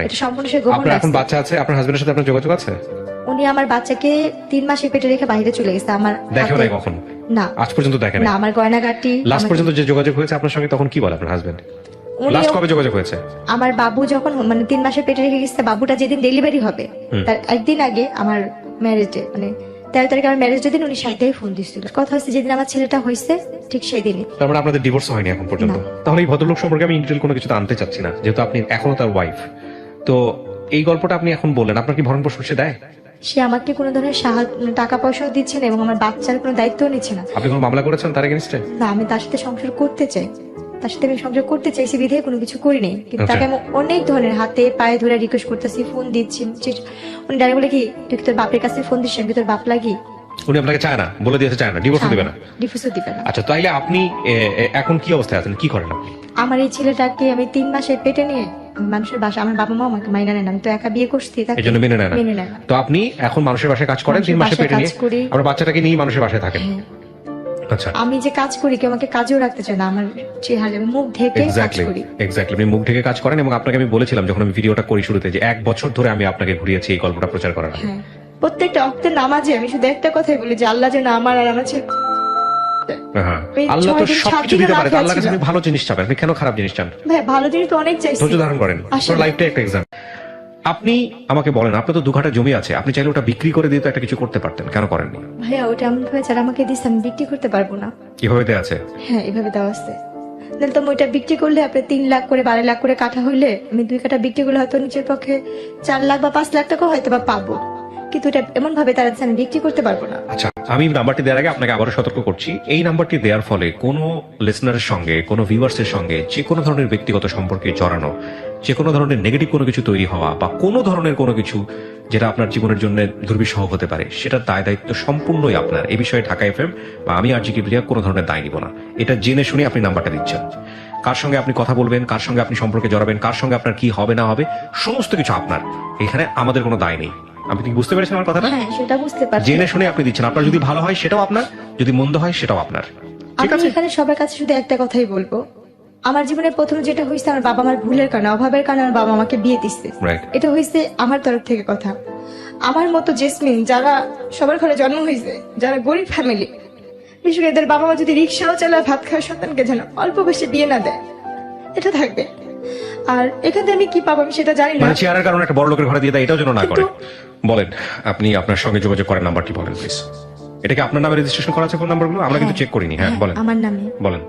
এটা সম্পূর্ণ সে গোপন আপনার এখন রাখছে। বাচ্চা আছে, আপনার হাজবেন্ডের সাথে আপনার যোগাযোগ আছে? উনি আমার বাচ্চাকে 3 মাসে পেটে রেখে বাইরে চলে গেছে। আমার দেখেও নাই কখন? না, আজ পর্যন্ত দেখেন না। আমার গয়নাগাটি লাস্ট পর্যন্ত যে যোগাযোগ হয়েছে আপনার সঙ্গে, তখন কি বলে আপনার হাজবেন্ড? লাস্ট কবে যোগাযোগ হয়েছে? আমার বাবু যখন 3 মাসে পেটে রেখে গেছে, বাবুটা যেদিন ডেলিভারি হবে তার একদিন আগে আমার ম্যারেজ ডে, 13 তারিখে আমার ম্যারেজ ডে দিন উনি 7 তারিখে ফোন দিয়েছিল। কথা হচ্ছে যেদিন আমার ছেলেটা হয়েছে ঠিক সেই দিনই। তার মানে আপনাদের ডিভোর্স হয়নি এখন পর্যন্ত? তাহলে এই ভদ্রলোক সম্পর্কে আমি ইন্টেল কোনো কিছু আনতে চাচ্ছি না, যেহেতু আপনি এখনো তার ওয়াইফ। তো এই গল্পটা আপনি এখন বললেন, আপনার কি ভরণ পোষণ সে দেয়? সে আমাকে কোনো ধরনের টাকা পয়সাও দিচ্ছে না, এবং আমার বাচ্চার কোনো দায়িত্ব নিচ্ছে না। আপনি কোনো মামলা করেছেন তার এগেইনস্টে? না, আমি তার সাথে সংসার করতে চাই, তার সাথে আমি সংসার করতে চাইছি বিধে কোনো কিছু করিনি। কিন্তু তাকে আমি অনেক ধরনের হাতে পায়ে ধরে রিকোয়েস্ট করতেছি, ফোন দিচ্ছি। উনি ডাইরেক্ট বলে কি তুই কি তোর বাপের কাছে ফোন দিস, আমি তোর বাপ লাগি। উনি আপনাকে চায় না, বলে দিয়েছে চায় না, ডিভোর্স দিবে না? ডিভোর্সও দিবে না। আচ্ছা, তাইলে আপনি এখন কি অবস্থায় আছেন, কি করেন আপনি? আমার এই ছেলেটাকে আমি 3 মাসে পেটে নিয়ে মানুষের বাসা, আমার বাবা মা আমাকে মাইনা নেন, আমি তো একা বিয়ে করছি, এই জন্য মেনে নেয় না। তো আপনি এখন মানুষের বাসায় কাজ করেন, 3 মাসে পেটে নিয়ে আমার বাচ্চাটাকে নিয়ে মানুষের বাসায় থাকেন? আচ্ছা, আমি যে কাজ করি কেউ আমাকে কাজেও রাখতে চায় না, আমার চেহারা আমি মুখ ঢেকে কাজ করি। এক্স্যাক্টলি, আপনি মুখ ঢেকে কাজ করেন। এবং আপনাকে আমি বলেছিলাম যখন আমি ভিডিওটা করি শুরুতে, যে 1 বছর ধরে আমি আপনাকে ঘুরিয়েছি এই গল্পটা প্রচার করার আগে। প্রত্যেকটা অক্তের নামাজে আমি শুধু একটা কথাই বলি যে আল্লাহ যেন আমার আর আমার ছেলে, আল্লাহ তো সবকিছু দিতে পারে, আল্লাহর কাছে আপনি ভালো জিনিস চাবেন, আপনি কেন খারাপ জিনিস চান? ভাই, ভালো জিনিস তো অনেক চাইছি। ধৈর্য ধারণ করেন, আপনার লাইফটা একটা এক্সাম। আপনি আমাকে বলেন, আপনার তো 2 কাঠা জমি আছে, আপনি চাইলে ওটা বিক্রি করে দিয়ে তো একটা কিছু করতে পারতেন, কেন করেননি? ভাইয়া, ওটা এমন ভাবে যারা আমাকে দিচ্ছে আমি বিক্রি করতে পারবো না। কিভাবে দেয়া আছে? হ্যাঁ, এভাবে দেওয়া আছে। তাহলে তো ওইটা বিক্রি করলে আপনি 3 লাখ করে 12 লাখ করে কাঠা হইলে, আমি 2 কাঠা বিক্রি করলে হয়তো নিচের পক্ষে 4 লাখ বা 5 লাখ টাকা হয়তো বা পাবো। কিন্তু এটা এমন ভাবে তারা দিচ্ছে আমি বিক্রি করতে পারবো না। আচ্ছা, আমি নাম্বারটি দেওয়ার আগে আপনাকে আবারও সতর্ক করছি, এই নাম্বারটি দেওয়ার ফলে কোনো লিসনারের সঙ্গে, কোনো ভিউয়ার্সের সঙ্গে যে কোনো ধরনের ব্যক্তিগত সম্পর্কে জড়ানো, যে কোনো ধরনের নেগেটিভ কোনো কিছু তৈরি হওয়া বা কোনো ধরনের কোনো কিছু যেটা আপনার জীবনের জন্য দুর্বিষহ হতে পারে, সেটার দায় দায়িত্ব সম্পূর্ণই আপনার। এই বিষয়ে ঢাকা এফএম বা আমি আর জি কিবরিয়া কোনো ধরনের দায় নিব না। এটা জেনে শুনে আপনি নাম্বারটা দিচ্ছেন। কার সঙ্গে আপনি কথা বলবেন, কার সঙ্গে আপনি সম্পর্কে জড়াবেন, কার সঙ্গে আপনার কি হবে না হবে, সমস্ত কিছু আপনার। এখানে আমাদের কোনো দায় নেই। আপনি কি বুঝতে পেরেছেন আমার কথাটা? হ্যাঁ, সেটা বুঝতে পারছি। জেনে শুনে আপনি দিচ্ছেন। আপনার যদি ভালো হয় সেটাও আপনার, যদি মন্দ হয় সেটাও আপনার। ঠিক আমি আছে? এখানে সবার কাছে শুধু একটা কথাই বলবো, আমার জীবনে প্রথম যেটা হয়েছে আমার বাবা আমার ভুলের কারণে, অভাবের কারণে আমার বাবা আমাকে বিয়ে দিচ্ছে। Right. এটা হয়েছে আমার তরফ থেকে কথা। আমার মতো জেসমিন যারা সবার ঘরে জন্ম হয়েছে, যারা গরিব ফ্যামিলি, বিশেষ করে এদের বাবা মা যদি রিক্সাও চালায় ভাত খাওয়া সন্তানকে যেন অল্প বয়সে বিয়ে না দেয়, এটা থাকবে। আর এখান থেকে আমি কি পাবো আমি সেটা জানি না। মানে চেয়ারের কারণে একটা বড় লোকের ঘরে দিয়ে দেয়, এটাও যেন না করে। কিন্তু- বলেন, আপনি আপনার সঙ্গে যোগাযোগ করেন নাম্বারটি বলেন প্লিজ। এটা কি আপনার নামে রেজিস্ট্রেশন করা আছে ফোন নাম্বারগুলো? আমরা কিন্তু চেক করিনি। হ্যাঁ বলেন, আমার নামে বলেন।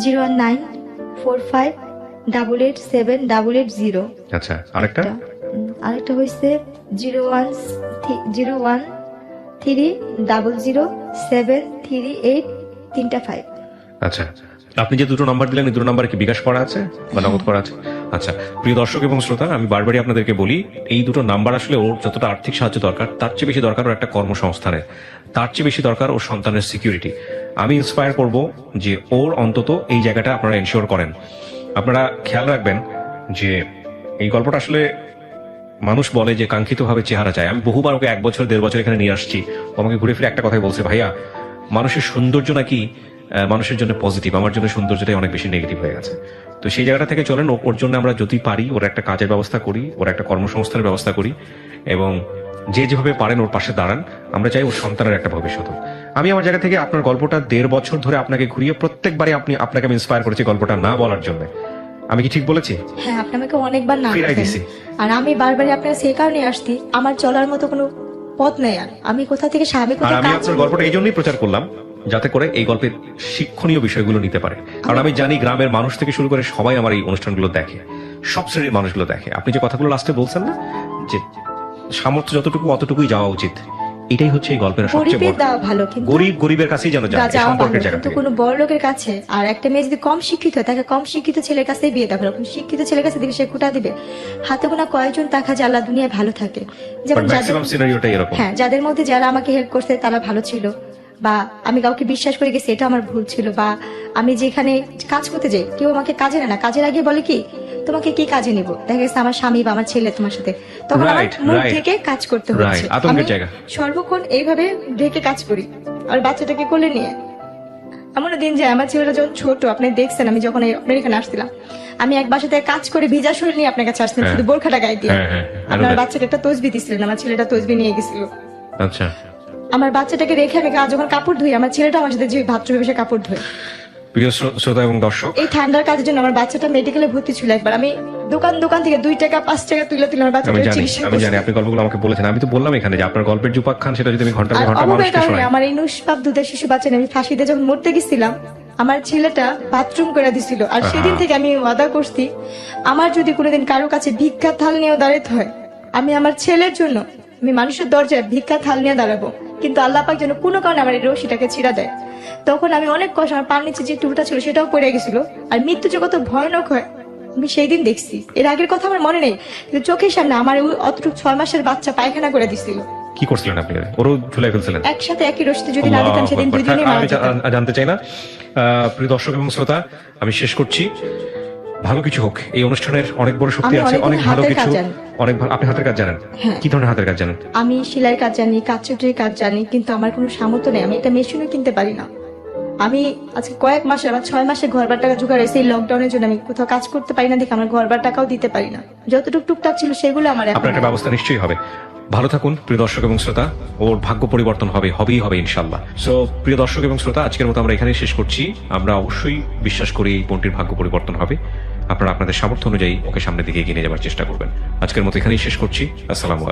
01945887880। আচ্ছা, আরেকটা? আরেকটা হয়েছে 01300738385। আচ্ছা, আপনি যে দুটো নাম্বার দিলেন এই দুটো নাম্বারে কি বিকাশ করা আছে বা নগদ করা আছে? আচ্ছা, প্রিয় দর্শক এবং শ্রোতা, আমি বারবারই আপনাদেরকে বলি, এই দুটো নাম্বার আসলে ওর যতটা আর্থিক সাহায্য দরকার তার চেয়ে বেশি দরকার ওর একটা কর্মসংস্থানের, তার চেয়ে বেশি দরকার ওর সন্তানের সিকিউরিটি। আমি ইন্সপায়ার করব যে ওর অন্তত এই জায়গাটা আপনারা এনশিওর করেন। আপনারা খেয়াল রাখবেন যে এই গল্পটা আসলে মানুষ বলে যে কাঙ্ক্ষিতভাবে চেহারা চায়। আমি বহুবার ওকে 1 বছর 1.5 বছর এখানে নিয়ে আসছি, ও আমাকে ঘুরে ফিরে একটা কথাই বলছে, ভাইয়া মানুষের সৌন্দর্য নাকি মানুষের জন্য পজিটিভ, আমার জন্য সৌন্দর্যটাই অনেক বেশি নেগেটিভ হয়ে গেছে। তো সেই জায়গাটা থেকে চলেন, ওর জন্য আমরা যদি পারি ওর একটা কাজের ব্যবস্থা করি, ওর একটা কর্মসংস্থানের ব্যবস্থা করি, এবং যে যেভাবে পারেন ওর পাশে দাঁড়ান। আমরা চাই ওর সন্তানের একটা ভবিষ্যৎ হোক। আমি আমার জায়গা থেকে আপনার গল্পটা 1.5 বছর ধরে আপনাকে ঘুরিয়ে প্রত্যেকবারই আপনাকে আমি ইন্সপায়ার করেছি গল্পটা না বলার জন্য। আমি কি ঠিক বলেছি? হ্যাঁ, আপনি আমাকে অনেকবার না ফিরাই বলছেন। দিছি। আর আমি বারবার আপনার সেই কারণে আসছি, আমার চলার মতো কোনো পথ নেই। আর আমি কোথা থেকে স্বামী আর কোথায় আমি কাজ আপনার গল্পটা এই জন্যই প্রচার করলাম যাতে করে এই গল্পের শিক্ষণীয় বিষয়গুলো নিতে পারে। কারণ আমি জানি গ্রামের মানুষ থেকে শুরু করে সবাই আমার এই অনুষ্ঠানগুলো দেখে, সব শ্রেণীর মানুষগুলো দেখে। আপনি যে কথাগুলো লাস্টে বলছেন না, যে সামর্থ্য যতটুকু অতটুকুই যাওয়া উচিত, এটাই হচ্ছে এই গল্পের সবচেয়ে গরিবের বড়। দেওয়া ভালো, কিন্তু গরিবের কাছেই যেন যায়, এই যাওয়া সম্পর্কের ভালো, জায়গা কিন্তু থেকে। কোনো বড় লোকের কাছে। আর একটা মেয়ে যদি কম শিক্ষিত হয়, তাকে কম শিক্ষিত ছেলের কাছেই বিয়ে দেওয়া ভালো। কোন শিক্ষিত ছেলের কাছে দিলে সে খুঁটা দিবে। হাতে গোনা কয়েকজন তাকা যে আল্লাহ দুনিয়ায় ভালো থাকে, যেমন ম্যাক্সিমাম সিনারিওটাই এরকম। হ্যাঁ, যাদের মধ্যে যারা আমাকে হেল্প করছে তারা ভালো ছিল, বা আমি কাউকে বিশ্বাস করে গেছি এটা আমার ভুল ছিল, বা আমি যেখানে কাজ করতে যাই কেউ আমাকে কাজে নেয় না, কাজের আগে বলে কি তোমাকে কি কাজে নিব, দেখা গেছে আমার স্বামী বা আমার ছেলে তোমার সাথে, তখন আমার Right, মুখ right. থেকে কাজ করতে হচ্ছে। আতঙ্কের আমি জায়গা। সর্বক্ষণ এইভাবে ঢেকে কাজ করি, আর বাচ্চাটাকে কোলে নিয়ে। এমনও দিন যায় আমার ছেলেটা যখন ছোট, আপনি দেখছেন আমি যখন এই আমেরিকান আসছিলাম, আমি এক বাসাতে কাজ করে ভিজা শরীর নিয়ে আপনার কাছে আসছিলাম, হ্যাঁ। শুধু বোরখাটা গায়ে দিয়ে। হ্যাঁ, হ্যাঁ, হ্যাঁ। আপনার বাচ্চাকে একটা তসবি দিছিলেন, আমার ছেলেটা তসবি নিয়ে গেছিল। আচ্ছা, আমার বাচ্চাটাকে রেখে আমি যখন কাপড় ধুই, আমার ছেলেটা আমার সাথে যে বাথরুমে বসে কাপড় ধুই। প্রিয় শ্রোতা এবং দর্শক, এই ঠান্ডার কাজের জন্য আমার বাচ্চাটা মেডিকেলে ভর্তি ছিল একবার। আমি দোকান থেকে 2 টাকা 5 টাকা তুলে আমার আমি বাচ্চাটাকে জানি, চিকিৎসা আমি করছি। জানি আপনি গল্পগুলো আমাকে বলেছেন। আমি তো বললাম এখানে যে আপনার গল্পের যে উপাখ্যান সেটা যদি আমি ঘন্টার পর আর ঘন্টা অভাবের মানুষকে কারণে শোনাই। আমার এই নুসপাপ দুধের শিশু বাচ্চা নিয়ে আমি ফাঁসিতে যখন মরতে গেছিলাম, আমার ছেলেটা বাথরুম করে দিছিল। আর সেদিন থেকে আমি ওয়াদা করছি, আমার যদি কোনোদিন কারো কাছে ভিক্ষা থাল নিয়ে দাঁড়াতে হয়, আমি আমার ছেলের জন্য আমি মানুষের দরজায় ভিক্ষা থাল নিয়ে দাঁড়াবো। কিন্তু আল্লাহ পাক যেন কোনো কারণে আমার এই রশিটাকে ছিঁড়া দেয়। তখন আমি অনেক কষ্ট, আমার পার নিচে যে টুকটা ছিল সেটাও পড়ে গেছিল। আর মৃত্যু যে কত ভয়ানক হয় আমি সেই দিন দেখছি। এর আগের কথা আমার মনে নেই, কিন্তু চোখের সামনে আমার ওই অতটুকু 6 মাসের বাচ্চা পায়খানা করে দিছিল। কি করছিলেন আপনি? ওরও ঝুলাই ফেলছিলেন একসাথে একই রশিতে যদি না দিতাম সেদিন আল্লাহু আকবার। দুজনেই মারা আমি যেতাম। জানতে চাই না। প্রিয় দর্শক এবং শ্রোতা, আমি শেষ করছি। ভালো কিছু হোক, এই অনুষ্ঠানের অনেক বড় শক্তি আমি আছে, অনেক অনেক ভালো হাতের কিছু, কাজ জানি। অনেক ভালো। আপনি হাতের কাজ জানেন? হ্যাঁ। কি ধরনের হাতের কাজ জানেন? আমি সেলাই কাজ জানি, কাঠচুটির কাজ জানি, কিন্তু আমার কোনো সামর্থ্য নেই। আমি একটা মেশিনও কিনতে পারি না। আমি আজকে কয়েক মাসে, আমার 6 মাসে ঘরবার টাকা জোগাড় হয়েছে। এই লকডাউনের জন্য আমি কোথাও কাজ করতে পারি না দেখে আমার ঘরবার টাকাও দিতে পারি না। যতটুকু টুকটাক ছিল সেগুলো আমার এখন আপনার একটা ব্যবস্থা নিশ্চয়ই হবে। ভালো থাকুন প্রিয় দর্শক এবং শ্রোতা। ওর ভাগ্য পরিবর্তন হবেই হবে ইনশাল্লাহ। সো প্রিয় দর্শক এবং শ্রোতা, আজকের মতো আমরা এখানেই শেষ করছি। আমরা অবশ্যই বিশ্বাস করি এই বোনটির ভাগ্য পরিবর্তন হবে। আপনারা আপনাদের সামর্থ্য অনুযায়ী ওকে সামনের দিকে এগিয়ে নিয়ে যাওয়ার চেষ্টা করবেন। আজকের মতো এখানেই শেষ করছি। আসসালামু আলাইকুম।